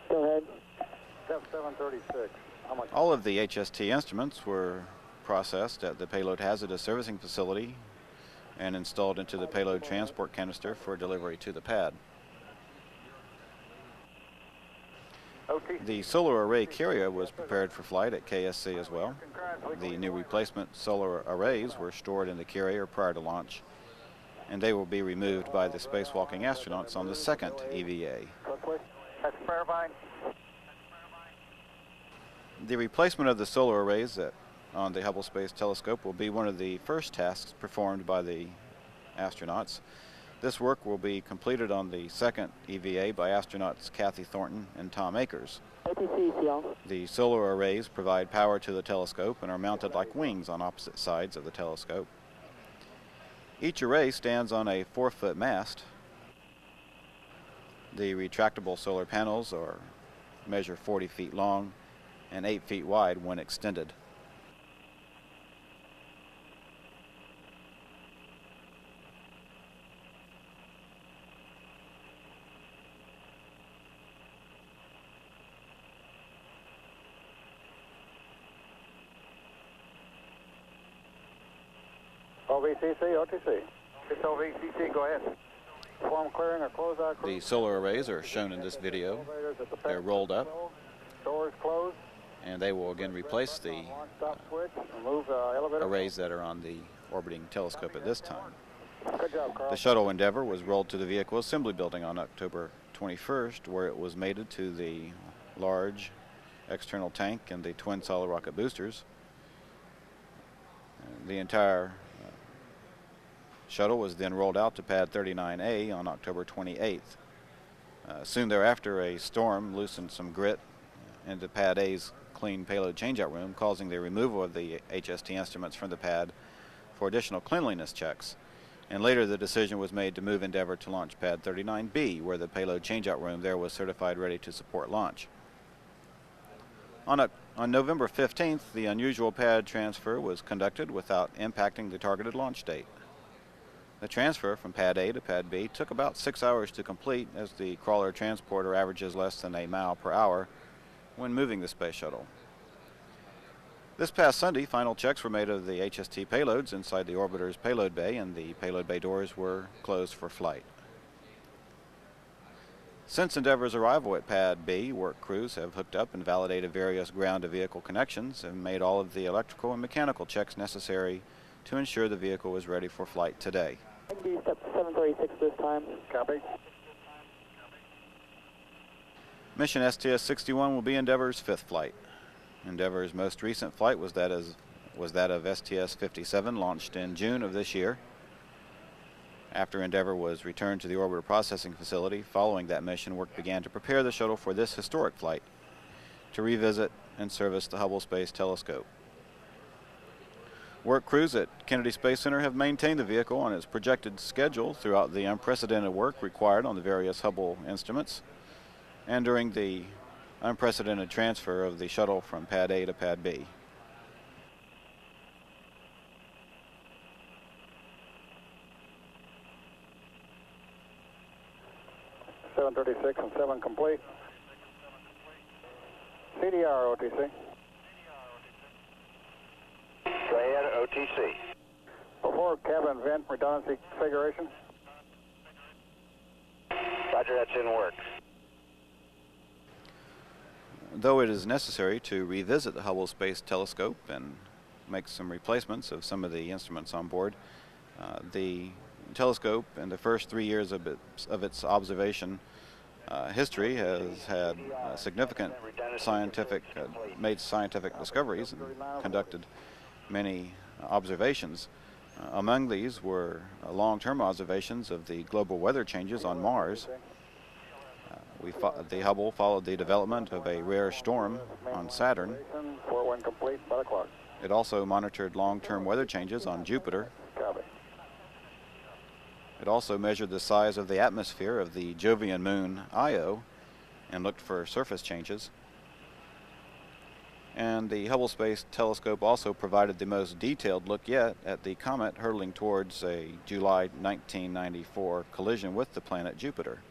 Go ahead. Step 736. How much? All of the HST instruments were processed at the Payload Hazardous Servicing Facility and installed into the payload transport canister for delivery to the pad. The solar array carrier was prepared for flight at KSC as well. The new replacement solar arrays were stored in the carrier prior to launch, and they will be removed by the spacewalking astronauts on the second EVA. That's verifying. The replacement of the solar arrays on the Hubble Space Telescope will be one of the first tasks performed by the astronauts. This work will be completed on the second EVA by astronauts Kathy Thornton and Tom Akers. The solar arrays provide power to the telescope and are mounted like wings on opposite sides of the telescope. Each array stands on a 4-foot mast. The retractable solar panels measure 40 feet long and 8 feet wide when extended. OVCC, OTC. It's OVCC, go ahead. Form clearing or close out. The solar arrays are shown in this video. They're rolled up, doors closed, and they will again replace the arrays that are on the orbiting telescope at this time. Good job, Carl. The Shuttle Endeavour was rolled to the Vehicle Assembly Building on October 21st, where it was mated to the large external tank and the twin solid rocket boosters. The entire shuttle was then rolled out to pad 39A on October 28th. Soon thereafter, a storm loosened some grit into pad A's clean payload changeout room, causing the removal of the HST instruments from the pad for additional cleanliness checks. And later the decision was made to move Endeavour to launch pad 39B, where the payload changeout room there was certified ready to support launch. On November 15th, the unusual pad transfer was conducted without impacting the targeted launch date. The transfer from pad A to pad B took about 6 hours to complete, as the crawler transporter averages less than a mile per hour when moving the space shuttle. This past Sunday, final checks were made of the HST payloads inside the orbiter's payload bay, and the payload bay doors were closed for flight. Since Endeavour's arrival at pad B, work crews have hooked up and validated various ground-to-vehicle connections and made all of the electrical and mechanical checks necessary to ensure the vehicle is ready for flight today. Step 736 this time. Copy. Mission STS-61 will be Endeavour's fifth flight. Endeavour's most recent flight was that of STS-57, launched in June of this year. After Endeavour was returned to the orbiter processing facility following that mission, work began to prepare the shuttle for this historic flight to revisit and service the Hubble Space Telescope. Work crews at Kennedy Space Center have maintained the vehicle on its projected schedule throughout the unprecedented work required on the various Hubble instruments and during the unprecedented transfer of the shuttle from pad A to pad B. (736) and 7 complete. CDR OTC. Go ahead, OTC. Before cabin vent redundancy configuration. Roger, that's in work. Though it is necessary to revisit the Hubble Space Telescope and make some replacements of some of the instruments on board, the telescope in the first 3 years of its observation history has had significant made scientific discoveries and conducted many observations. Among these were long-term observations of the global weather changes on Mars. The Hubble followed the development of a rare storm on Saturn. It also monitored long-term weather changes on Jupiter. It also measured the size of the atmosphere of the Jovian moon Io and looked for surface changes. And the Hubble Space Telescope also provided the most detailed look yet at the comet hurtling towards a July 1994 collision with the planet Jupiter.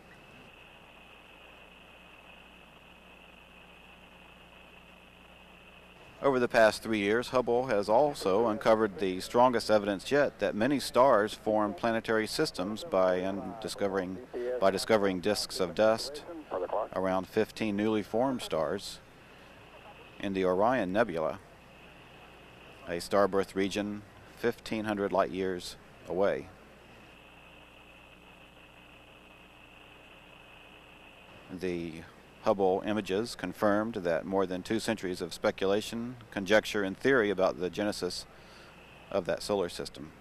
Over the past 3 years, Hubble has also uncovered the strongest evidence yet that many stars form planetary systems by discovering disks of dust around 15 newly formed stars in the Orion Nebula, a star birth region 1,500 light years away. The Hubble images confirmed that more than 2 centuries of speculation, conjecture, and theory about the genesis of that solar system.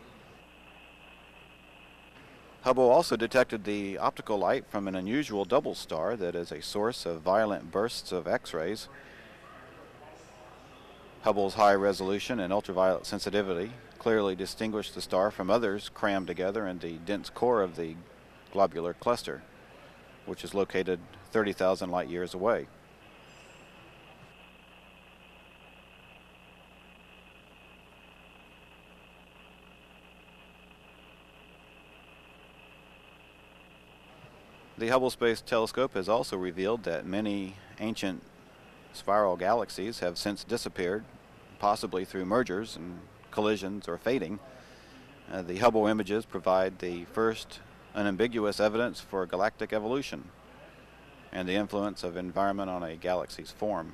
Hubble also detected the optical light from an unusual double star that is a source of violent bursts of X-rays. Hubble's high resolution and ultraviolet sensitivity clearly distinguished the star from others crammed together in the dense core of the globular cluster, which is located 30,000 light years away. The Hubble Space Telescope has also revealed that many ancient spiral galaxies have since disappeared, possibly through mergers and collisions or fading. The Hubble images provide the first unambiguous evidence for galactic evolution and the influence of environment on a galaxy's form.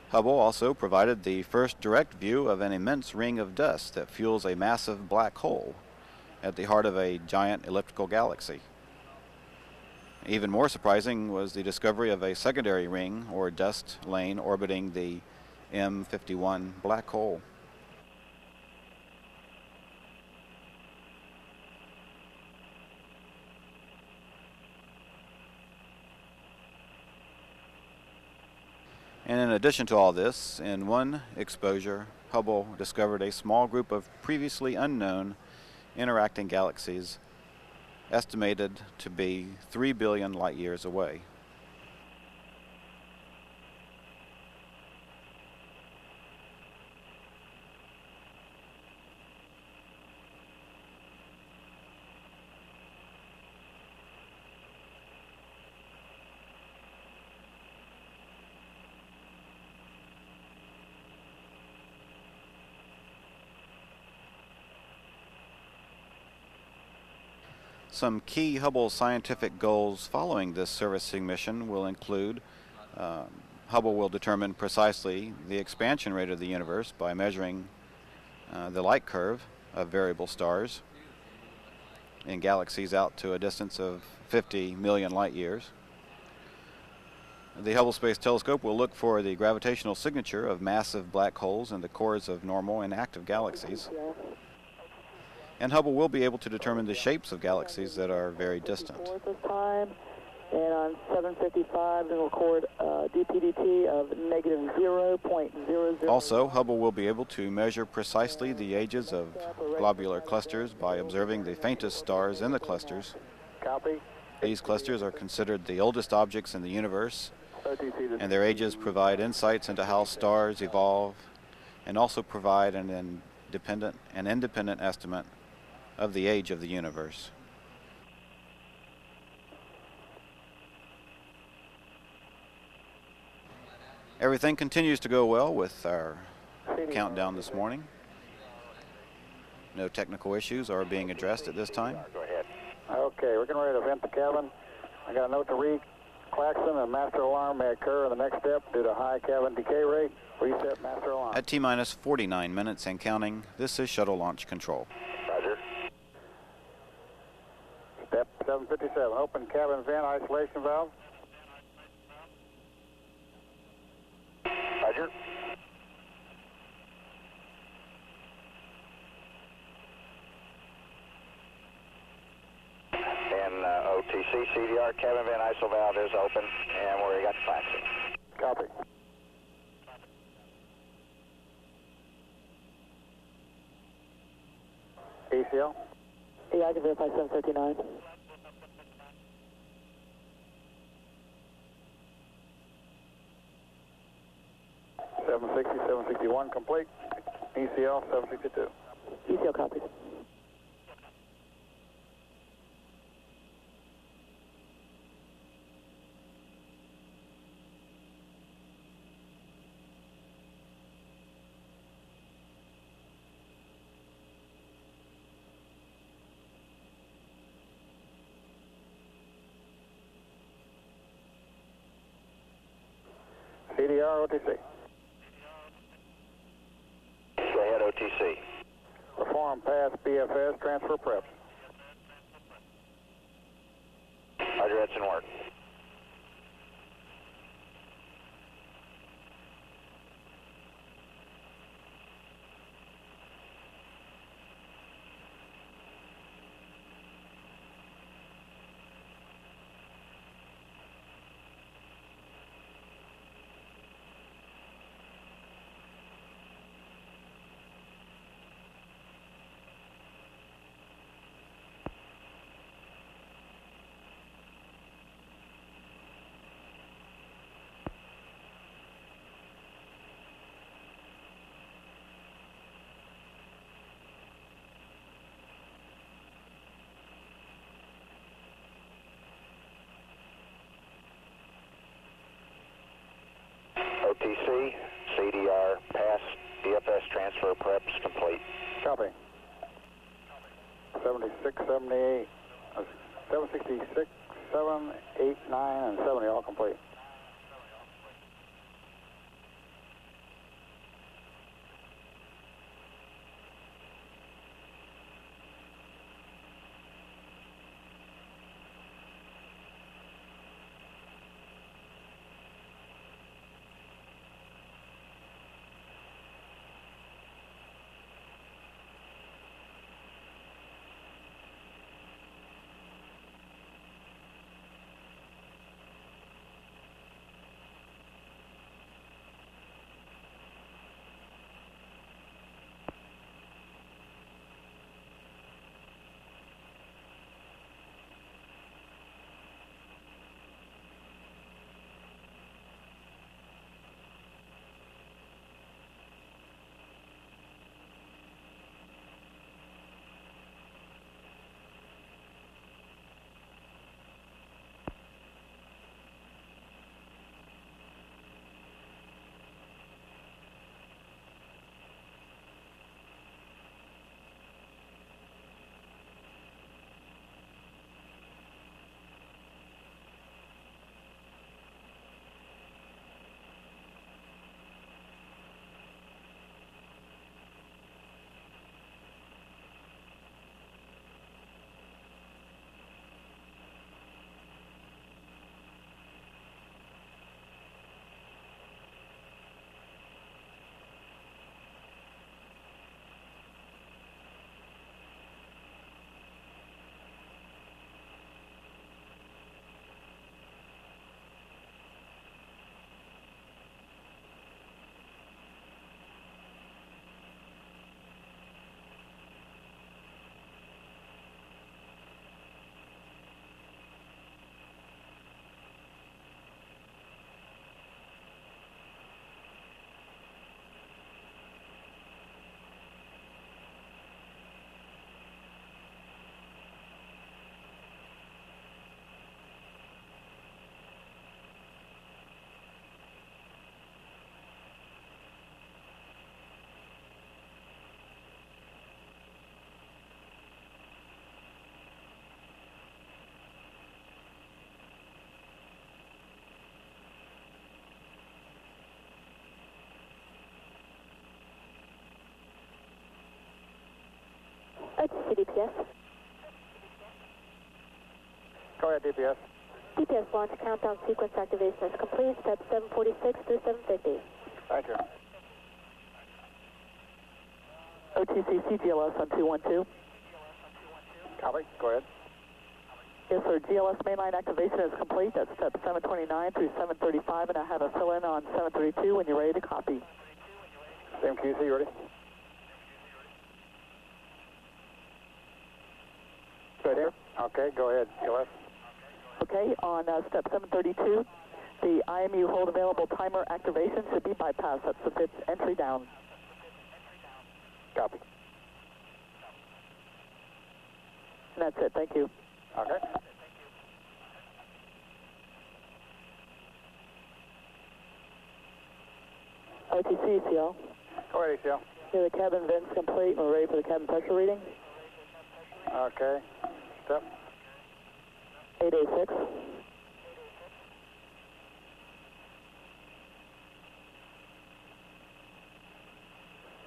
Hubble also provided the first direct view of an immense ring of dust that fuels a massive black hole at the heart of a giant elliptical galaxy. Even more surprising was the discovery of a secondary ring or dust lane orbiting the M51 black hole. And in addition to all this, in one exposure, Hubble discovered a small group of previously unknown interacting galaxies estimated to be 3 billion light years away. Some key Hubble scientific goals following this servicing mission will include Hubble will determine precisely the expansion rate of the universe by measuring the light curve of variable stars in galaxies out to a distance of 50 million light years. The Hubble Space Telescope will look for the gravitational signature of massive black holes in the cores of normal and active galaxies. And Hubble will be able to determine the shapes of galaxies that are very distant. This time, and on 7:55, we'll record DPDT of -0.00. Also, Hubble will be able to measure precisely the ages of globular clusters by observing the faintest stars in the clusters. Copy. These clusters are considered the oldest objects in the universe, and their ages provide insights into how stars evolve and also provide an independent estimate of the age of the universe. Everything continues to go well with our countdown this morning. No technical issues are being addressed at this time. Go ahead. Okay, we're getting ready to vent the cabin. I got a note to read. Klaxon and master alarm may occur in the next step due to high cabin decay rate. Reset master alarm. At T-minus 49 minutes and counting, this is shuttle launch control. Roger. Step 757, open cabin vent isolation valve. Roger. And OTC CDR cabin vent ISO valve is open, and we got the Klaxon. Copy. ACL? Yeah, I can verify 759. $760, $761 complete. ECL 762. ECL copies. CDR OTC. Go ahead, OTC. Perform pass BFS transfer preps. Roger, that's in work. OTC, CDR, pass, DFS transfer preps complete. Copy. 76, 78, 766, 7, 8, 9, and 70 all complete. DPS. Go ahead, DPS. DPS launch countdown sequence activation is complete. Steps 746 through 750. Thank you. OTC CGLS on 212. Copy. Go ahead. Yes, sir. GLS mainline activation is complete. That's step 729 through 735, and I have a fill-in on 732 when you're ready to copy. Same QC, you ready? Good here. Okay, go ahead, GLS. Okay, on step 732, the IMU hold available timer activation should be bypassed. That's the 5th entry down. Copy. And that's it. Thank you. Okay. OTC, ECL. Go ahead, ECL. Yeah, the cabin vent's complete. We're ready for the cabin pressure reading. Okay. Step. 886.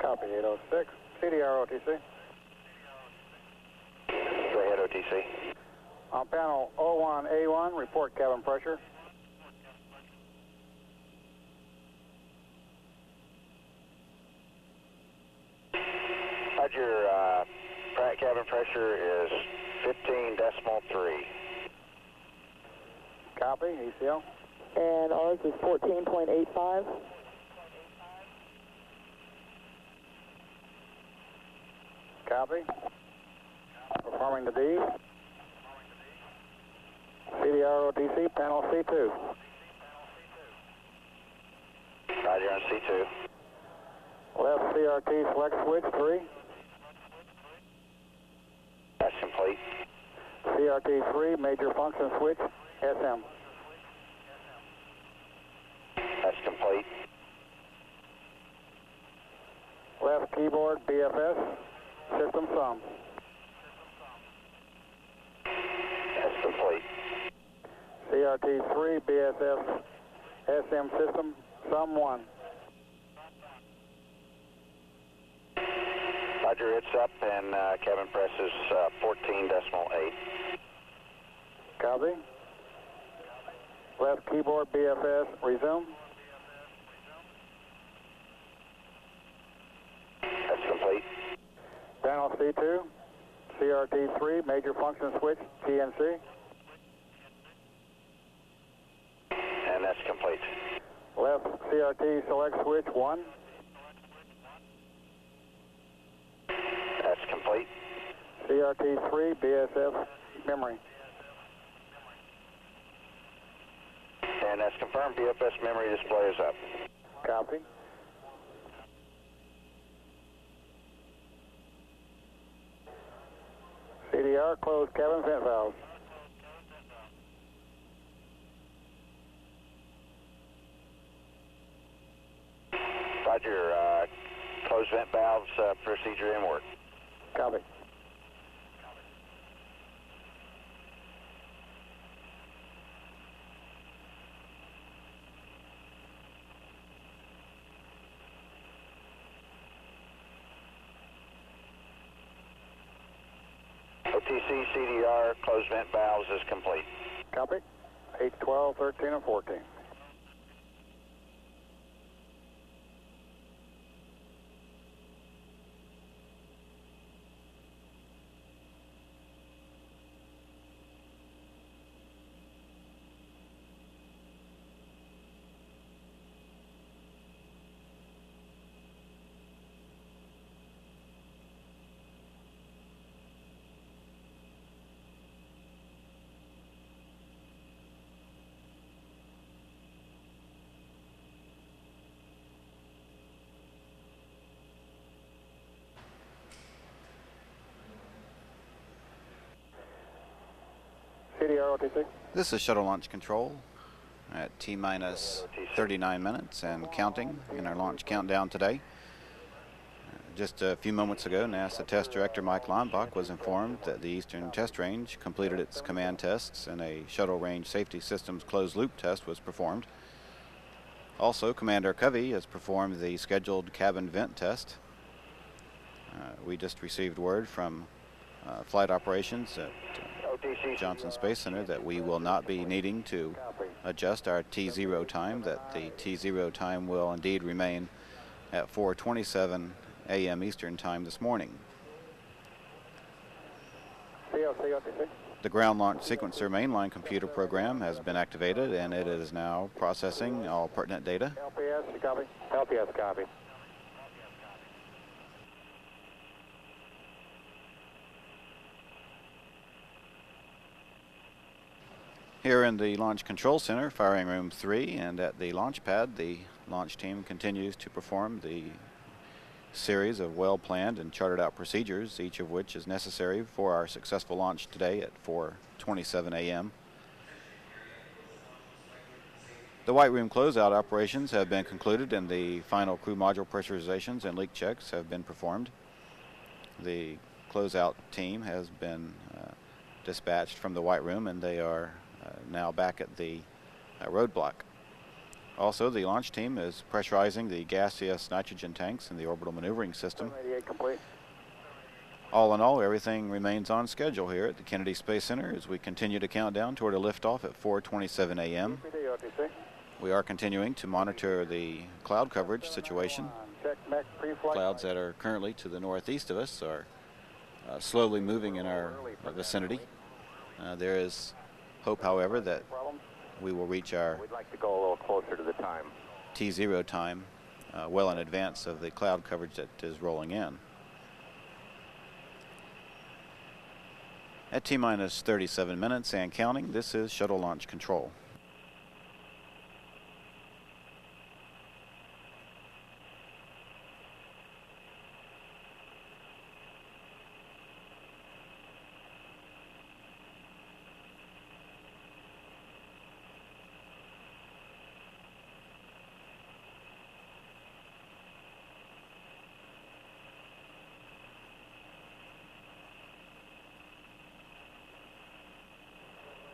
Copy, 806. CDR OTC. Go ahead, OTC. On panel 01A1, report cabin pressure. Roger, cabin pressure is 15.3. Copy, ECL. And ours is 14.85. Copy. Performing the D. CDR OTC, panel C2. Roger on C2. Left CRT select switch 3. That's complete. CRT 3, major function switch, SM. That's complete. Left keyboard BFS, system sum. That's complete. CRT 3, BSF, SM system, sum 1. Roger, it's up and cabin press is 14.8. Copy. Left keyboard BFS, resume. That's complete. Panel C2, CRT 3, major function switch, TNC. And that's complete. Left CRT select switch 1. That's complete. CRT 3, BSF, memory. And that's confirmed. BFS memory display is up. Copy. CDR, close cabin vent valves. Roger, close vent valves, procedure inward. Copy. OTC CDR, close vent valves is complete. Copy. 8, 12, 13, and 14. CDR OTC. This is Shuttle Launch Control at T-minus 39 minutes and counting in our launch countdown today. Just a few moments ago, NASA Test Director Mike Lombach was informed that the Eastern Test Range completed its command tests and a Shuttle Range Safety Systems closed-loop test was performed. Also, Commander Covey has performed the scheduled cabin vent test. We just received word from flight operations at Johnson Space Center that we will not be needing to adjust our T0 time, that the T0 time will indeed remain at 4:27 a.m. Eastern Time this morning. The ground launch sequencer mainline computer program has been activated and it is now processing all pertinent data. LPS, copy. LPS, copy. Here in the Launch Control Center, Firing Room 3, and at the launch pad, the launch team continues to perform the series of well-planned and charted-out procedures, each of which is necessary for our successful launch today at 4:27 a.m. The White Room closeout operations have been concluded and the final crew module pressurizations and leak checks have been performed. The closeout team has been dispatched from the White Room and they are now back at the roadblock. Also, the launch team is pressurizing the gaseous nitrogen tanks in the orbital maneuvering system. Complete. All in all, everything remains on schedule here at the Kennedy Space Center as we continue to count down toward a liftoff at 4:27 a.m. We are continuing to monitor the cloud coverage situation. Clouds that are currently to the northeast of us are slowly moving in our vicinity. There is hope, however, that we will reach our We'd like to go a little closer to the time. T0 time well in advance of the cloud coverage that is rolling in. At T-minus 37 minutes and counting, this is Shuttle Launch Control.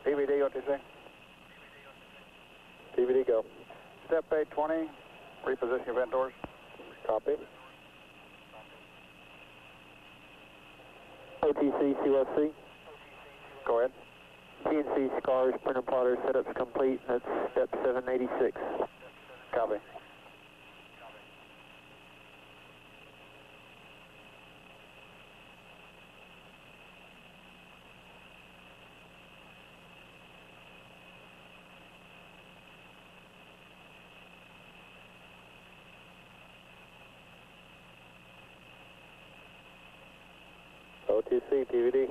TVD, what do you say? TVD, go. Step 820, reposition your vent doors. Copy. OTC, CLC. Go ahead. PNC scars, printer plotter setups complete. That's step 786. Copy. OTC, TVD.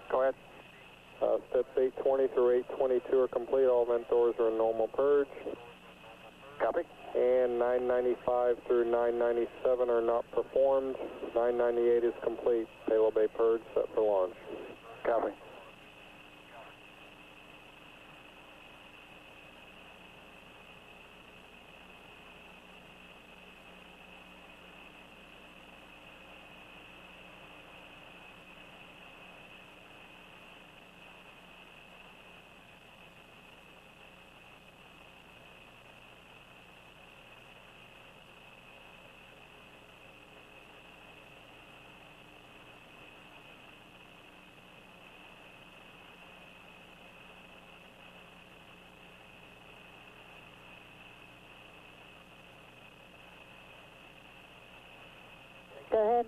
Go ahead. Steps 820 through 822 are complete. All vent doors are in normal purge. Copy. And 995 through 997 are not performed. 998 is complete. Payload bay purge set for launch. Copy. Go ahead.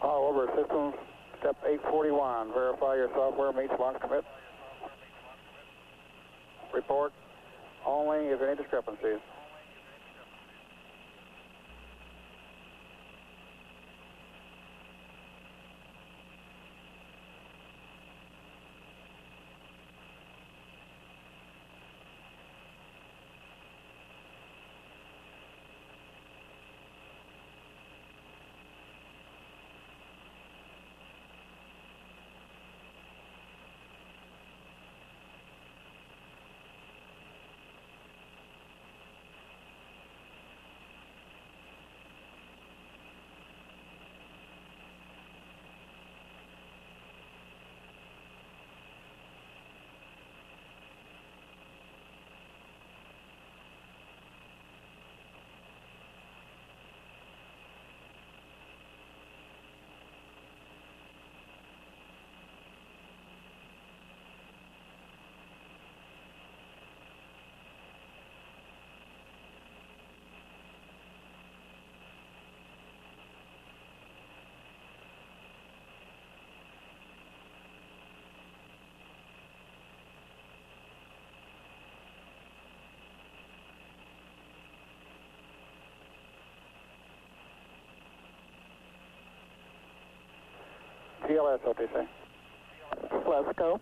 All over systems, step 841, verify your software meets launch commit. Report only if any discrepancies. TLS, LTC. Let's go.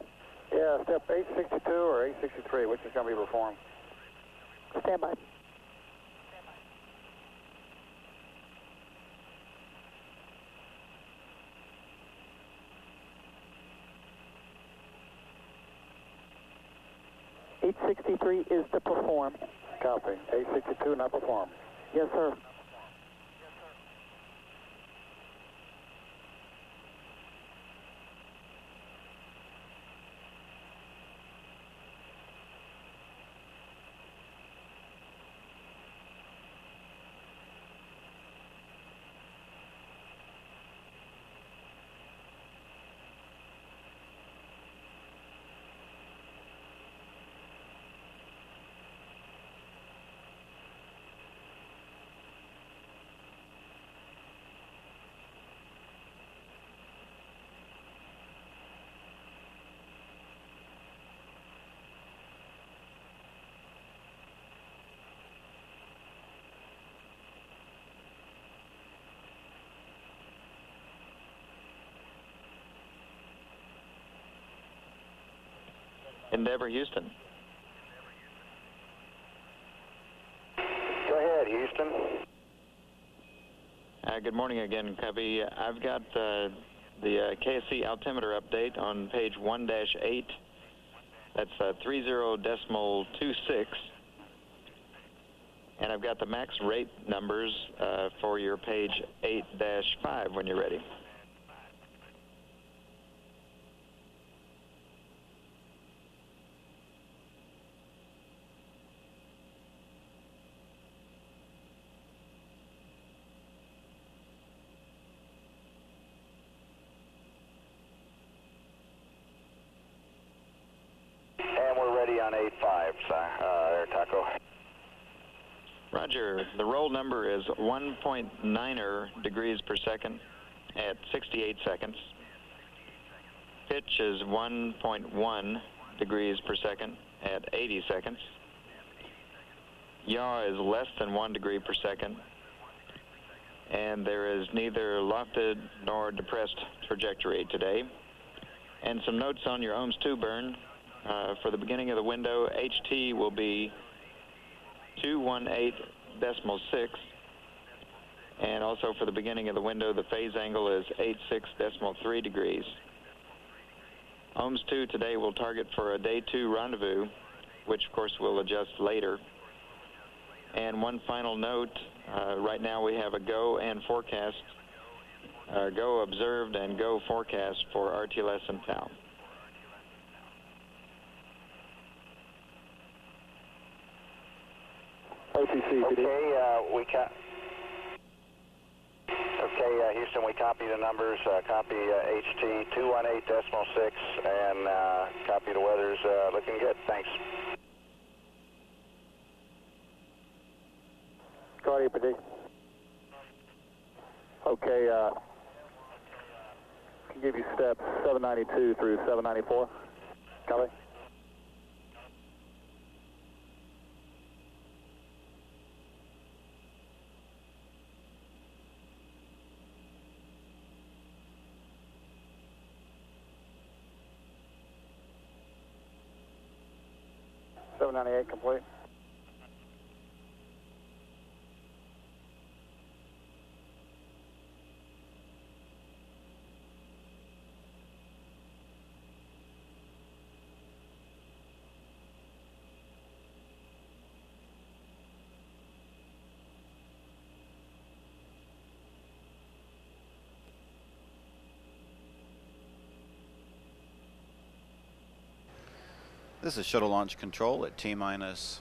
Yeah, step 862 or 863, which is going to be performed? Stand by. .863 is to perform. Copy. 862 not performed. Yes, sir. Endeavour, Houston. Go ahead, Houston. Good morning again, Covey. I've got the KSC altimeter update on page 1-8. That's 30.26. And I've got the max rate numbers for your page 8-5 when you're ready. And we're ready on 8-5, Air Taco. Roger. The roll number is 1.9 degrees per second at 68 seconds. Pitch is 1.1 degrees per second at 80 seconds. Yaw is less than 1 degree per second. And there is neither lofted nor depressed trajectory today. And some notes on your ohms 2 burn. For the beginning of the window, HT will be 218.6, and also for the beginning of the window, the phase angle is 86.3 degrees. Ohms 2 today will target for a day 2 rendezvous, which of course will adjust later. And one final note, right now we have a go and forecast, go observed and go forecast for RTLS and TAU. Okay, Houston, we copy the numbers, copy HT 218.6, and copy the weather's looking good. Thanks. Go ahead, PD. Okay, can give you steps 792 through 794. Copy. .98 complete. This is shuttle launch control at T-minus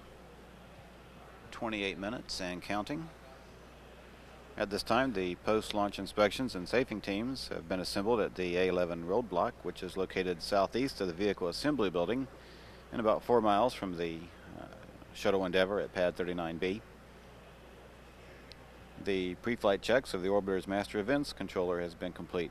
28 minutes and counting. At this time, the post-launch inspections and safing teams have been assembled at the A11 roadblock, which is located southeast of the vehicle assembly building and about 4 miles from the Shuttle Endeavour at pad 39B. The pre-flight checks of the orbiter's master events controller has been complete.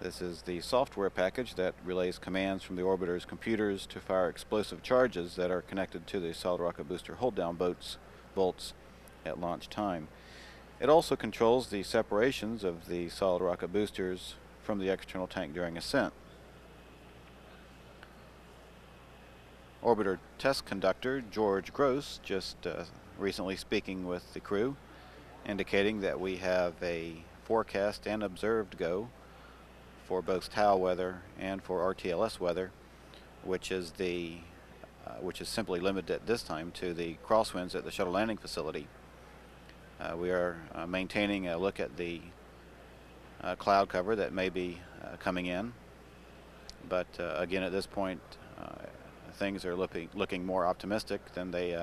This is the software package that relays commands from the orbiter's computers to fire explosive charges that are connected to the solid rocket booster hold-down bolts at launch time. It also controls the separations of the solid rocket boosters from the external tank during ascent. Orbiter test conductor George Gross just recently speaking with the crew, indicating that we have a forecast and observed go for both TAO weather and for RTLS weather, which is simply limited at this time to the crosswinds at the shuttle landing facility. We are maintaining a look at the cloud cover that may be coming in, but again, at this point, things are looking more optimistic than they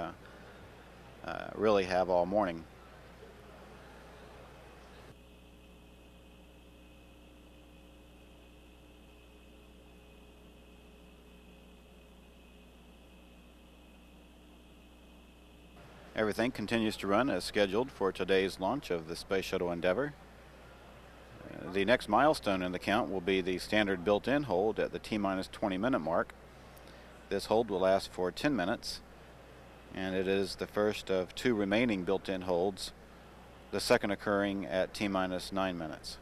really have all morning. Everything continues to run as scheduled for today's launch of the Space Shuttle Endeavour. The next milestone in the count will be the standard built-in hold at the T-minus 20-minute mark. This hold will last for 10 minutes, and it is the first of 2 remaining built-in holds, the second occurring at T-minus 9 minutes.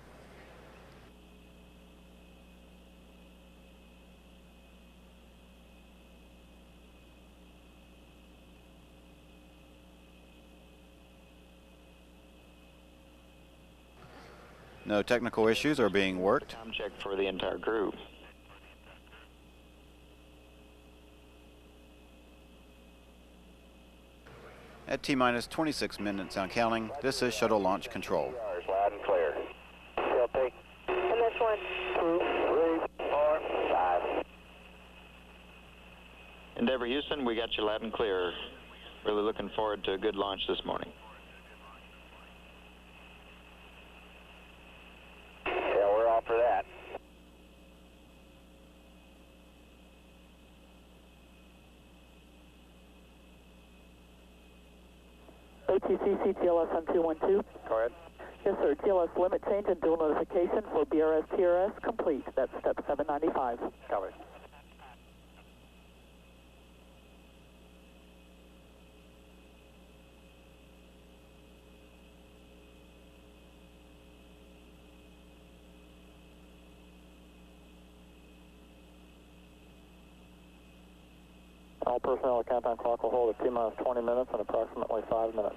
No technical issues are being worked. Time check for the entire crew. At T-minus 26 minutes on counting, this is shuttle launch control. Loud and clear. Take. And this one. 2, 3, 4, 5. Endeavour Houston, we got you loud and clear. Really looking forward to a good launch this morning. Yeah, we're off for that. ATC CTLS on 212. Go ahead. Yes, sir. TLS limit change and dual notification for BRS TRS complete. That's step 795. Copy. All personnel at countdown clock will hold at T-minus 20 minutes and approximately 5 minutes.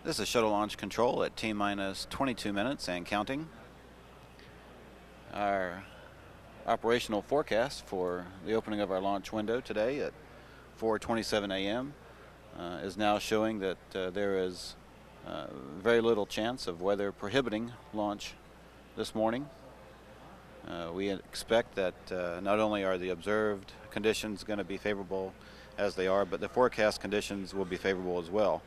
This is Shuttle Launch Control at T-minus 22 minutes and counting. Our operational forecast for the opening of our launch window today at 4:27 a.m. Is now showing that there is very little chance of weather prohibiting launch this morning. We expect that not only are the observed conditions going to be favorable as they are, but the forecast conditions will be favorable as well.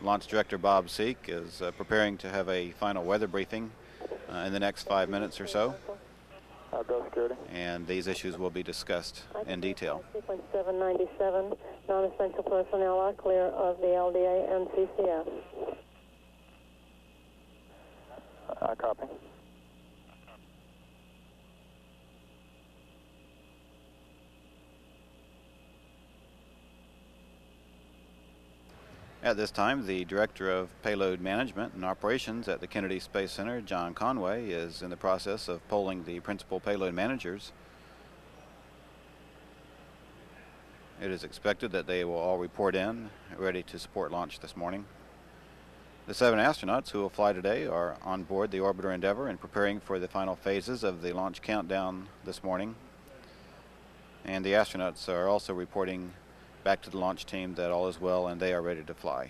Launch Director Bob Seek is preparing to have a final weather briefing in the next 5 minutes or so. And these issues will be discussed in detail. Sequence 797, non-essential personnel are clear of the LDA and CCS. Copy. At this time, the Director of Payload Management and Operations at the Kennedy Space Center, John Conway, is in the process of polling the principal payload managers. It is expected that they will all report in, ready to support launch this morning. The 7 astronauts who will fly today are on board the Orbiter Endeavour and preparing for the final phases of the launch countdown this morning. And the astronauts are also reporting back to the launch team that all is well and they are ready to fly.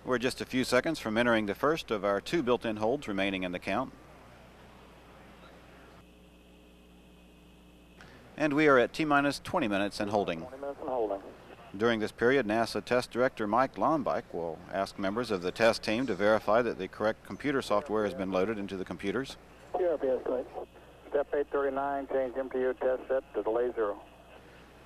We're just a few seconds from entering the first of our 2 built-in holds remaining in the count. And we are at T-minus 20 minutes and holding. 20 minutes and holding. During this period, NASA Test Director Mike Lombike will ask members of the test team to verify that the correct computer software has been loaded into the computers. QRPS, go ahead. Step 839, change MTU test set to delay 0.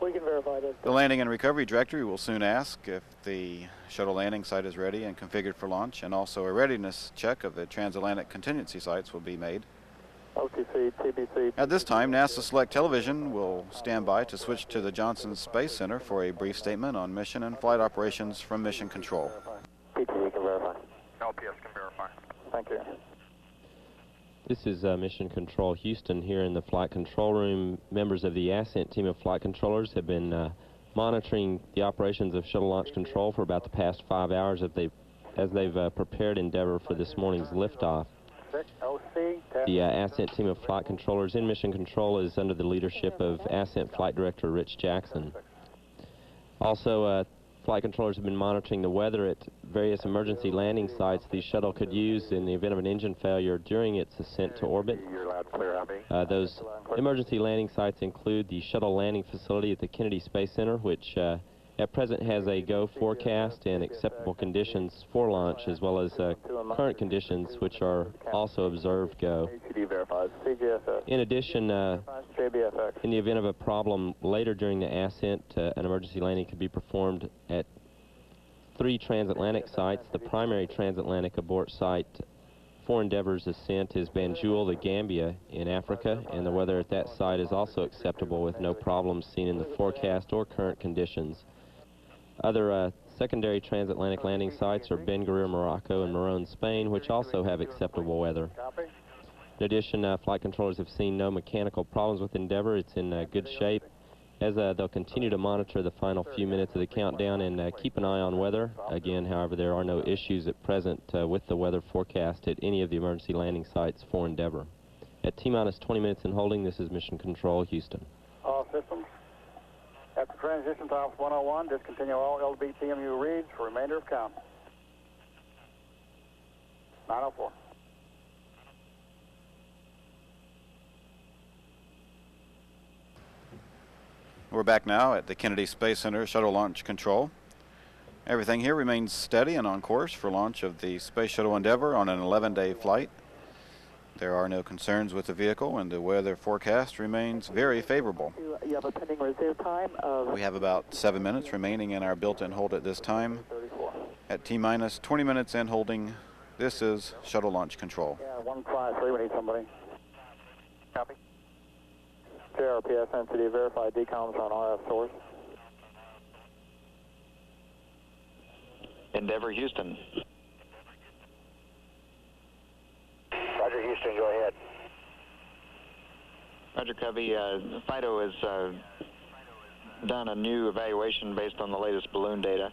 We can verify that. The Landing and Recovery Director will soon ask if the shuttle landing site is ready and configured for launch, and also a readiness check of the transatlantic contingency sites will be made. OTC, TBC. At this time, NASA Select Television will stand by to switch to the Johnson Space Center for a brief statement on mission and flight operations from Mission Control. PTV can verify. LPS can verify. Thank you. This is Mission Control Houston here in the flight control room. Members of the Ascent team of flight controllers have been monitoring the operations of Shuttle Launch Control for about the past 5 hours as they've prepared Endeavour for this morning's liftoff. The Ascent team of flight controllers in Mission Control is under the leadership of Ascent Flight Director Rich Jackson. Also, flight controllers have been monitoring the weather at various emergency landing sites the shuttle could use in the event of an engine failure during its ascent to orbit. Those emergency landing sites include the shuttle landing facility at the Kennedy Space Center, which at present has a go forecast and acceptable conditions for launch, as well as current conditions, which are also observed go. In addition, in the event of a problem later during the ascent, an emergency landing could be performed at 3 transatlantic sites. The primary transatlantic abort site for Endeavour's ascent is Banjul, the Gambia in Africa, and the weather at that site is also acceptable with no problems seen in the forecast or current conditions. Other secondary transatlantic landing sites are Ben Guerir, Morocco, and Morón, Spain, which also have acceptable weather. In addition, flight controllers have seen no mechanical problems with Endeavour. It's in good shape, as they'll continue to monitor the final few minutes of the countdown and keep an eye on weather. Again, however, there are no issues at present with the weather forecast at any of the emergency landing sites for Endeavour. At T-minus 20 minutes and holding, this is Mission Control, Houston. All systems. After transition to Ops 101, discontinue all LB TMU reads for remainder of count. 904. We're back now at the Kennedy Space Center Shuttle Launch Control. Everything here remains steady and on course for launch of the Space Shuttle Endeavour on an 11-day flight. There are no concerns with the vehicle, and the weather forecast remains very favorable. You have a pending reserve time of... We have about 7 minutes remaining in our built-in hold at this time. At T-minus 20 minutes in holding, this is Shuttle Launch Control. Yeah, 153, we need somebody. Copy. JRPS NCD, verify decoms on RF source. Endeavour, Houston. Roger, Houston, go ahead. Roger, Covey. FIDO has done a new evaluation based on the latest balloon data.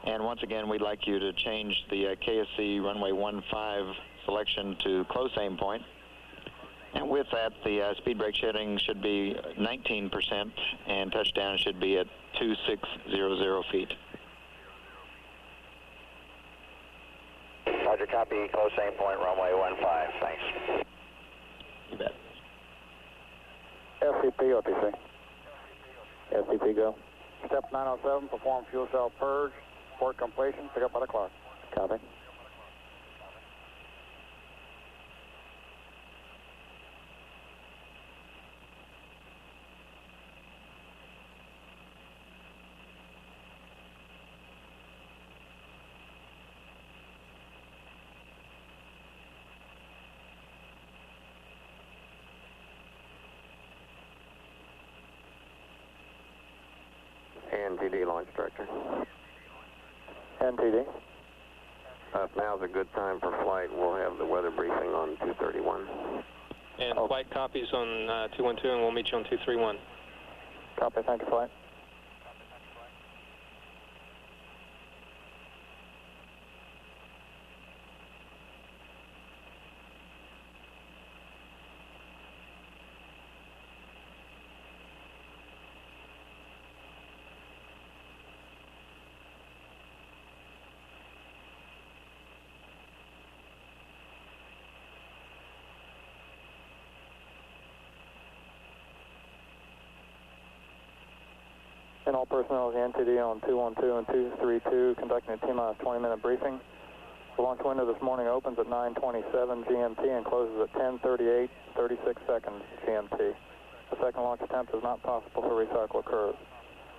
And once again, we'd like you to change the KSC runway 15 selection to close aim point. And with that, the speed brake shedding should be 19%, and touchdown should be at 2600 feet. Roger, copy. Close aim point, runway 15. Thanks. You bet. SCP, OTC. SCP, go. Step 907, perform fuel cell purge. Port completion, pick up by the clock. Copy. NTD launch director. NTD. Now's a good time for flight. We'll have the weather briefing on 231. And flight copies on 212, and we'll meet you on 231. Copy, thank you, flight. And all personnel of the NTD on 212 and 232 conducting a T-minus 20-minute briefing. The launch window this morning opens at 9:27 GMT and closes at 10:38, 36 seconds GMT. The second launch attempt is not possible for recycle occurs.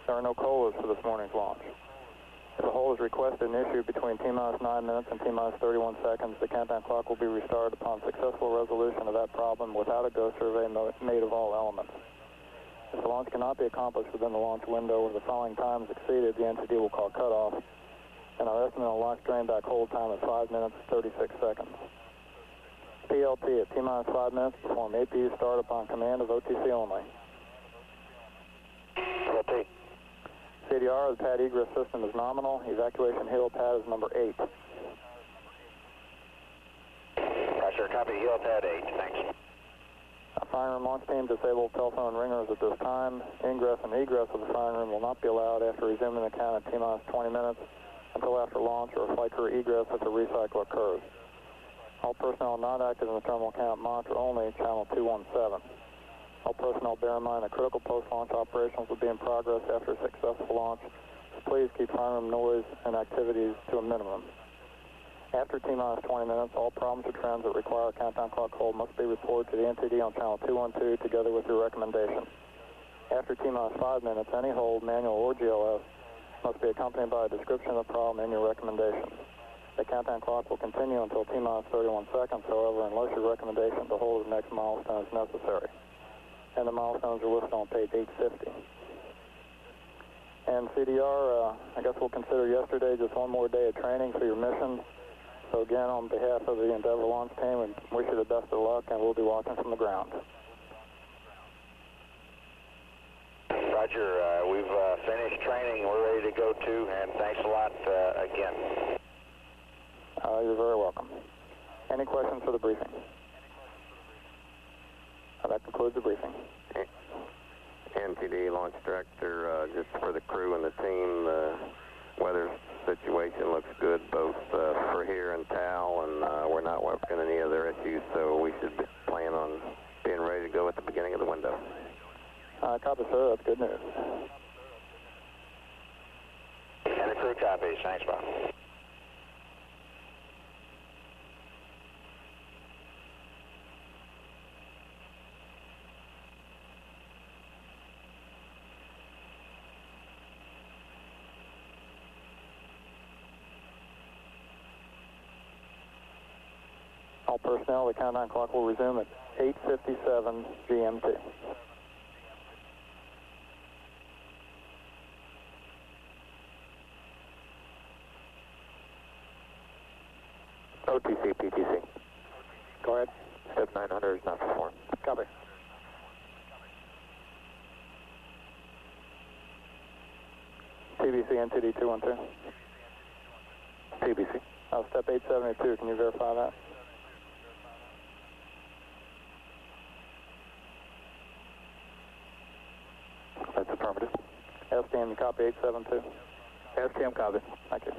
There are no COLAs for this morning's launch. If a hold is requested and issued between T-minus 9 minutes and T-minus 31 seconds, the countdown clock will be restarted upon successful resolution of that problem without a go survey made of all elements. If the launch cannot be accomplished within the launch window or the following time is exceeded, the NTD will call cutoff, and our estimate on launch drain back hold time is 5 minutes, 36 seconds. PLT at T-minus 5 minutes, perform APU start upon command of OTC only. PLT. CDR, the pad egress system is nominal. Evacuation helipad is number 8. Roger, copy. Helipad 8. Thanks. Firing room launch team, disable telephone ringers at this time. Ingress and egress of the firing room will not be allowed after resuming the count at T-minus 20 minutes until after launch or flight crew egress if a recycle occurs. All personnel not active in the terminal count monitor only channel 217. All personnel bear in mind that critical post-launch operations will be in progress after a successful launch, so please keep firing room noise and activities to a minimum. After T-minus 20 minutes, all problems or trends that require a countdown clock hold must be reported to the NTD on channel 212 together with your recommendation. After T-minus 5 minutes, any hold, manual or GLS, must be accompanied by a description of the problem and your recommendation. The countdown clock will continue until T-minus 31 seconds, however, unless your recommendation to hold the next milestone is necessary. And the milestones are listed on page 850. And CDR, I guess we'll consider yesterday just one more day of training for your mission. So again, on behalf of the Endeavour launch team, we wish you the best of luck, and we'll be watching from the ground. Roger, we've finished training. We're ready to go too, and thanks a lot again. You're very welcome. Any questions for the briefing? That concludes the briefing. NTD launch director, just for the crew and the team, the weather situation looks good both for here and TAL, and we're not working any other issues, so we should plan on being ready to go at the beginning of the window. Copy, sir. That's good news. And the crew copies. Thanks, Bob. All personnel, the countdown clock will resume at 8:57 GMT. OTC, PTC. Go ahead. Step 900 is not performed. Copy. TBC NTD 212. TBC. Step 872, can you verify that? That's affirmative. STM, you copy 872? STM copy. Thank you.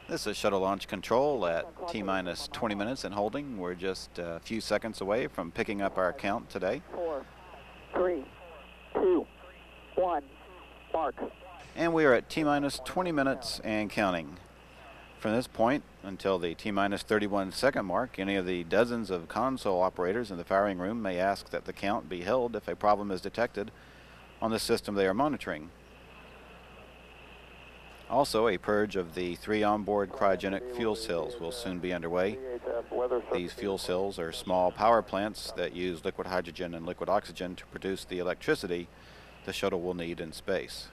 This is Shuttle Launch Control at T-minus 20 minutes and holding. We're just a few seconds away from picking up our count today. 4, 3, 2, 1, mark. And we are at T-minus 20 minutes and counting. From this point until the T-minus 31 second mark, any of the dozens of console operators in the firing room may ask that the count be held if a problem is detected on the system they are monitoring. Also, a purge of the 3 onboard cryogenic fuel cells will soon be underway. These fuel cells are small power plants that use liquid hydrogen and liquid oxygen to produce the electricity the shuttle will need in space.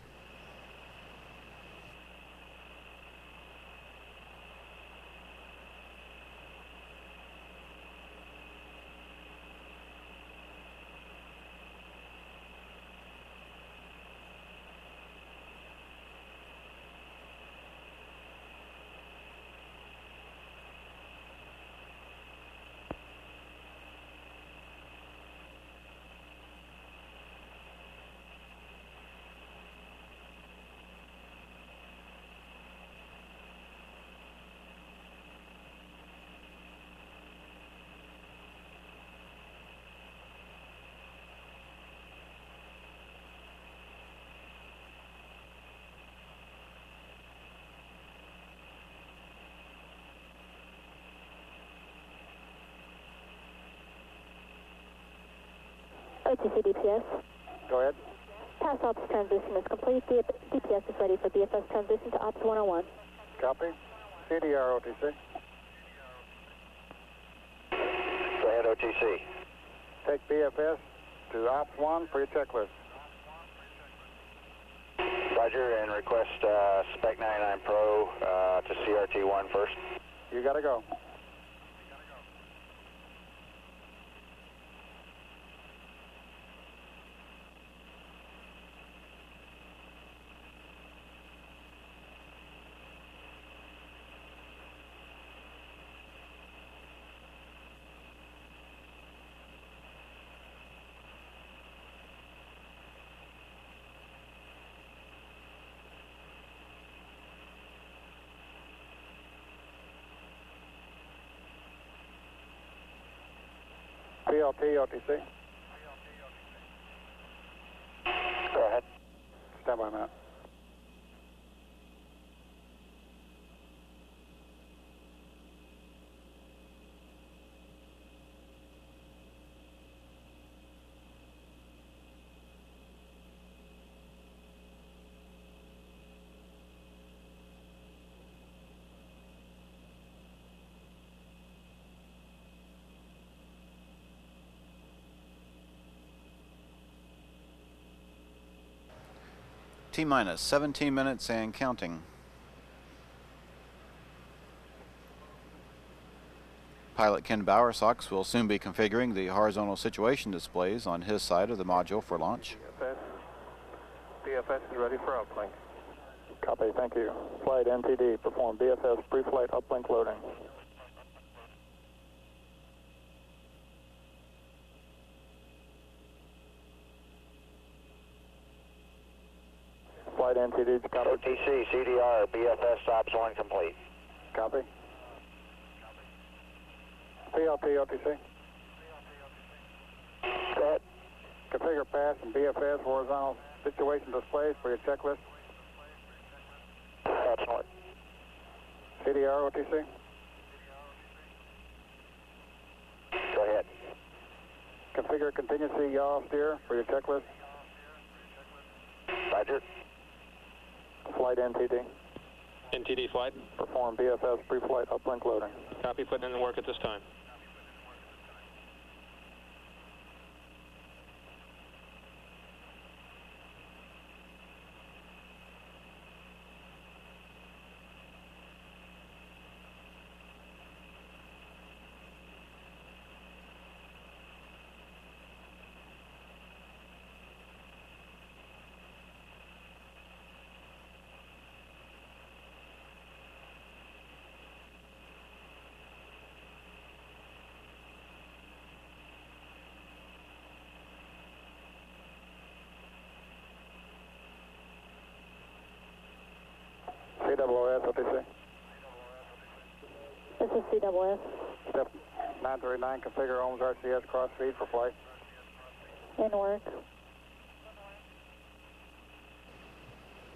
OTC DPS. Go ahead. Pass ops transition is complete. DPS is ready for BFS transition to ops 101. Copy. CDR OTC. Go ahead, OTC. Take BFS to ops 1 for your checklist. Roger, and request Spec 99 Pro to CRT1 first. You gotta go. PLT, OTC. Go ahead. Stand by, Matt. T-minus 17 minutes and counting. Pilot Ken Bowersox will soon be configuring the horizontal situation displays on his side of the module for launch. BFS is ready for uplink. Copy, thank you. Flight NTD, perform BFS pre-flight uplink loading. Flight NTD, copy. OTC, CDR, BFS ops 1 complete. Copy. PLT, OTC. Go ahead. Configure pass and BFS horizontal situation displays for your checklist. Excellent. CDR, OTC. Go ahead. Configure contingency yaw steer for your checklist. Roger. Flight NTD. NTD flight. Perform BFS pre-flight uplink loading. Copy, putting in the work at this time. CWS, OTC. This is CWS. Step 939, configure ohms RCS cross feed for flight. In work.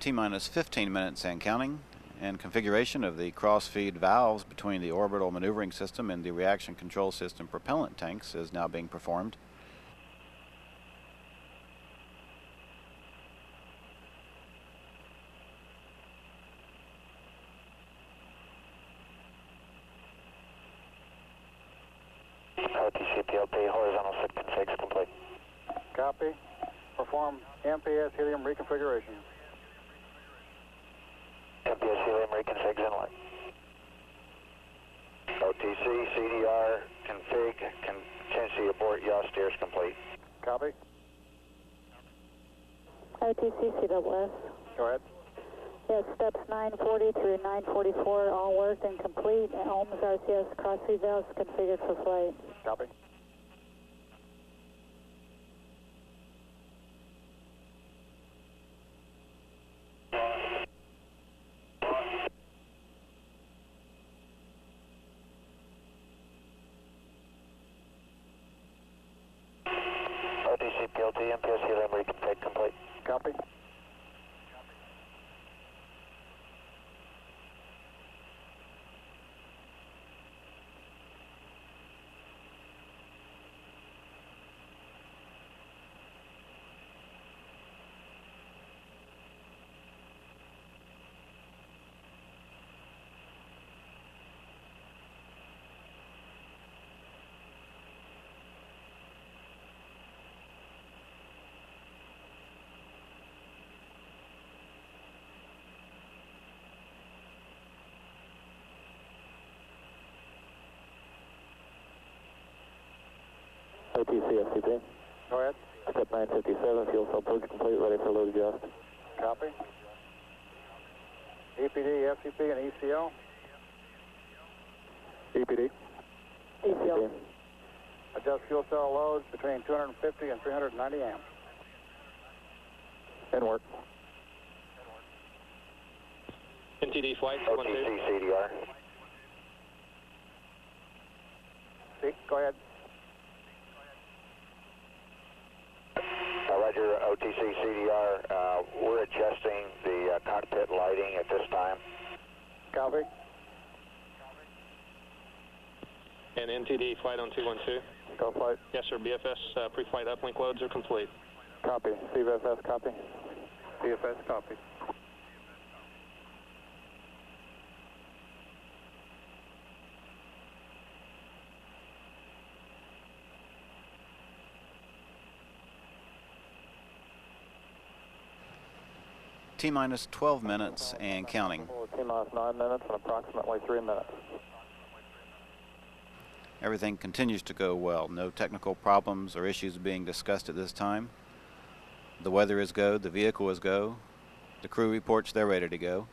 T-minus 15 minutes and counting, and configuration of the cross-feed valves between the orbital maneuvering system and the reaction control system propellant tanks is now being performed. OTC, PLT, horizontal SIP configs complete. Copy. Perform MPS helium reconfiguration. MPS helium reconfigs inlet. OTC, CDR, config, contingency abort yaw steers complete. Copy. OTC CWS. Go ahead. Yes, steps 940 through 944 all worked and complete, and ohms RCS cross feed valves configured for flight. Copy. OTC, PLT, MPS helium reconfig complete. Copy. OTC, FTP. Go ahead. Step 957, fuel cell purge complete, ready for load adjust. Copy. EPD, FCP, and ECO. EPD. ECO. Adjust fuel cell loads between 250 and 390 amps. In work. NTD flight, OTC, CDR. Go ahead. Roger, OTC, CDR. We're adjusting the cockpit lighting at this time. Copy. And NTD flight on 212. Go flight. Yes, sir. BFS pre-flight uplink loads are complete. Copy. CVFS, copy. CFS, copy. T-minus 12 minutes and counting. T-minus 9 minutes and approximately 3 minutes. Everything continues to go well. No technical problems or issues being discussed at this time. The weather is go, the vehicle is go. The crew reports they're ready to go.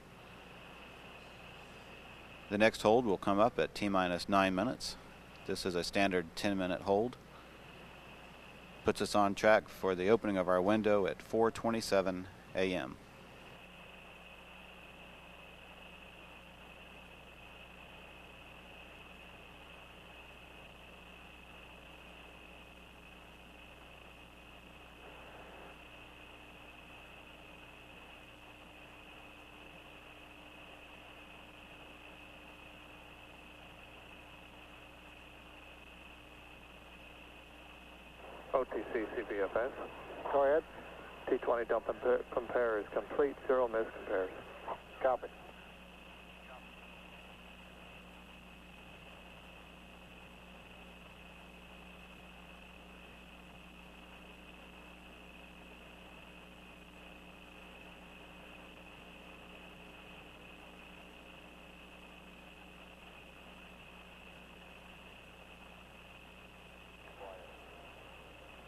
The next hold will come up at T-minus 9 minutes. This is a standard 10-minute hold. Puts us on track for the opening of our window at 4:27 a.m. OTC CBFS. Go ahead. T20 dump and compare is complete. 0 miss compares. Copy.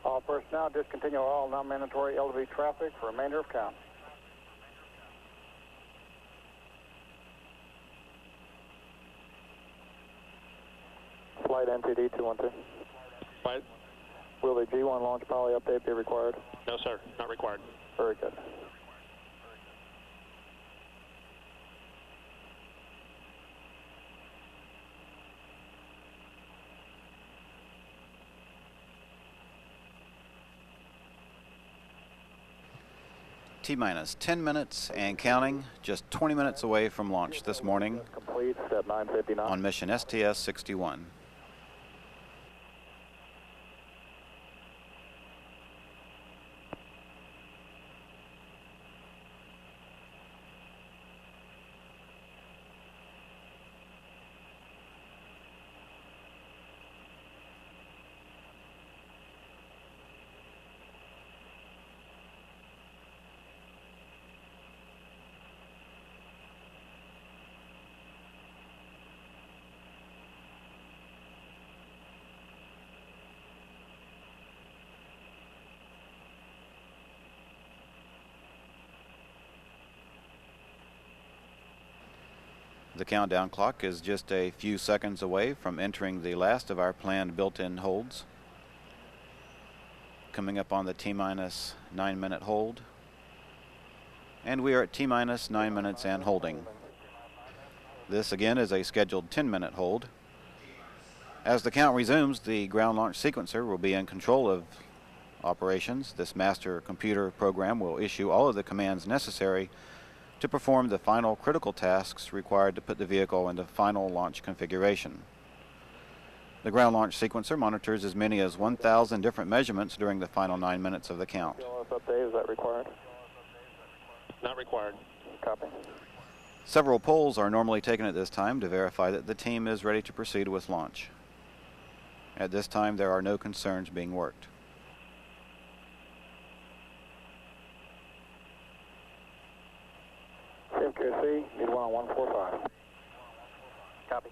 All personnel discontinue all non-mandatory LV traffic for remainder of count. Flight NTD 212. Flight? Will the G1 launch poly update be required? No, sir. Not required. Very good. T-minus 10 minutes and counting, just 20 minutes away from launch this morning Complete, step 959. on mission STS-61. The countdown clock is just a few seconds away from entering the last of our planned built-in holds. Coming up on the T-minus 9-minute hold. And we are at T-minus 9 minutes and holding. This again is a scheduled 10-minute hold. As the count resumes, the ground launch sequencer will be in control of operations. This master computer program will issue all of the commands necessary to perform the final critical tasks required to put the vehicle into final launch configuration. The ground launch sequencer monitors as many as 1,000 different measurements during the final 9 minutes of the count. Update, is that required? Not required. Copy. Several polls are normally taken at this time to verify that the team is ready to proceed with launch. At this time, there are no concerns being worked. CMKC, need one on 145. Copy.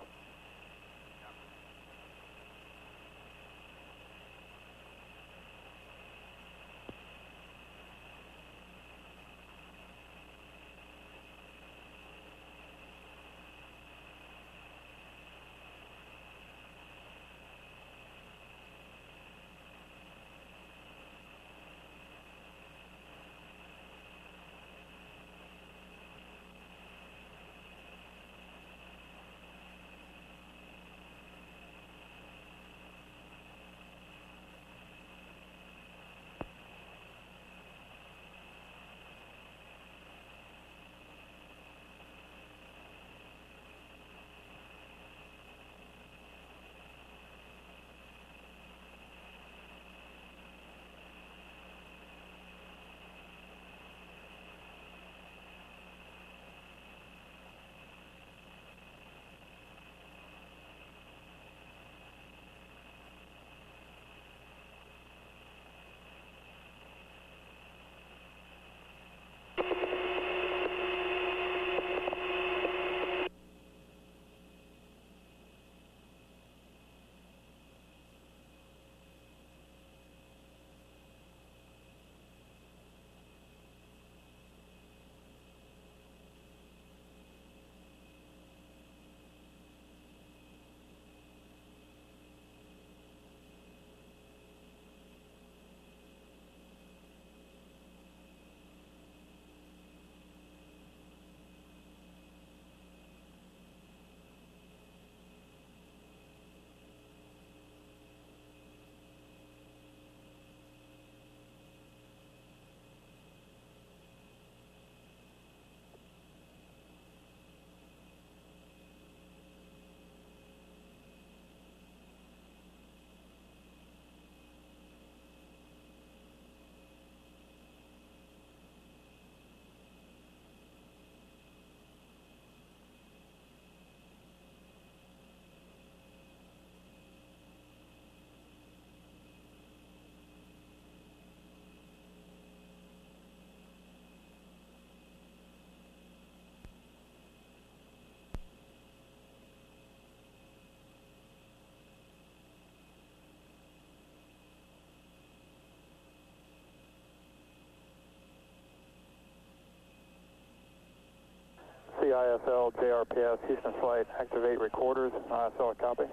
CISL, JRPS, Houston Flight, activate recorders. ISL, copy.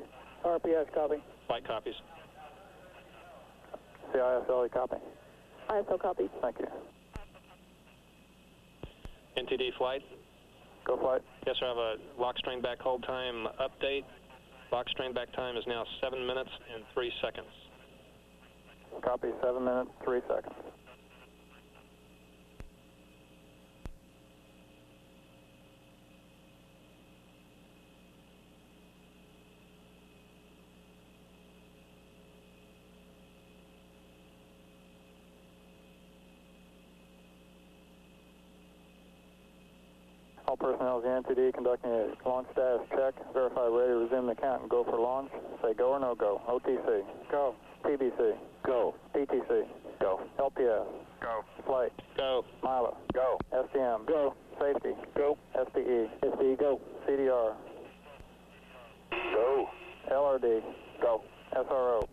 RPS, copy. Flight copies. CISL, you copy. ISL, copy. Thank you. NTD flight. Go flight. Yes, sir. I have a lock string back hold time update. Lock string back time is now 7 minutes and 3 seconds. Copy, 7 minutes, 3 seconds. All personnel of the NTD conducting a launch status check. Verify ready to resume the count and go for launch. Say go or no go. OTC. Go. TBC. Go. PTC. Go. LPS. Go. Flight. Go. Milo. Go. STM. Go. Safety. Go. SPE. SPE. Go. CDR. Go. LRD. Go. SRO.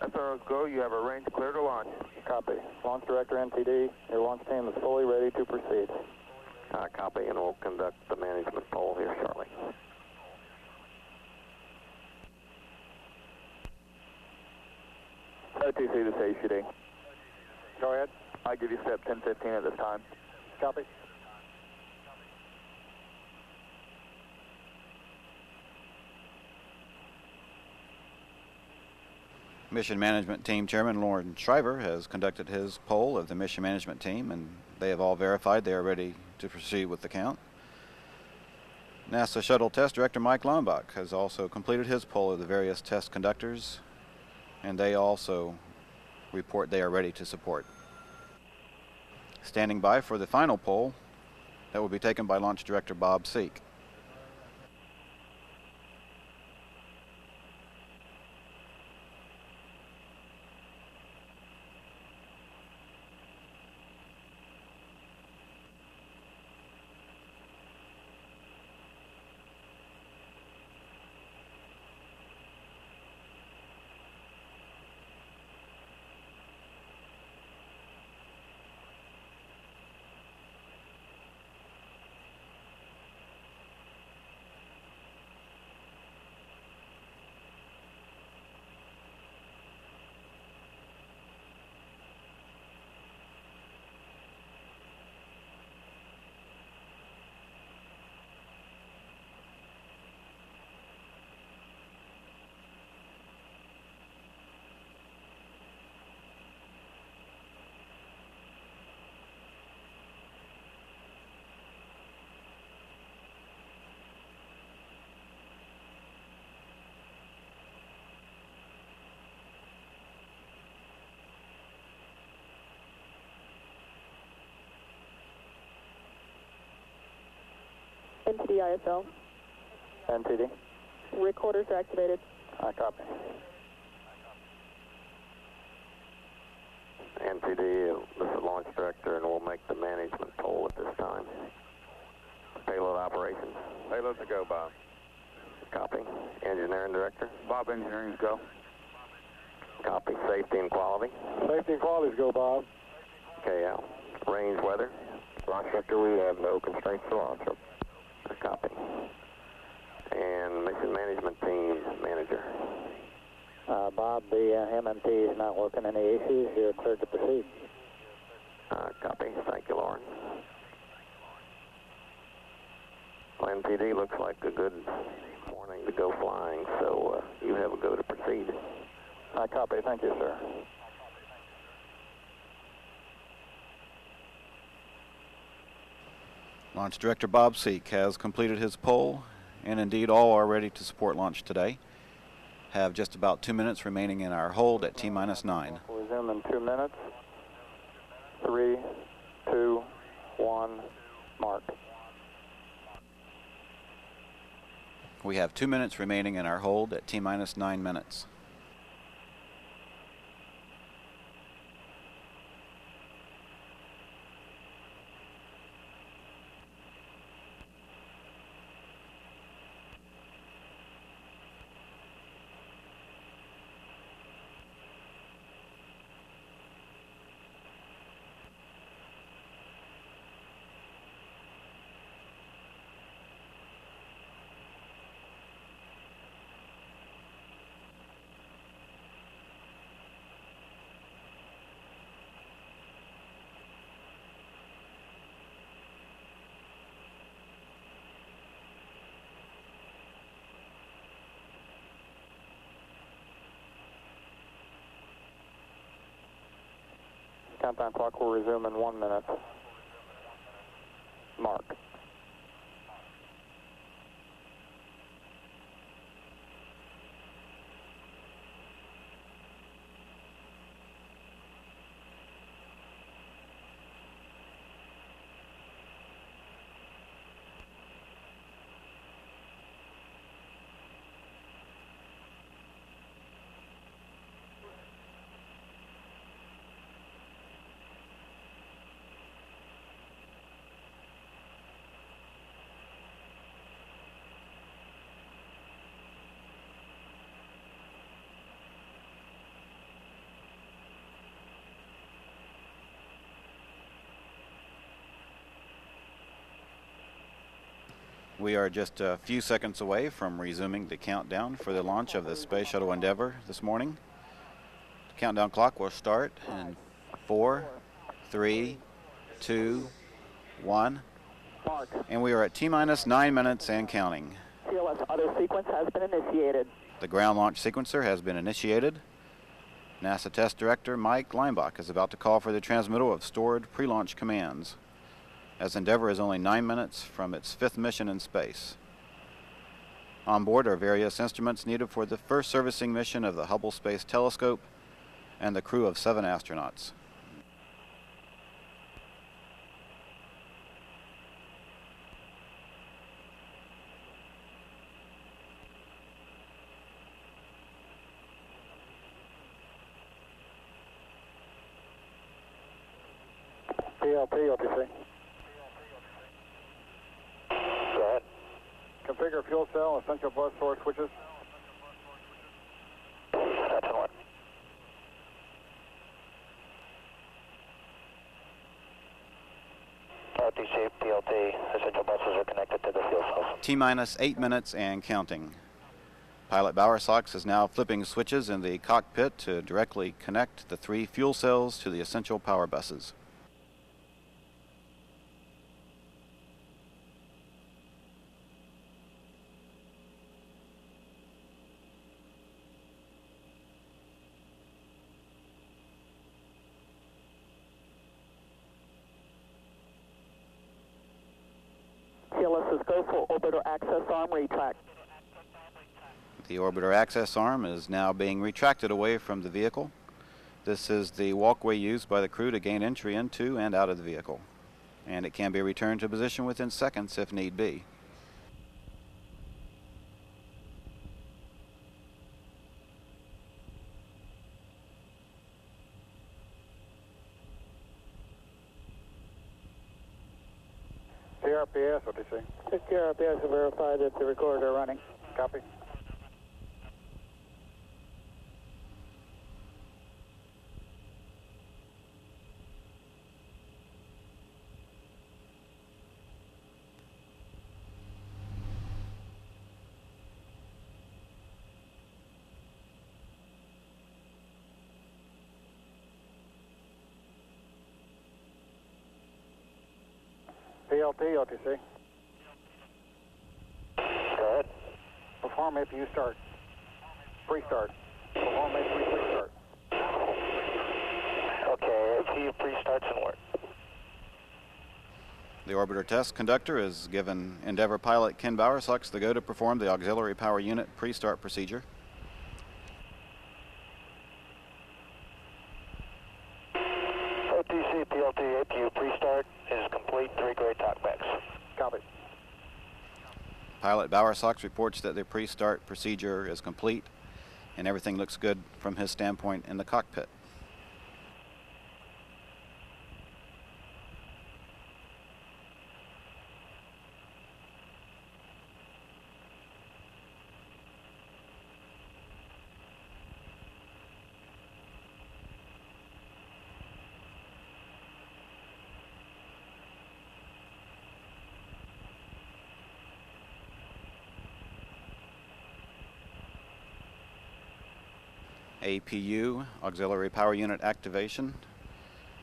SRO's go. You have a range clear to launch. Copy. Launch Director NTD. Your launch team is fully ready to proceed. Copy, and we'll conduct the management poll here shortly. OTC to say shooting. Go ahead. I give you step 1015 at this time. Copy. Mission Management Team Chairman Lauren Shriver has conducted his poll of the Mission Management Team, and they have all verified they are ready to proceed with the count. NASA Shuttle Test Director Mike Lombach has also completed his poll of the various test conductors, and they also report they are ready to support. Standing by for the final poll that will be taken by Launch Director Bob Seek. NTD ISL. NTD. Recorders are activated. I copy. NTD, this is Launch Director, and we'll make the management poll at this time. Payload operations. Payload to go, Bob. Copy. Engineering Director. Bob, engineering's go. Copy. Safety and quality. Safety and quality's go, Bob. KL. Range weather. Launch Director, we have no constraints to launch. Copy. And Mission Management Team Manager. Bob, the MMT is not working any issues. You're cleared to proceed. Copy. Thank you, Lauren. Well, NTD looks like a good morning to go flying, so you have a go to proceed. I copy. Thank you, sir. Launch Director Bob Seek has completed his poll, and indeed all are ready to support launch today. Have just about 2 minutes remaining in our hold at T-9. We'll resume in 2 minutes. 3, 2, 1, mark. We have 2 minutes remaining in our hold at T-9 minutes. countdown clock will resume in 1 minute. Mark. We are just a few seconds away from resuming the countdown for the launch of the Space Shuttle Endeavour this morning. The countdown clock will start in 4, 3, 2, 1. And we are at T-minus 9 minutes and counting. CLS auto sequence has been initiated. The ground launch sequencer has been initiated. NASA Test Director Mike Leimbach is about to call for the transmittal of stored pre-launch commands, as Endeavour is only 9 minutes from its 5th mission in space. On board are various instruments needed for the first servicing mission of the Hubble Space Telescope and the crew of 7 astronauts. PLP, OTC. Go ahead. Configure fuel cell, essential bus source switches. That's one. RTC, PLT, essential buses are connected to the fuel cells. T-minus 8 minutes and counting. Pilot Bowersox is now flipping switches in the cockpit to directly connect the 3 fuel cells to the essential power buses. CLS is go for orbiter access arm retract. The orbiter access arm is now being retracted away from the vehicle. This is the walkway used by the crew to gain entry into and out of the vehicle, and it can be returned to position within seconds if need be. CRPS, OTC. CRPS to verify that the recorder are running. Copy. PLT, OTC. Go ahead. Perform APU start. Pre-start. Perform APU pre-start. Okay, APU pre-starts and work. The orbiter test conductor has given Endeavour pilot Ken Bowersox the go to perform the auxiliary power unit pre-start procedure. OTC, PLT, APU pre-start is complete. 3 gray talkbacks. Copy. Pilot Bowersox reports that the pre-start procedure is complete and everything looks good from his standpoint in the cockpit. APU, auxiliary power unit activation,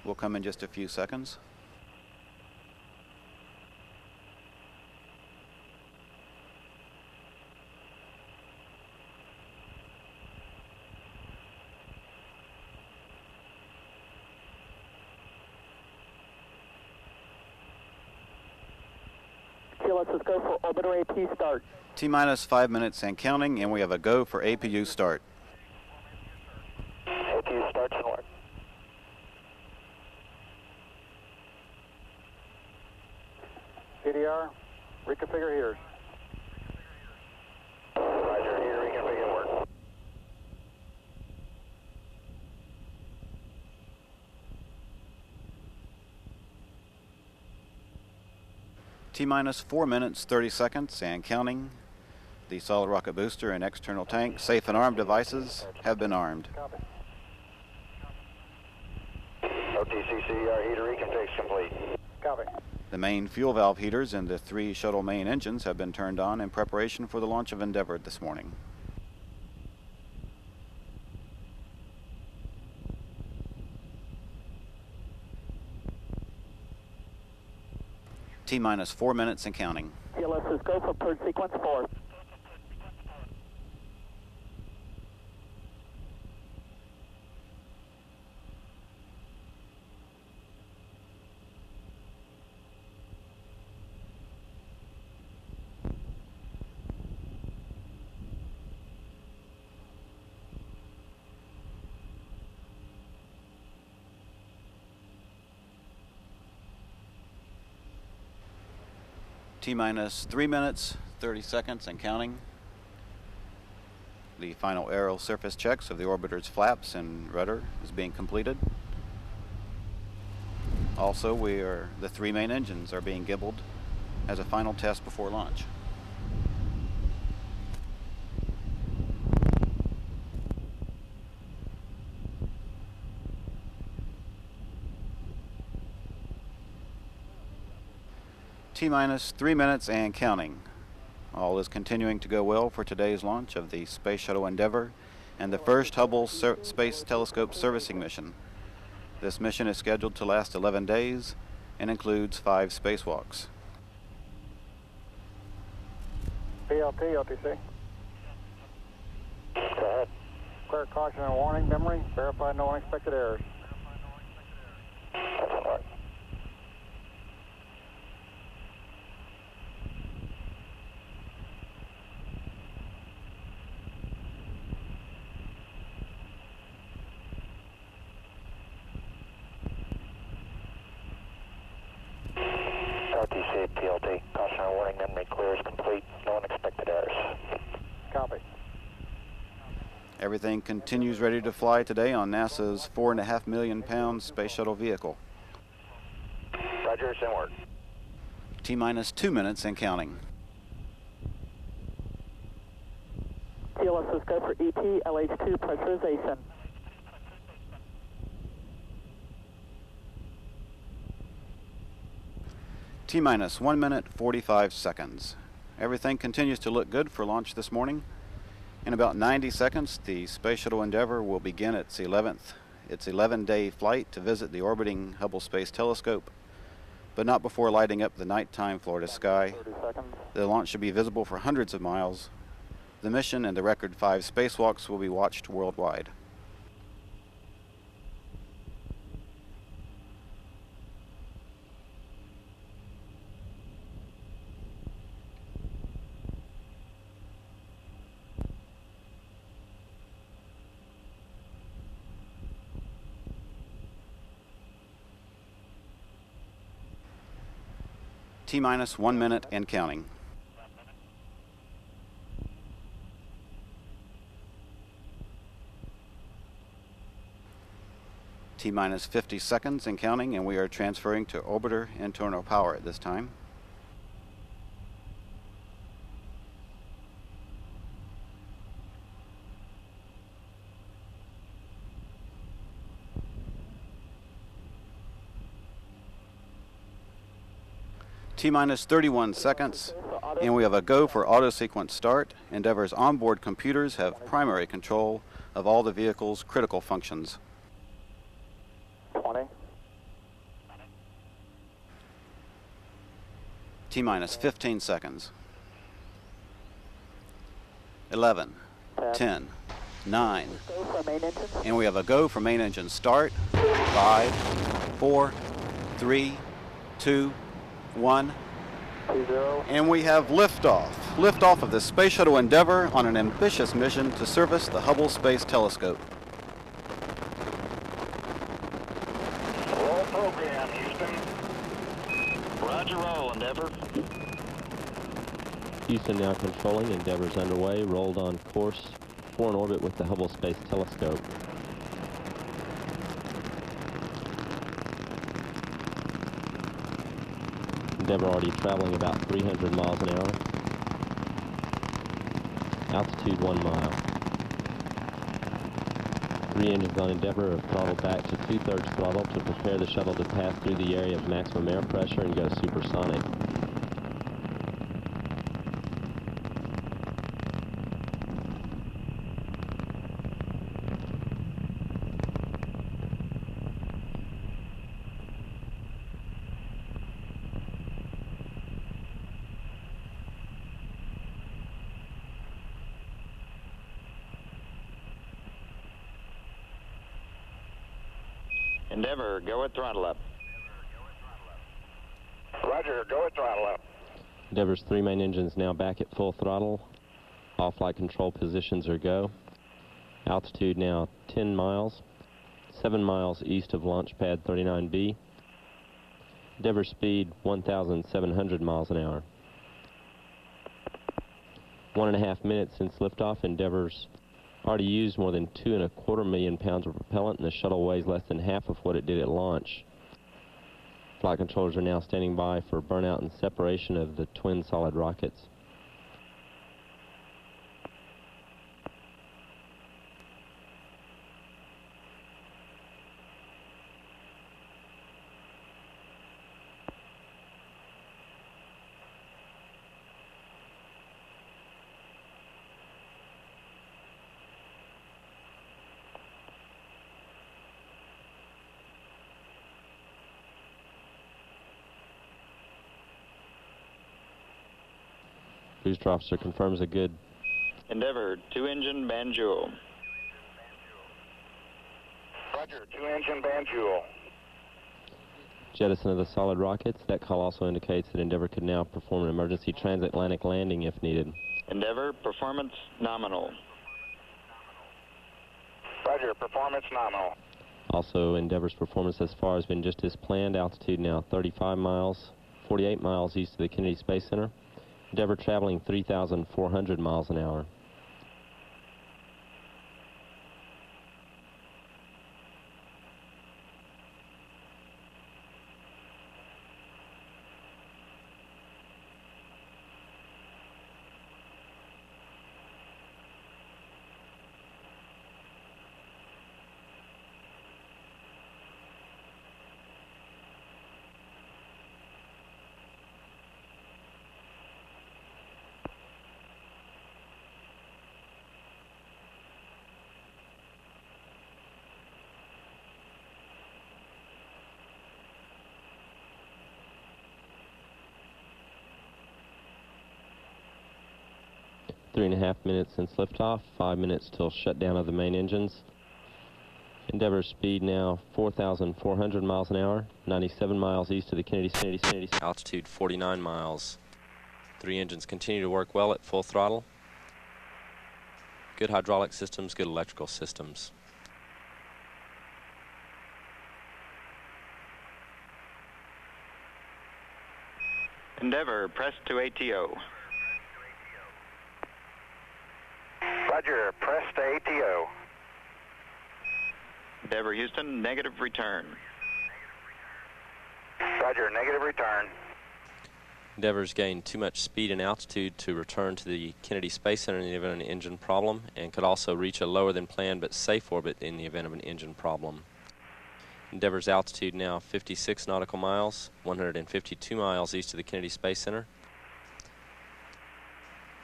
will come in just a few seconds. TLS is go for orbiter AP start. T-minus 5 minutes and counting, and we have a go for APU start. APU starts and work. CDR, reconfigure heaters. Roger, here, reconfigure work. T-minus 4 minutes, 30 seconds and counting. The solid rocket booster and external tank, safe and armed devices have been armed. Copy. OTCCR heater reconfig complete. Copy. The main fuel valve heaters and the 3 shuttle main engines have been turned on in preparation for the launch of Endeavour this morning. T-minus 4 minutes and counting. TLS is go for purge sequence 4. T-minus 3 minutes, 30 seconds and counting. The final aerial surface checks of the orbiter's flaps and rudder is being completed. Also, the 3 main engines are being gibbled as a final test before launch. T-minus 3 minutes and counting. All is continuing to go well for today's launch of the Space Shuttle Endeavour and the first Hubble Space Telescope servicing mission. This mission is scheduled to last 11 days and includes 5 spacewalks. PLT, OTC. Go ahead. Clear caution and warning memory. Verify no unexpected errors. That's all right. RTC, PLT, cautionary warning, memory clear is complete, no unexpected errors. Copy. Everything continues ready to fly today on NASA's 4.5 million pound space shuttle vehicle. Roger, it's in work. T-minus 2 minutes and counting. TLS is go for ET, LH2 pressurization. T-minus 1 minute, 45 seconds. Everything continues to look good for launch this morning. In about 90 seconds, the Space Shuttle Endeavour will begin its 11-day flight to visit the orbiting Hubble Space Telescope, but not before lighting up the nighttime Florida sky. The launch should be visible for hundreds of miles. The mission and the record 5 spacewalks will be watched worldwide. T-minus 1 minute and counting. T-minus 50 seconds and counting, and we are transferring to orbiter internal power at this time. T-minus 31 seconds, and we have a go for auto sequence start. Endeavour's onboard computers have primary control of all the vehicle's critical functions. 20. T-minus 15 seconds. 11, 10, 9, and we have a go for main engine start. 5, 4, 3, 2, 1, 20. And we have liftoff. Liftoff of the Space Shuttle Endeavour on an ambitious mission to service the Hubble Space Telescope. Roll program, Houston. Roger, roll, Endeavour. Houston now controlling. Endeavour's underway. Rolled on course for an orbit with the Hubble Space Telescope. Endeavour already traveling about 300 miles an hour. Altitude 1 mile. 3 engines on Endeavour are throttled back to 2/3 throttle to prepare the shuttle to pass through the area of maximum air pressure and go supersonic. Endeavour, go at throttle up. Roger, go at throttle up. Endeavour's 3 main engines now back at full throttle. All flight control positions are go. Altitude now 10 miles, 7 miles east of launch pad 39B. Endeavour speed 1,700 miles an hour. 1.5 minutes since liftoff. Endeavour's already used more than 2.25 million pounds of propellant, and the shuttle weighs less than half of what it did at launch. Flight controllers are now standing by for burnout and separation of the twin solid rockets. Booster officer confirms a good. Endeavour, 2-engine Banjul. Roger, 2-engine Banjul. Jettison of the solid rockets. That call also indicates that Endeavour could now perform an emergency transatlantic landing if needed. Endeavour, performance nominal. Roger, performance nominal. Also, Endeavour's performance thus far has been just as planned. Altitude now 35 miles, 48 miles east of the Kennedy Space Center. Endeavour traveling 3,400 miles an hour. Three and a half minutes since liftoff, 5 minutes till shutdown of the main engines. Endeavour speed now 4,400 miles an hour, 97 miles east of the Kennedy. Altitude 49 miles. 3 engines continue to work well at full throttle. Good hydraulic systems, good electrical systems. Endeavour, press to ATO. Roger, press to ATO. Endeavour Houston, negative return. Roger, negative return. Endeavour's gained too much speed and altitude to return to the Kennedy Space Center in the event of an engine problem, and could also reach a lower than planned but safe orbit in the event of an engine problem. Endeavour's altitude now 56 nautical miles, 152 miles east of the Kennedy Space Center.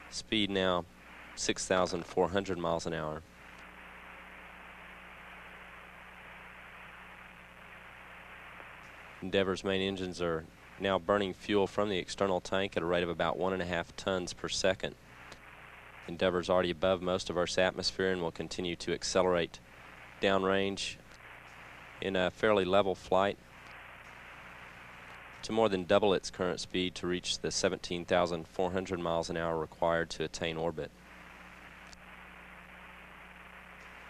Speed now 6,400 miles an hour. Endeavour's main engines are now burning fuel from the external tank at a rate of about 1.5 tons per second. Endeavour's already above most of Earth's atmosphere and will continue to accelerate downrange in a fairly level flight. to more than double its current speed to reach the 17,400 miles an hour required to attain orbit.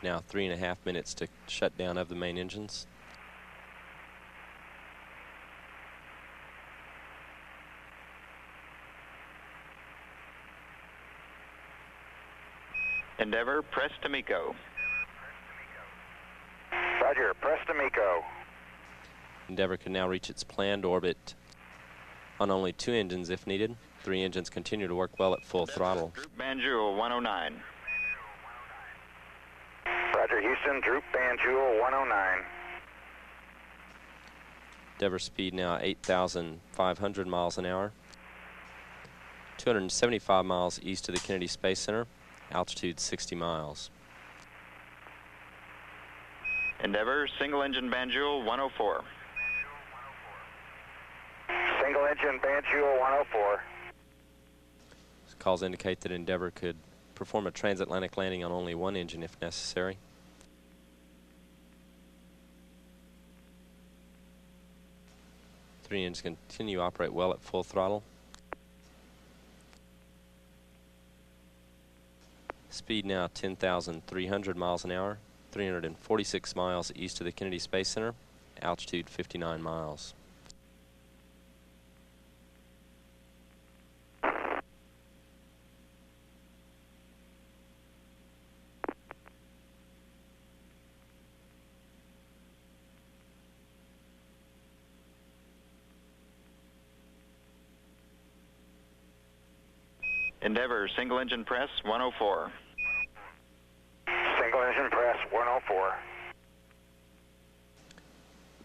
Now 3.5 minutes to shut down of the main engines. Endeavour, press to MECO. Roger, press to MECO. Endeavour can now reach its planned orbit on only 2 engines if needed. 3 engines continue to work well at full throttle. Droop Banjul 109. Roger, Houston, Droop Banjul 109. Endeavour speed now 8,500 miles an hour. 275 miles east of the Kennedy Space Center. Altitude 60 miles. Endeavour, single engine Banjul 104. Single engine Banjul 104. Calls indicate that Endeavour could perform a transatlantic landing on only 1 engine if necessary. Three engines continue to operate well at full throttle. Speed now 10,300 miles an hour, 346 miles east of the Kennedy Space Center, altitude 59 miles. Endeavour, single engine press 104. Single engine press 104.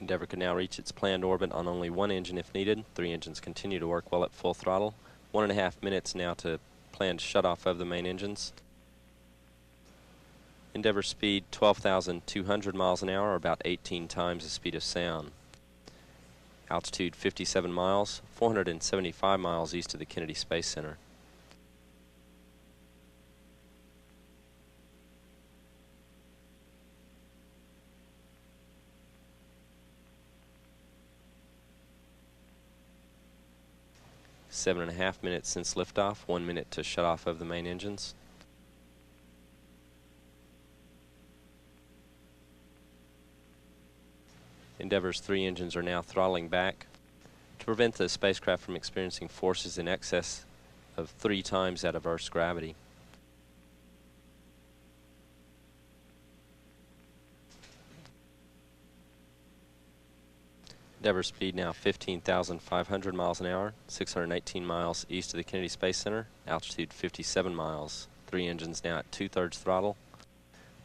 Endeavour can now reach its planned orbit on only 1 engine if needed. 3 engines continue to work well at full throttle. 1.5 minutes now to planned shutoff of the main engines. Endeavour speed 12,200 miles an hour, or about 18 times the speed of sound. Altitude 57 miles, 475 miles east of the Kennedy Space Center. Seven and a half minutes since liftoff, 1 minute to shut off of the main engines. Endeavour's 3 engines are now throttling back to prevent the spacecraft from experiencing forces in excess of 3 times that of Earth's gravity. Endeavour speed now 15,500 miles an hour, 618 miles east of the Kennedy Space Center, altitude 57 miles. 3 engines now at 2/3 throttle,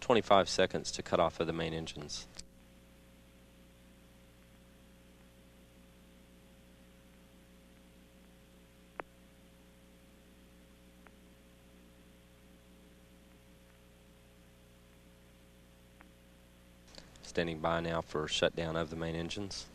25 seconds to cut off of the main engines. Standing by now for shutdown of the main engines.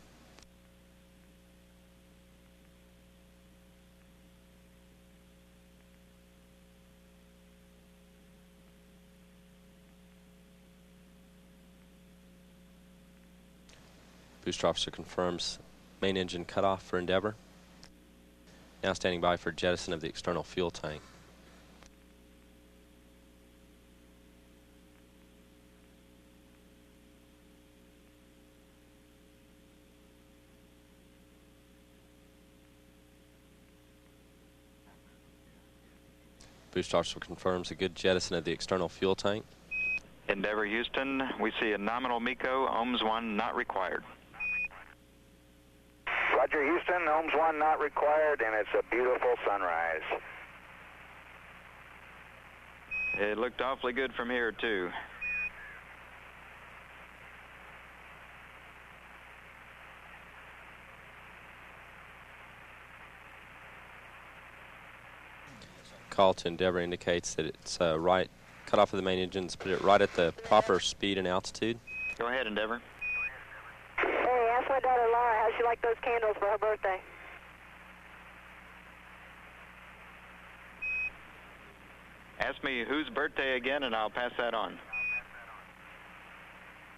Booster officer confirms main engine cutoff for Endeavour. Now standing by for jettison of the external fuel tank. Booster officer confirms a good jettison of the external fuel tank. Endeavour Houston, we see a nominal MECO, ohms 1 not required. Roger, Houston, ohms 1 not required, and it's a beautiful sunrise. It looked awfully good from here, too. Call to Endeavour indicates that it's right cut off of the main engines, put it right at the proper speed and altitude. Go ahead, Endeavour. Hey, ask my daughter Laura how she liked those candles for her birthday. Ask me whose birthday again, and I'll pass that on.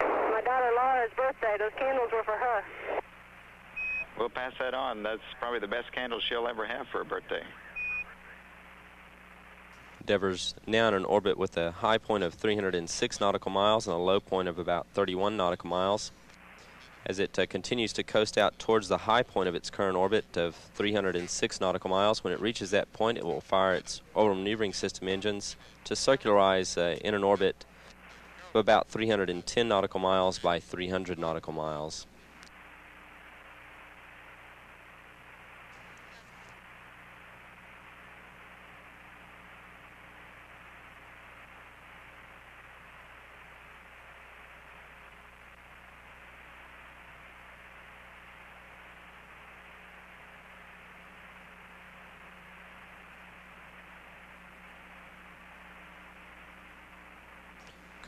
My daughter Laura's birthday. Those candles were for her. We'll pass that on. That's probably the best candle she'll ever have for her birthday. Endeavour's now in an orbit with a high point of 306 nautical miles and a low point of about 31 nautical miles. As it continues to coast out towards the high point of its current orbit of 306 nautical miles, when it reaches that point, it will fire its orbital maneuvering system engines to circularize in an orbit of about 310 nautical miles by 300 nautical miles.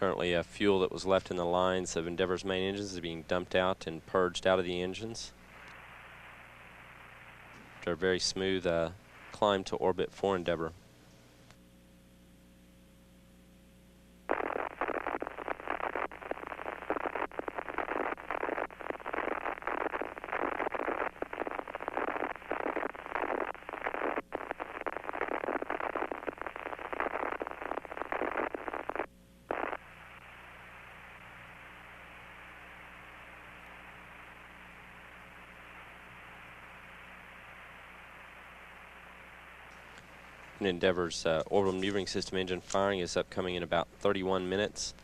Currently, fuel that was left in the lines of Endeavour's main engines is being dumped out and purged out of the engines. After a very smooth climb to orbit for Endeavour. Endeavour's orbital maneuvering system engine firing is upcoming in about 31 minutes.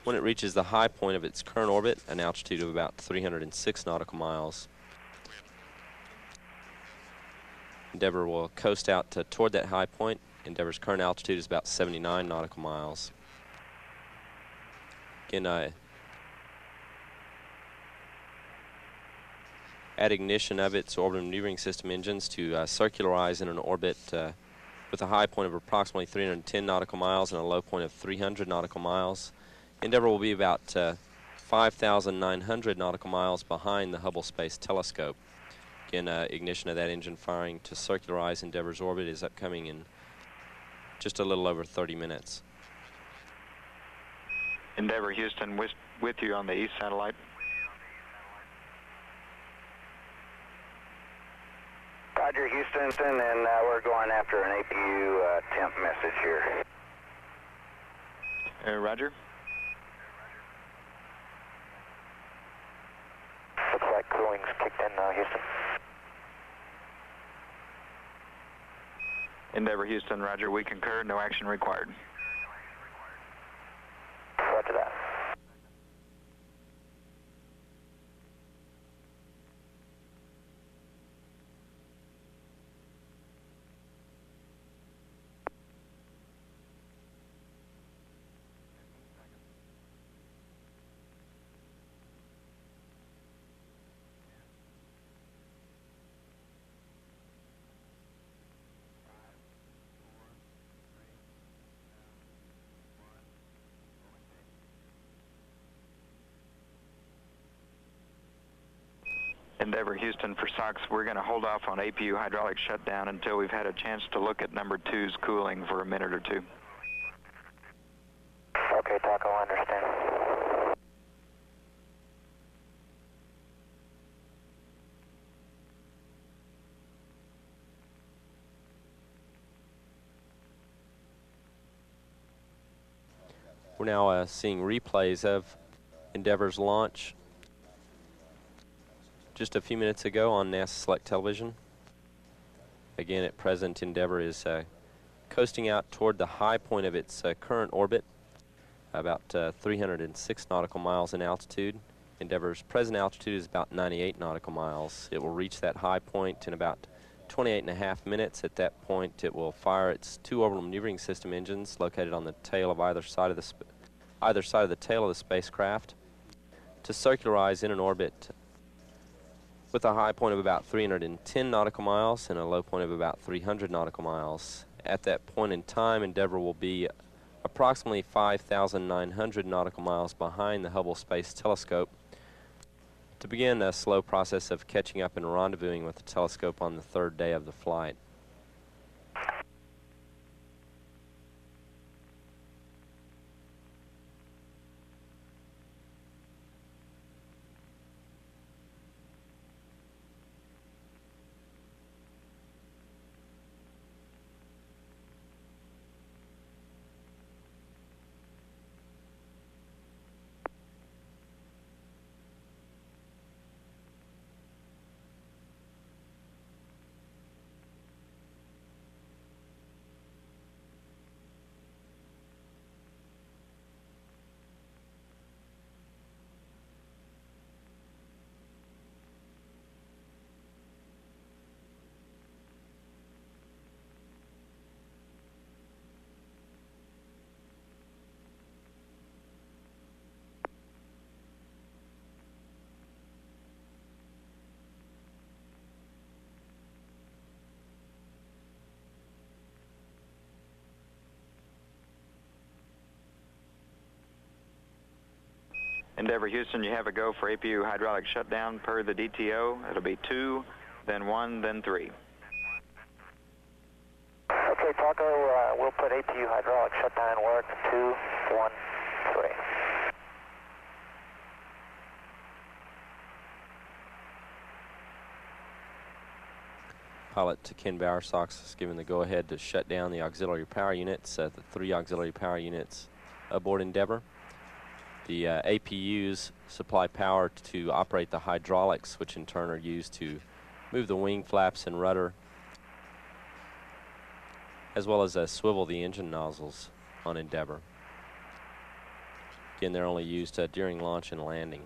When it reaches the high point of its current orbit, an altitude of about 306 nautical miles, Endeavour will coast out toward that high point. Endeavour's current altitude is about 79 nautical miles. Again, at ignition of its orbital maneuvering system engines to circularize in an orbit with a high point of approximately 310 nautical miles and a low point of 300 nautical miles. Endeavour will be about 5,900 nautical miles behind the Hubble Space Telescope. Again, ignition of that engine firing to circularize Endeavour's orbit is upcoming in just a little over 30 minutes. Endeavour Houston with you on the east satellite. Roger, Houston, and we're going after an APU temp message here. Roger. Looks like cooling's kicked in now, Houston. Endeavour Houston, roger, we concur, no action required. Roger that. Endeavour Houston for SOX, we're going to hold off on APU hydraulic shutdown until we've had a chance to look at number 2's cooling for a minute or two. Okay, Taco, I understand. We're now seeing replays of Endeavour's launch just a few minutes ago on NASA Select Television. Again, at present, Endeavour is coasting out toward the high point of its current orbit, about 306 nautical miles in altitude. Endeavour's present altitude is about 98 nautical miles. It will reach that high point in about 28.5 minutes. At that point, it will fire its 2 orbital maneuvering system engines located on the tail of either side of the tail of the spacecraft to circularize in an orbit with a high point of about 310 nautical miles and a low point of about 300 nautical miles. At that point in time, Endeavour will be approximately 5,900 nautical miles behind the Hubble Space Telescope to begin a slow process of catching up and rendezvousing with the telescope on the 3rd day of the flight. Endeavour Houston, you have a go for APU hydraulic shutdown per the DTO. It'll be 2, then 1, then 3. Okay, Taco, we'll put APU hydraulic shutdown work 2, 1, 3. Pilot Ken Bowersox is given the go-ahead to shut down the auxiliary power units, the 3 auxiliary power units aboard Endeavour. The APUs supply power to operate the hydraulics, which in turn are used to move the wing flaps and rudder, as well as swivel the engine nozzles on Endeavour. Again, they're only used during launch and landing.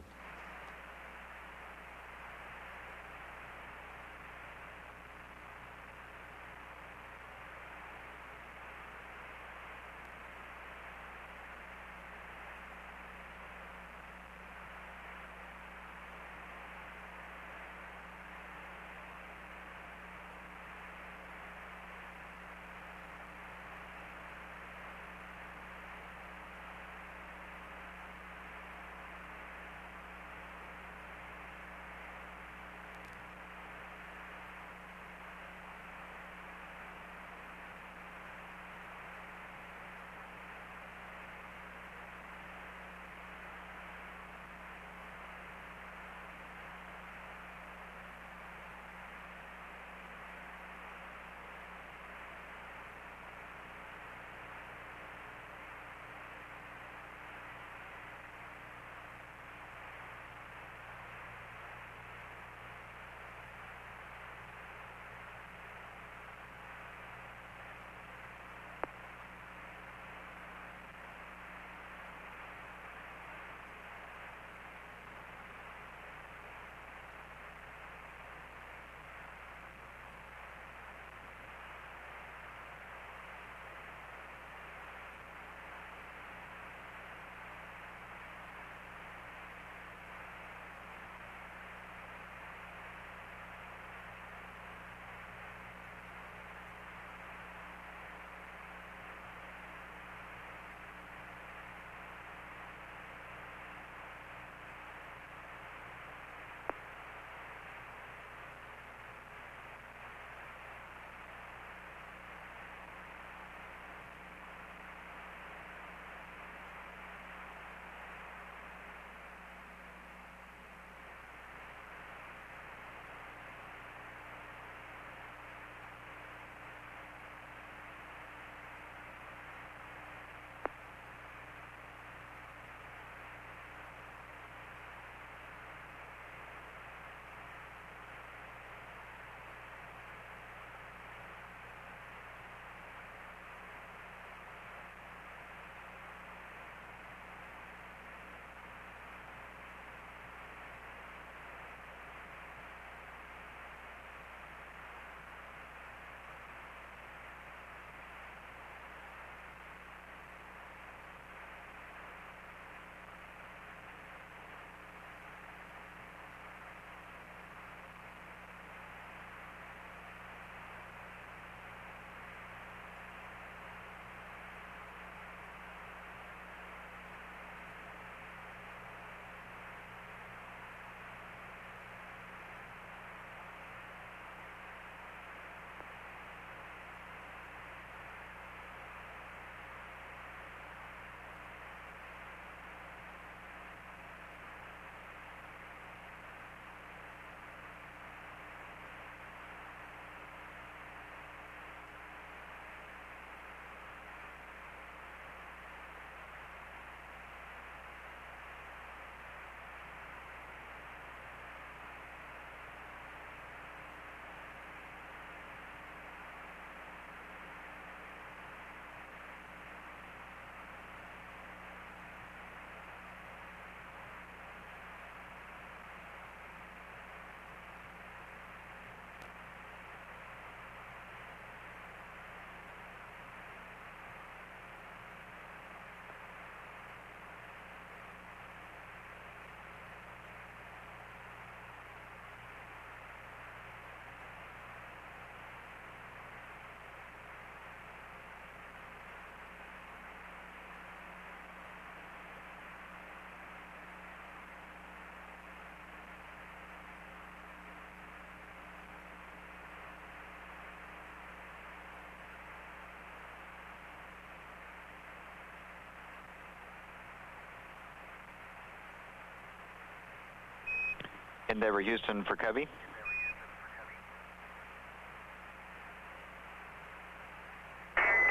Endeavour Houston for Covey.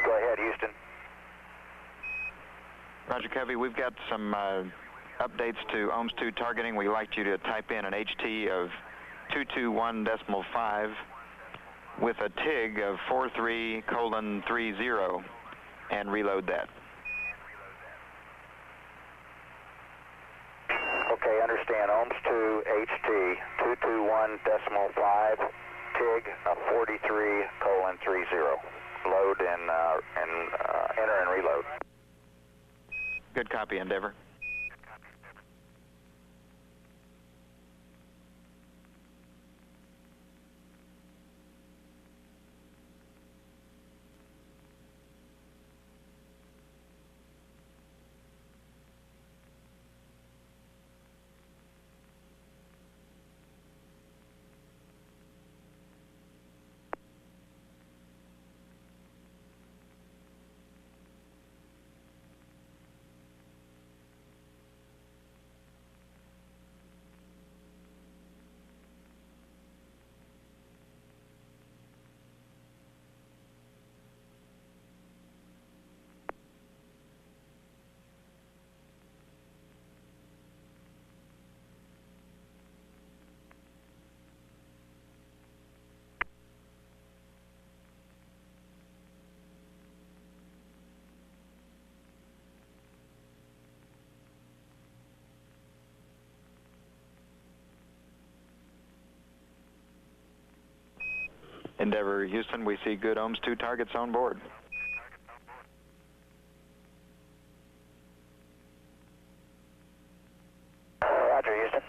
Go ahead, Houston. Roger, Covey. We've got some updates to OMS 2 targeting. We'd like you to type in an HT of 221.5 with a TIG of 43:30 and reload that. Okay, understand. OMS 2 HT 221.5 TIG of 43:30. Load and enter and reload. Good copy, Endeavour. Endeavour Houston, we see good OMS 2 targets on board. Roger, Houston.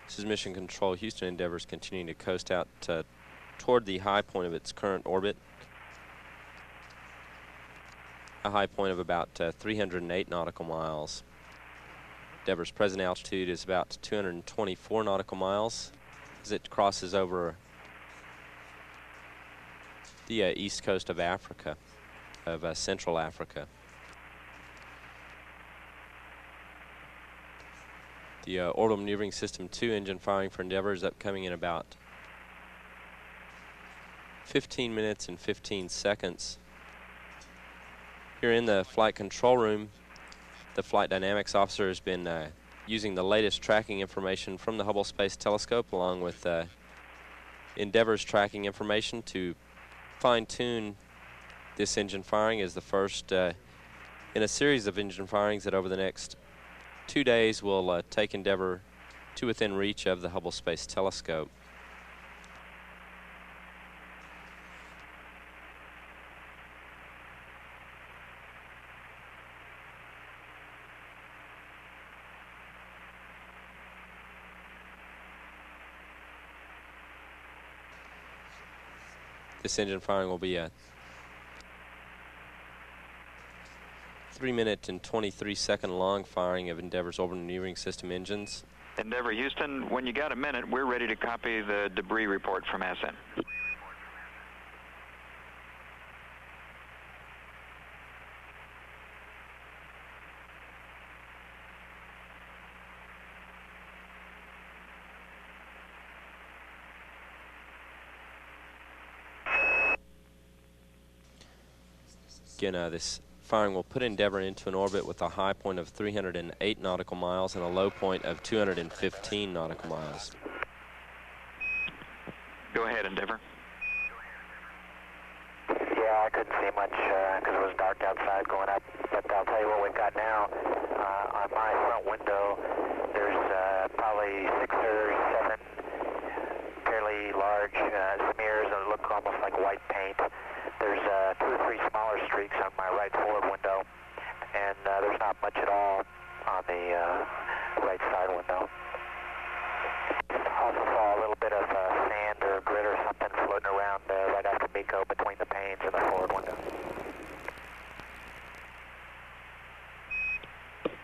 This is Mission Control. Houston Endeavour is continuing to coast out toward the high point of its current orbit. A high point of about 308 nautical miles. Endeavour's present altitude is about 224 nautical miles as it crosses over the east coast of Africa, of Central Africa. The Orbital Maneuvering System 2 engine firing for Endeavour is upcoming in about 15 minutes and 15 seconds. Here in the flight control room, the flight dynamics officer has been using the latest tracking information from the Hubble Space Telescope along with Endeavour's tracking information to fine-tune this engine firing as the first in a series of engine firings that over the next 2 days will take Endeavour to within reach of the Hubble Space Telescope. This engine firing will be a 3-minute and 23-second long firing of Endeavour's orbital maneuvering system engines. Endeavour Houston, when you got a minute, we're ready to copy the debris report from ASCENT. Again, this firing will put Endeavour into an orbit with a high point of 308 nautical miles and a low point of 215 nautical miles. Go ahead, Endeavour. Yeah, I couldn't see much because it was dark outside going up, but I'll tell you what we've got now. On my front window, there's probably 6 or 7 fairly large smears that look almost like white paint. There's 2 or 3 smaller streaks on my right forward window, and there's not much at all on the right side window. Also saw a little bit of sand or grit or something floating around right after MECO between the panes in the forward window.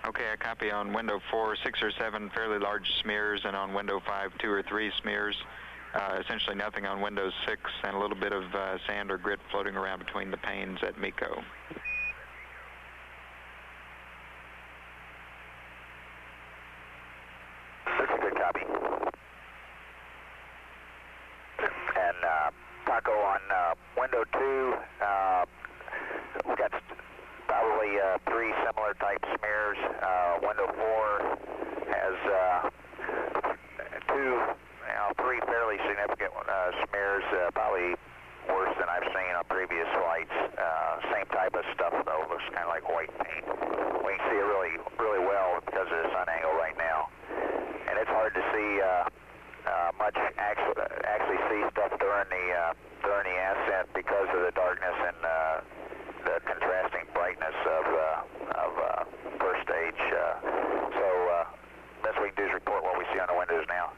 Okay, I copy on window 4, 6 or 7 fairly large smears, and on window 5, 2 or 3 smears. Essentially nothing on Windows 6, and a little bit of sand or grit floating around between the panes at MECO. That's a good copy. And Taco on window 2, we got probably 3 similar type smears. Window 4 has 3 fairly significant smears, probably worse than I've seen on previous flights. Same type of stuff though, looks kind of like white paint. We can see it really well because of the sun angle right now. And it's hard to see much, actually see stuff during the ascent because of the darkness and the contrasting brightness of first stage. So best we can do is report what we see on the windows now.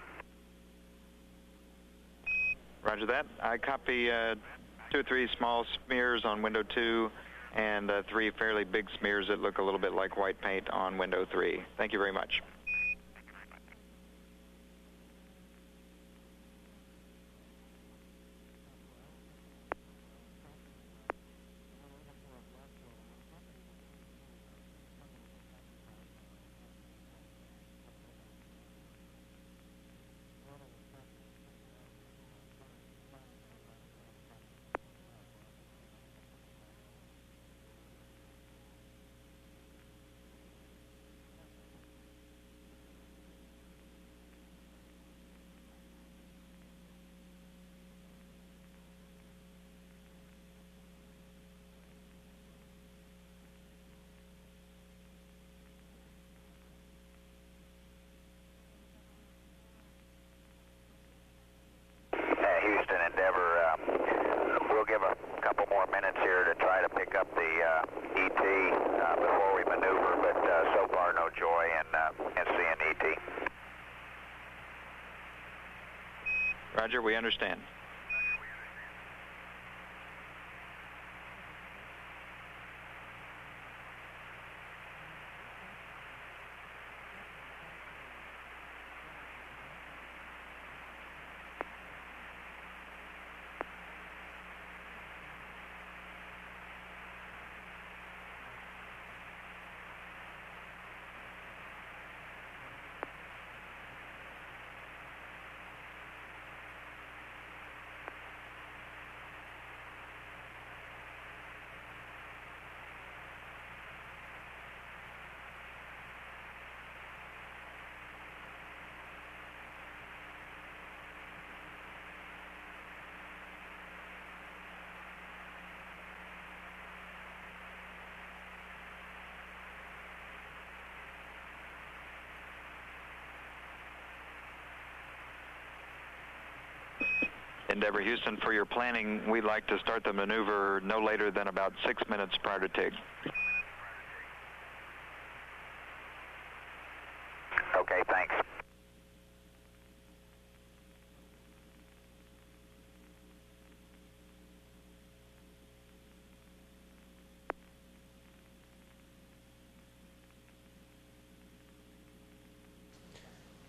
Roger that. I copy 2 or 3 small smears on window 2 and 3 fairly big smears that look a little bit like white paint on window 3. Thank you very much. Houston Endeavour, we'll give a couple more minutes here to try to pick up the ET before we maneuver, but so far no joy in seeing ET. Roger, we understand. Endeavour Houston, for your planning, we'd like to start the maneuver no later than about 6 minutes prior to TIG. Okay, thanks.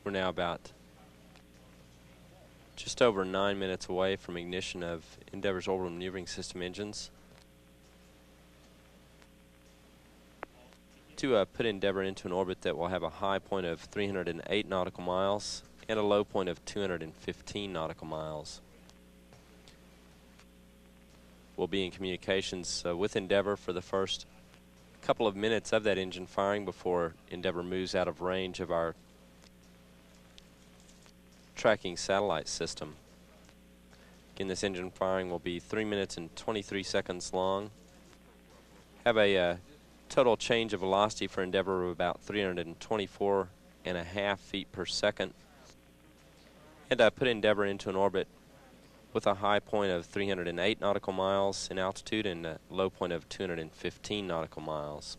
We're now about just over 9 minutes away from ignition of Endeavour's orbital maneuvering system engines. To put Endeavour into an orbit that will have a high point of 308 nautical miles and a low point of 215 nautical miles. We'll be in communications with Endeavour for the first couple of minutes of that engine firing before Endeavour moves out of range of our tracking satellite system. Again, this engine firing will be 3 minutes and 23 seconds long. Have a total change of velocity for Endeavour of about 324.5 feet per second. And put Endeavour into an orbit with a high point of 308 nautical miles in altitude and a low point of 215 nautical miles.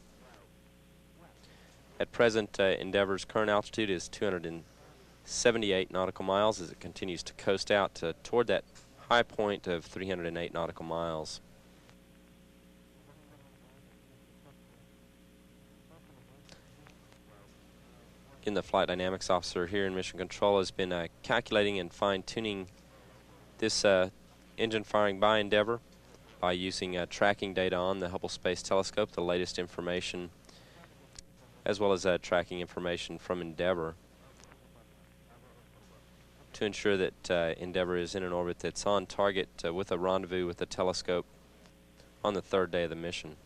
At present, Endeavour's current altitude is 278 nautical miles as it continues to coast out toward that high point of 308 nautical miles. Again, the flight dynamics officer here in Mission Control has been calculating and fine-tuning this engine firing by Endeavour by using tracking data on the Hubble Space Telescope, the latest information, as well as tracking information from Endeavour, to ensure that Endeavour is in an orbit that's on target with a rendezvous with the telescope on the third day of the mission.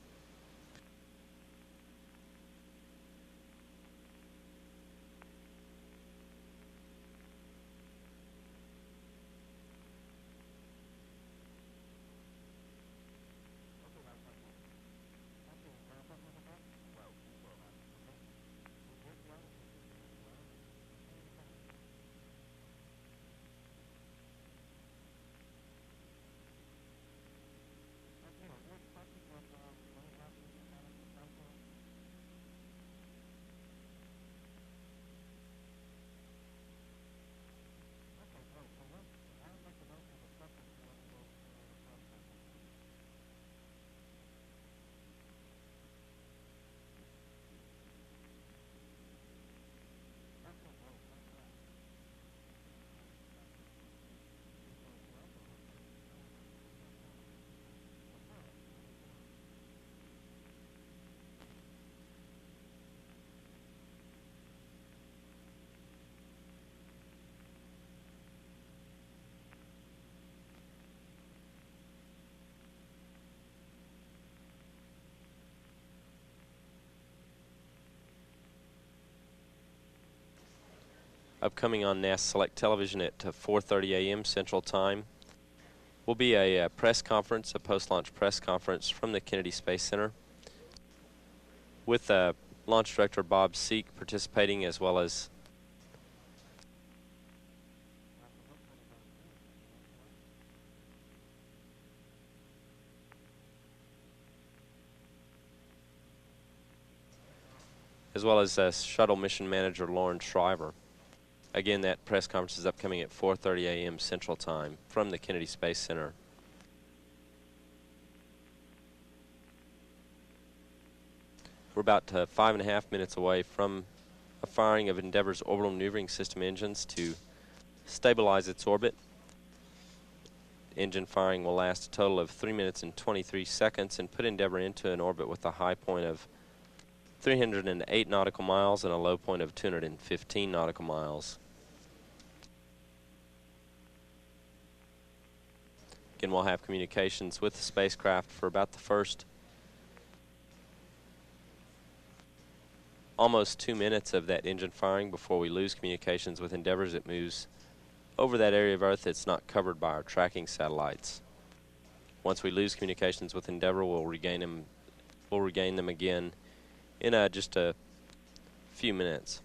Upcoming on NASA Select Television at 4:30 a.m. Central Time will be a press conference, a post-launch press conference from the Kennedy Space Center, with Launch Director Bob Seek participating, as well as Shuttle Mission Manager Lauren Shriver. Again, that press conference is upcoming at 4:30 a.m. Central Time from the Kennedy Space Center. We're about 5.5 minutes away from a firing of Endeavour's orbital maneuvering system engines to stabilize its orbit. Engine firing will last a total of 3 minutes and 23 seconds and put Endeavour into an orbit with a high point of 308 nautical miles and a low point of 215 nautical miles. Again, we'll have communications with the spacecraft for about the first almost 2 minutes of that engine firing before we lose communications with Endeavour as it moves over that area of Earth that's not covered by our tracking satellites. Once we lose communications with Endeavour, we'll regain them again in just a few minutes.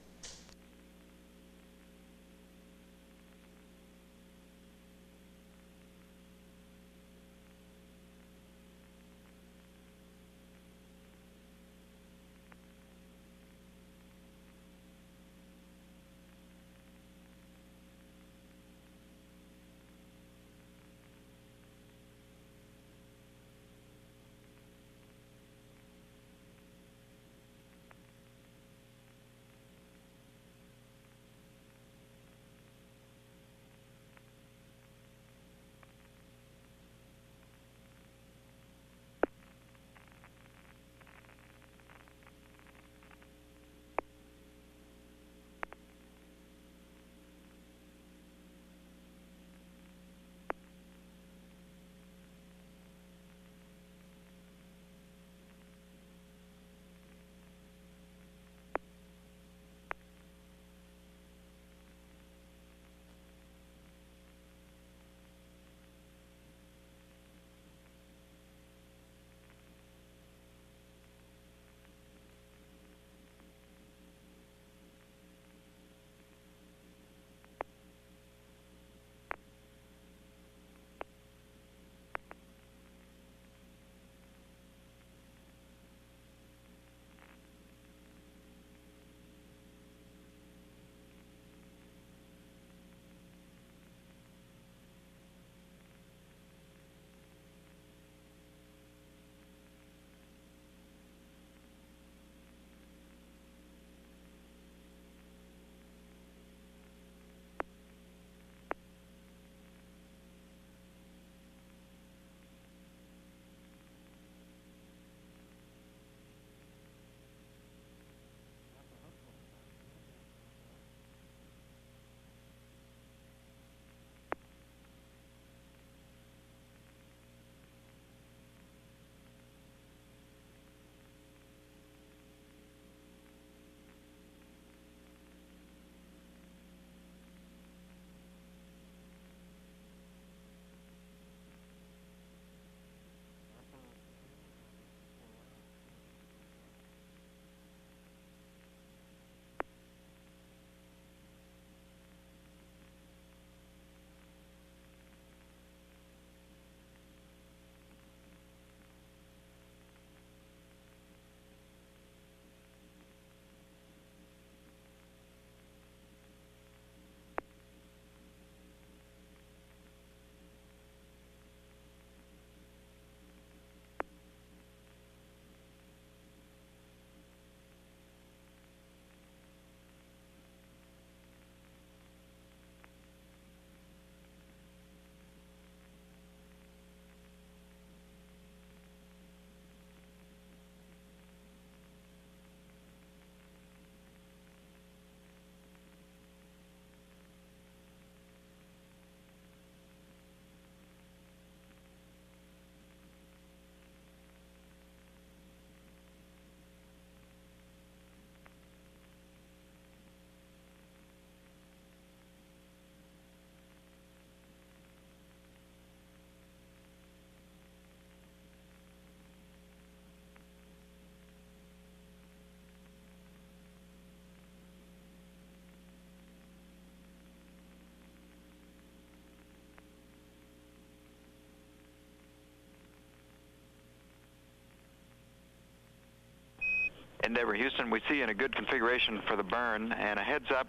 Endeavour Houston, we see in a good configuration for the burn, and a heads up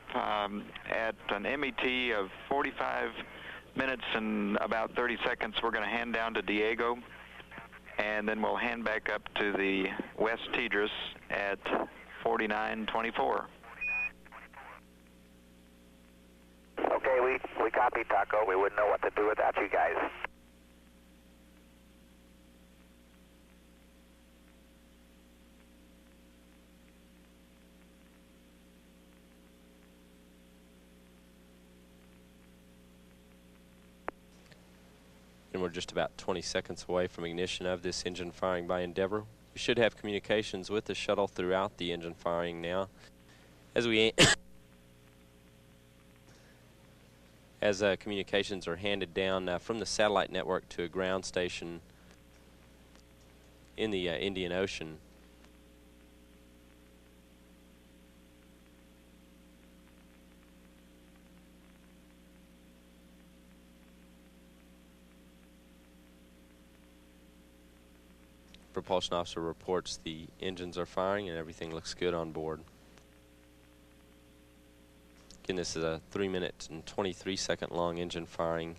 at an MET of 45 minutes and about 30 seconds, we're going to hand down to Diego, and then we'll hand back up to the West Tidris at 49:24. Okay, we copy, Taco. We wouldn't know what to do without you guys. And we're just about 20 seconds away from ignition of this engine firing by Endeavour. We should have communications with the shuttle throughout the engine firing now. As communications are handed down from the satellite network to a ground station in the Indian Ocean. Propulsion officer reports the engines are firing and everything looks good on board. Again, this is a 3-minute and 23-second long engine firing.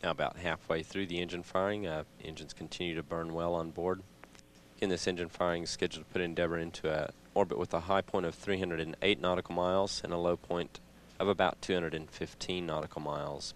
Now about halfway through the engine firing, engines continue to burn well on board. Again, this engine firing is scheduled to put Endeavour into an orbit with a high point of 308 nautical miles and a low point of about 215 nautical miles.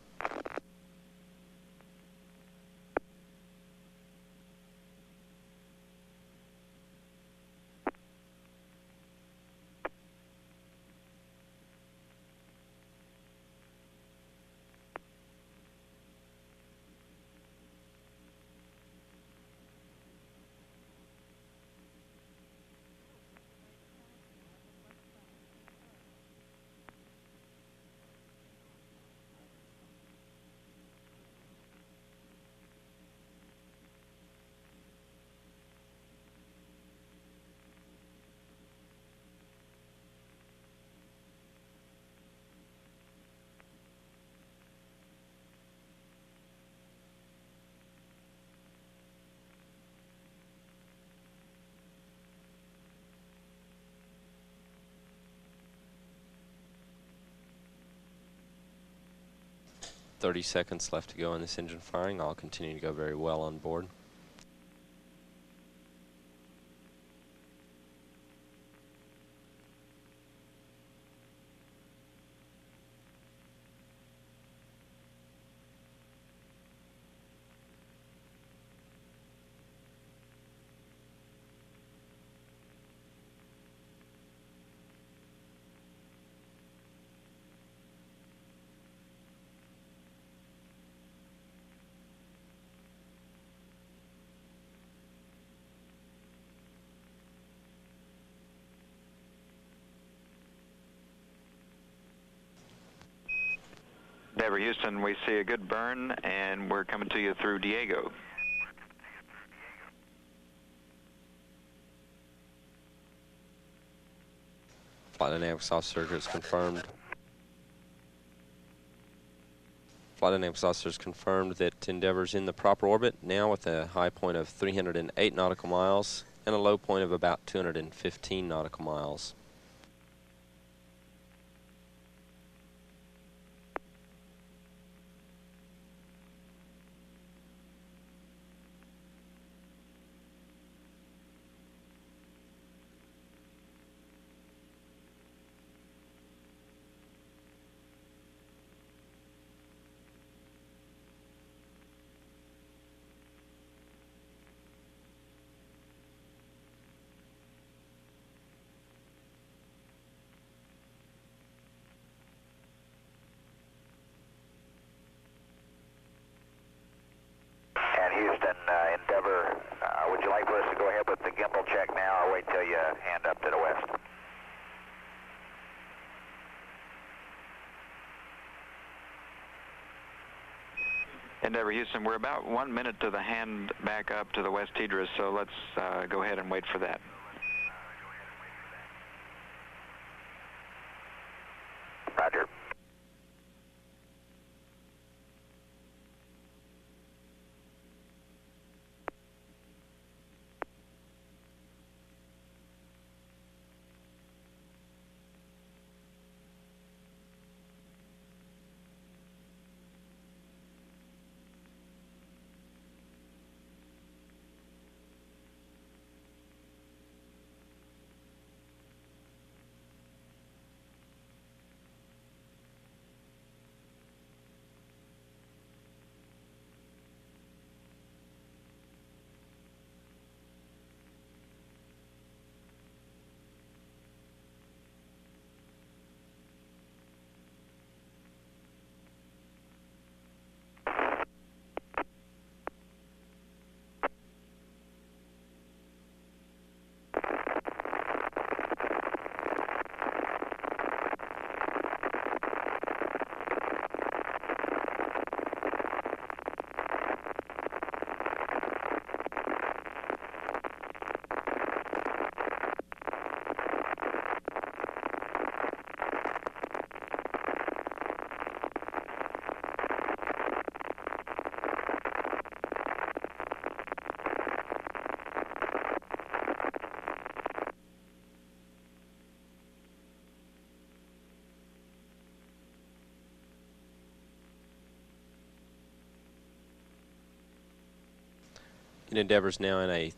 "30 seconds left to go in this engine firing. All continue to go very well on board. Endeavour Houston, we see a good burn, and we're coming to you through Diego. Flight dynamics officer has confirmed Flight dynamics officers confirmed that Endeavour's in the proper orbit now with a high point of 308 nautical miles and a low point of about 215 nautical miles. Endeavour, would you like for us to go ahead with the gimbal check now or wait till you hand up to the west? Endeavour Houston, we're about 1 minute to the hand back up to the west Tidris, so let's go ahead and wait for that. Roger. Endeavour's now in a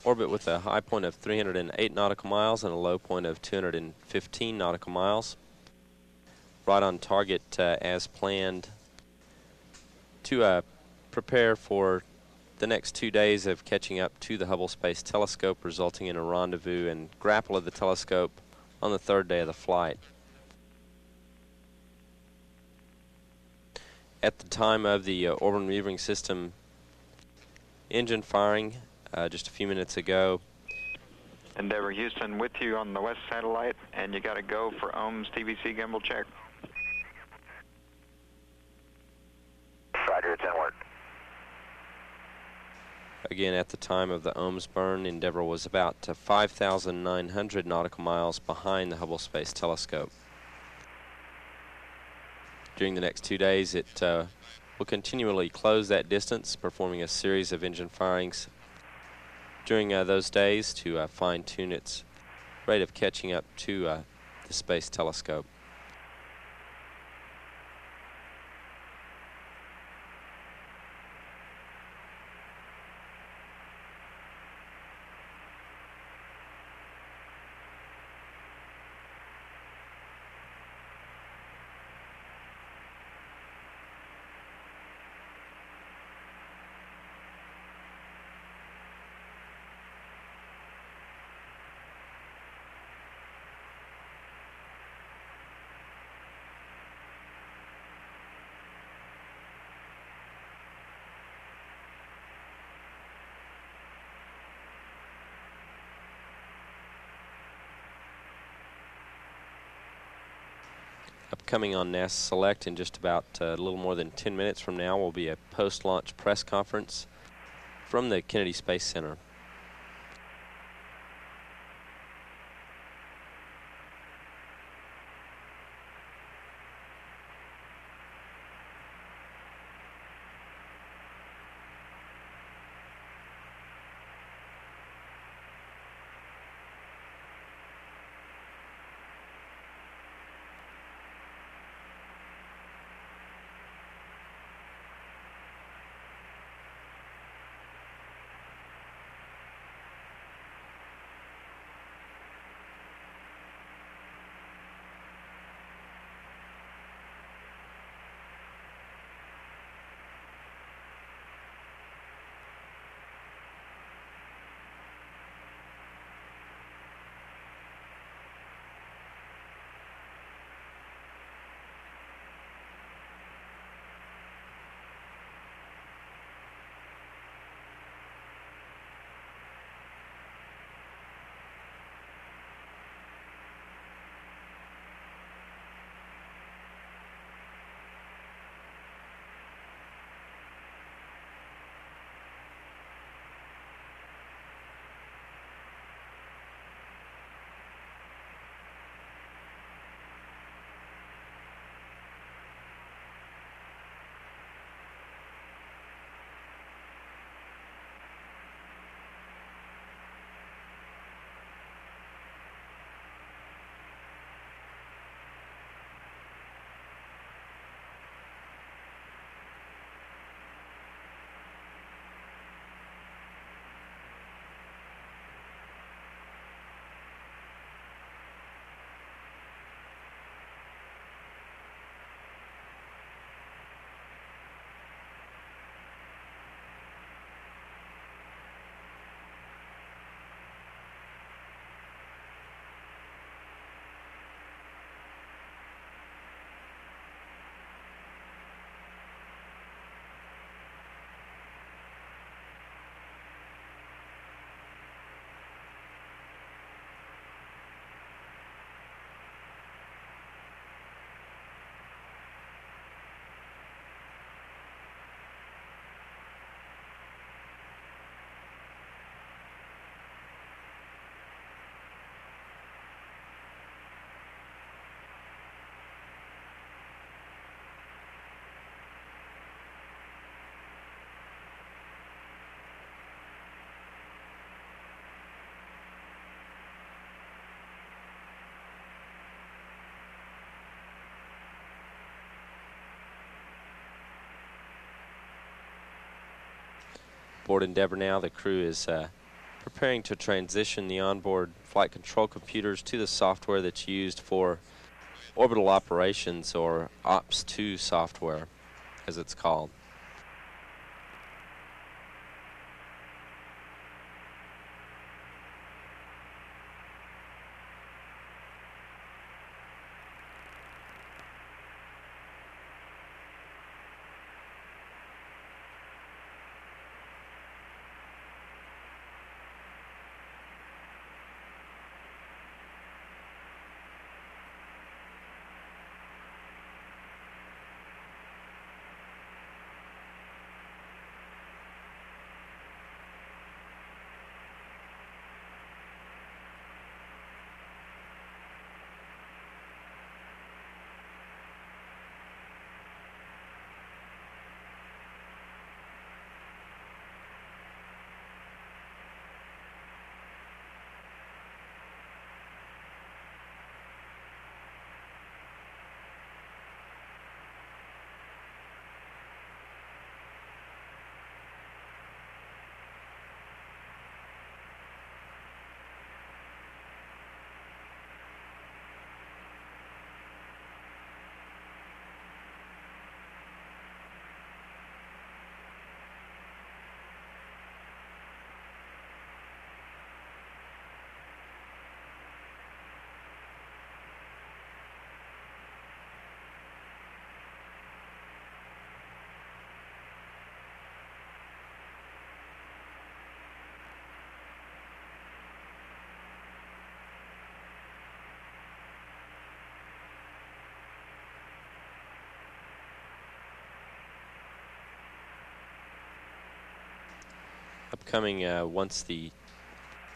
orbit with a high point of 308 nautical miles and a low point of 215 nautical miles. Right on target as planned to prepare for the next 2 days of catching up to the Hubble Space Telescope, resulting in a rendezvous and grapple of the telescope on the third day of the flight. At the time of the orbital maneuvering system engine firing just a few minutes ago. Endeavour Houston with you on the west satellite, and you got to go for ohms TVC gimbal check. Roger, it's in work. Again, at the time of the ohms burn, Endeavour was about 5,900 nautical miles behind the Hubble Space Telescope. During the next 2 days, it will continually close that distance, performing a series of engine firings during those days to fine-tune its rate of catching up to the Space Telescope. Upcoming on NASA Select in just about a little more than 10 minutes from now will be a post-launch press conference from the Kennedy Space Center. aboard Endeavour now. The crew is preparing to transition the onboard flight control computers to the software that's used for orbital operations, or OPS-2 software, as it's called. Upcoming, once the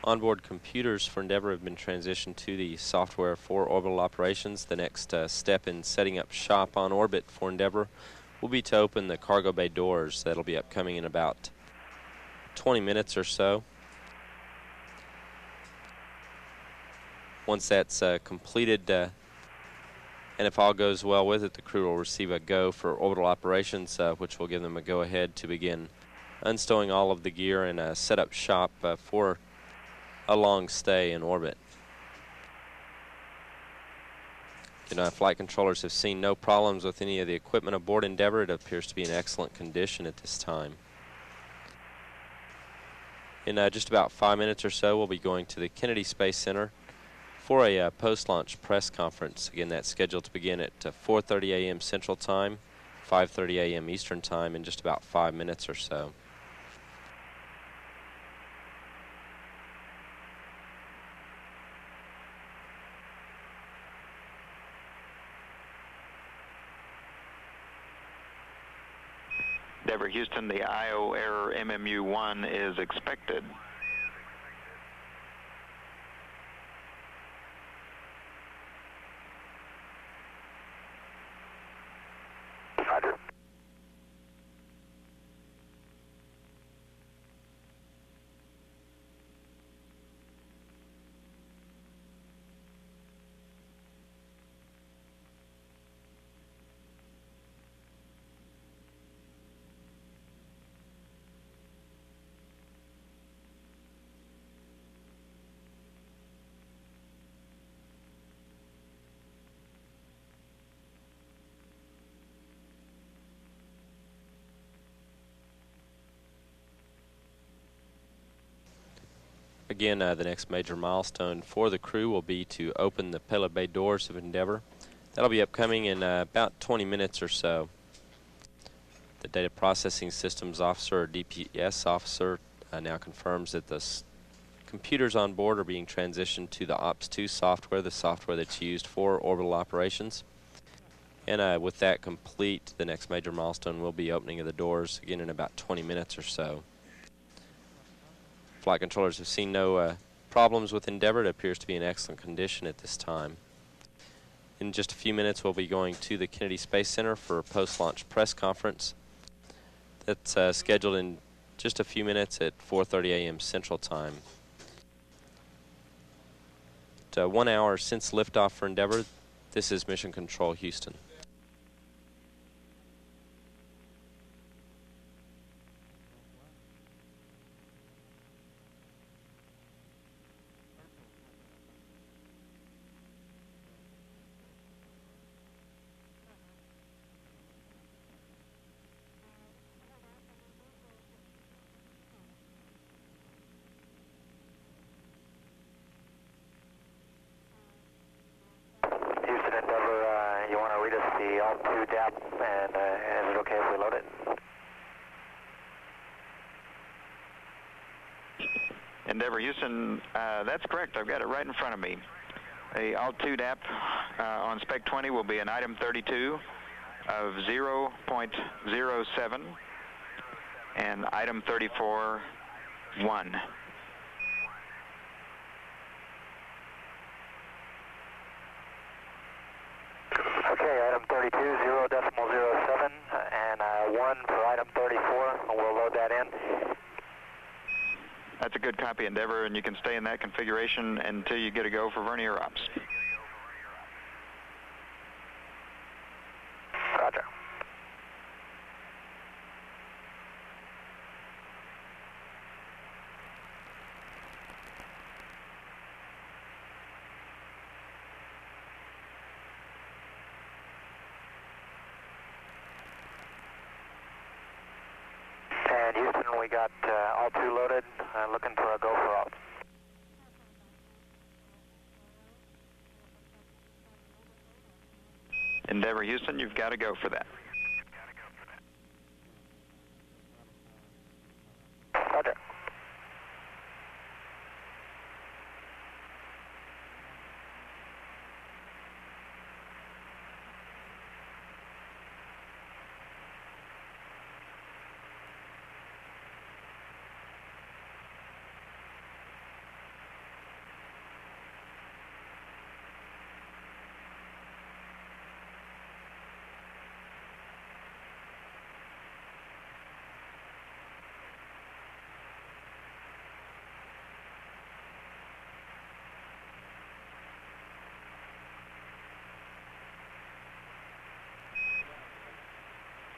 onboard computers for Endeavour have been transitioned to the software for orbital operations, the next step in setting up shop on orbit for Endeavour will be to open the cargo bay doors. That'll be upcoming in about 20 minutes or so. Once that's completed, and if all goes well with it, the crew will receive a go for orbital operations, which will give them a go-ahead to begin unstowing all of the gear and set up shop for a long stay in orbit. Flight controllers have seen no problems with any of the equipment aboard Endeavour. It appears to be in excellent condition at this time. In just about 5 minutes or so, we'll be going to the Kennedy Space Center for a post-launch press conference. Again, that's scheduled to begin at 4:30 a.m. Central Time, 5:30 a.m. Eastern Time, in just about 5 minutes or so. Endeavour Houston, the IO error MMU-1 is expected. Roger. Again, the next major milestone for the crew will be to open the payload bay doors of Endeavour. That'll be upcoming in about 20 minutes or so. The Data Processing Systems Officer, or DPS Officer, now confirms that the computers on board are being transitioned to the OPS-2 software, the software that's used for orbital operations. And with that complete, the next major milestone will be opening of the doors, again in about 20 minutes or so. Flight controllers have seen no problems with Endeavour. It appears to be in excellent condition at this time. In just a few minutes, we'll be going to the Kennedy Space Center for a post-launch press conference. That's scheduled in just a few minutes at 4:30 a.m. Central Time. 1 hour since liftoff for Endeavour, this is Mission Control Houston. Alt2 DAP, and is it okay if we load it? Endeavour Houston, that's correct. I've got it right in front of me. The Alt2 DAP on Spec 20 will be an item 32 of 0.07 and item 34, 1. Okay, item 32, 0.07, and 1 for item 34. We'll load that in. That's a good copy, Endeavour, and you can stay in that configuration until you get a go for vernier ops. Roger. And Houston, we got all 2 loaded, looking for a go for alt. Endeavour Houston, you've got to go for that. Roger.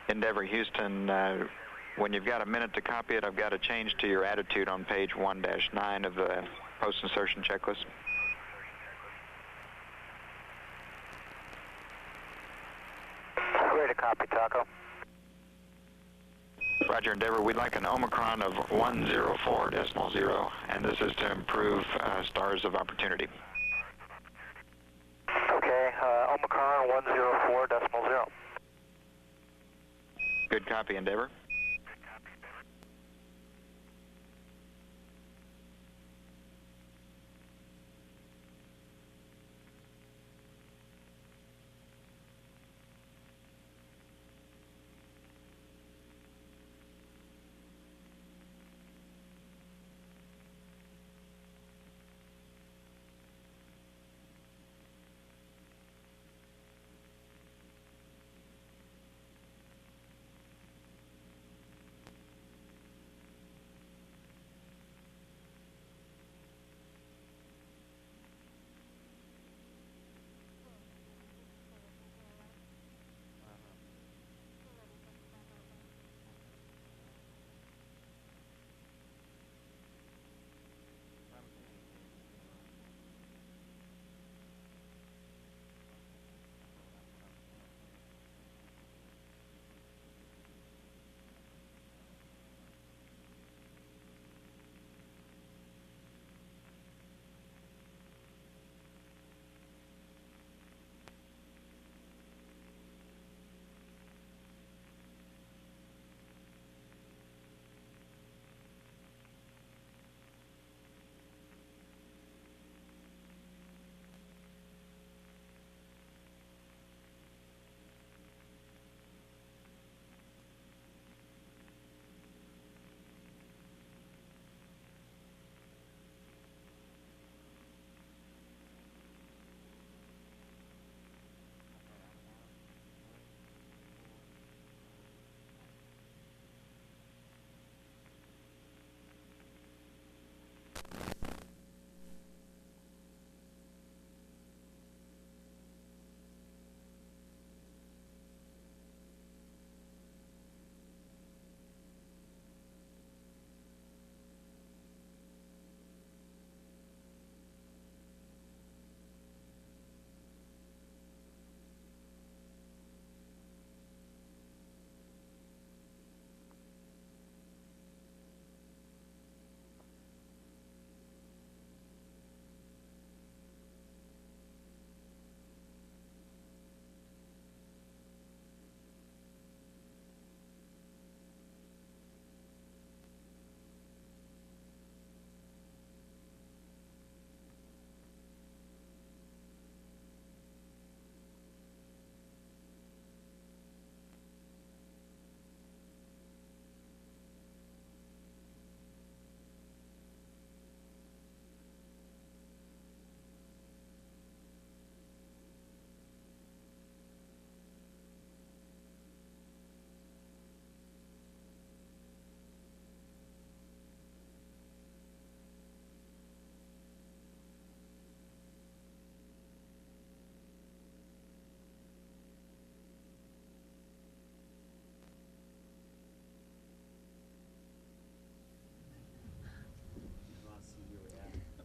Endeavour Houston, when you've got a minute to copy it, I've got to change to your attitude on page 1-9 of the post-insertion checklist. Ready to copy, Taco. Roger, Endeavour, we'd like an Omicron of 104.0, and this is to improve stars of opportunity. Okay, Omicron 104.0. Good copy, Endeavour.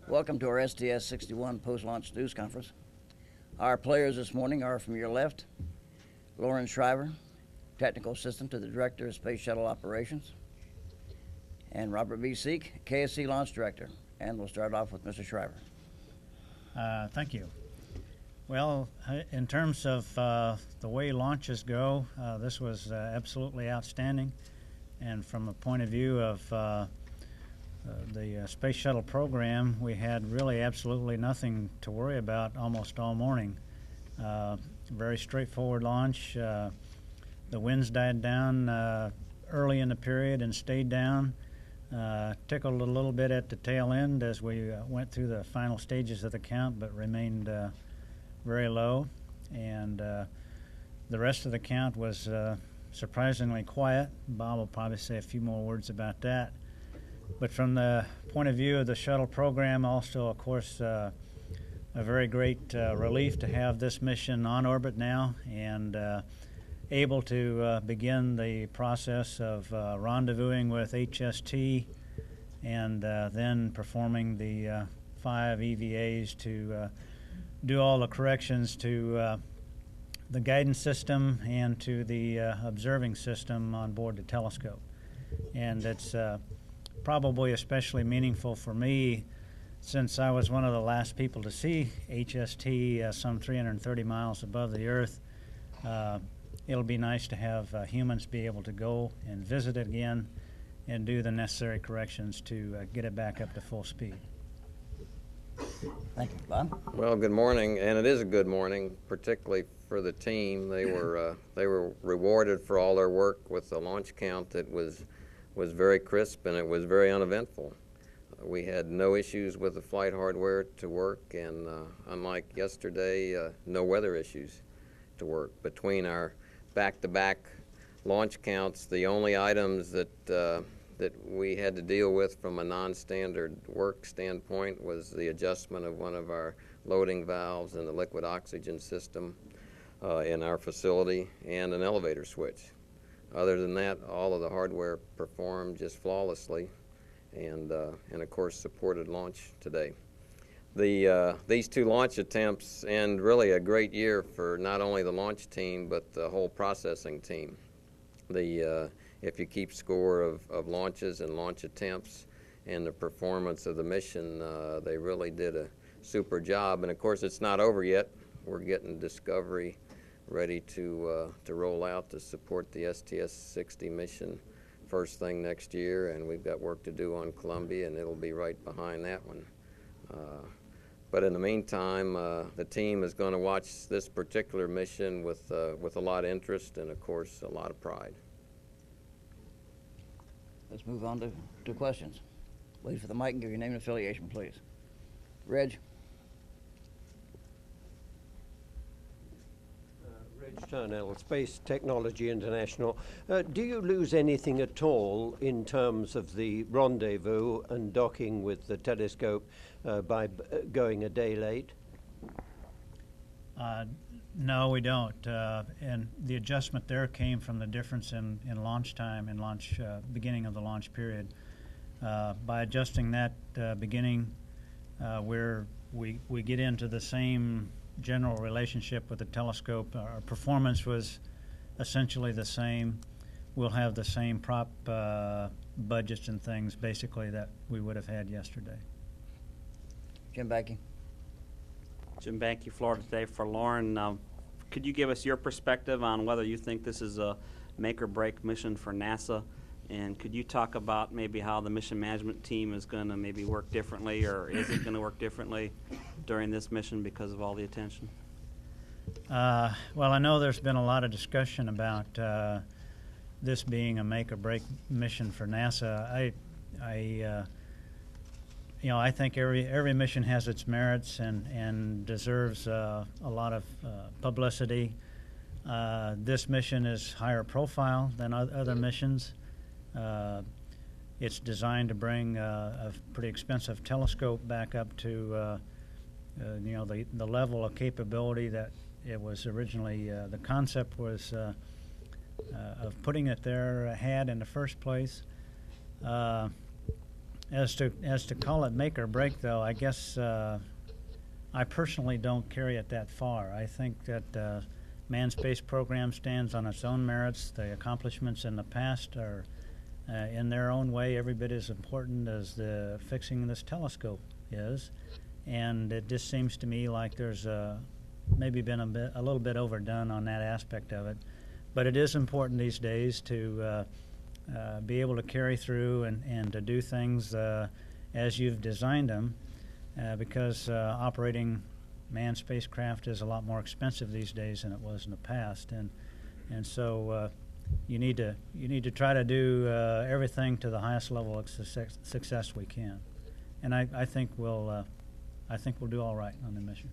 Welcome to our STS-61 post-launch news conference. Our players this morning are from your left, Lauren Shriver, Technical Assistant to the Director of Space Shuttle Operations, and Robert B. Seek, KSC Launch Director. And we'll start off with Mr. Shriver. Thank you. Well, in terms of the way launches go, this was absolutely outstanding. And from a point of view of the Space Shuttle program, we had really absolutely nothing to worry about almost all morning. Very straightforward launch. The winds died down early in the period and stayed down. Tickled a little bit at the tail end as we went through the final stages of the count, but remained very low. And the rest of the count was surprisingly quiet. Bob will probably say a few more words about that. But from the point of view of the shuttle program, also, of course, a very great relief to have this mission on orbit now and able to begin the process of rendezvousing with HST and then performing the 5 EVAs to do all the corrections to the guidance system and to the observing system on board the telescope. And it's probably especially meaningful for me since I was one of the last people to see HST some 330 miles above the Earth. It'll be nice to have humans be able to go and visit it again and do the necessary corrections to get it back up to full speed. Thank you. Bob? Well, good morning, and it is a good morning, particularly for the team. They were rewarded for all their work with the launch count that was very crisp and it was very uneventful. We had no issues with the flight hardware to work, and unlike yesterday, no weather issues to work. Between our back-to-back launch counts, the only items that we had to deal with from a non-standard work standpoint was the adjustment of one of our loading valves in the liquid oxygen system in our facility and an elevator switch. Other than that, all of the hardware performed just flawlessly and of course supported launch today. These 2 launch attempts end really a great year for not only the launch team but the whole processing team. If you keep score of launches and launch attempts and the performance of the mission, they really did a super job. And of course, it's not over yet. We're getting Discovery ready to roll out to support the STS-60 mission first thing next year, and we've got work to do on Columbia, and it'll be right behind that one. But in the meantime, the team is going to watch this particular mission with a lot of interest and, of course, a lot of pride. Let's move on to questions. Wait for the mic and give your name and affiliation, please. Reg? Reg Turnell, Space Technology International. Do you lose anything at all in terms of the rendezvous and docking with the telescope by going a day late? No, we don't. And the adjustment there came from the difference in launch time and beginning of the launch period. By adjusting that beginning, we get into the same general relationship with the telescope. Our performance was essentially the same. We'll have the same prop budgets and things basically that we would have had yesterday. Jim Backey. Jim Bankey, Florida Today for Lauren. Could you give us your perspective on whether you think this is a make-or-break mission for NASA? And could you talk about maybe how the mission management team is going to maybe work differently, or is it going to work differently during this mission because of all the attention? Well, I know there's been a lot of discussion about this being a make-or-break mission for NASA. I think every mission has its merits and deserves a lot of publicity. This mission is higher profile than other missions. It's designed to bring a pretty expensive telescope back up to the level of capability that it was originally. The concept was of putting it there had in the first place. As to call it make or break, though, I guess I personally don't carry it that far. I think that manned space program stands on its own merits. The accomplishments in the past are, in their own way, every bit as important as the fixing this telescope is. And it just seems to me like there's maybe been a little bit overdone on that aspect of it. But it is important these days to be able to carry through and to do things as you've designed them, because operating manned spacecraft is a lot more expensive these days than it was in the past, and so you need to try to do everything to the highest level of success we can, and I think we'll do all right on the mission.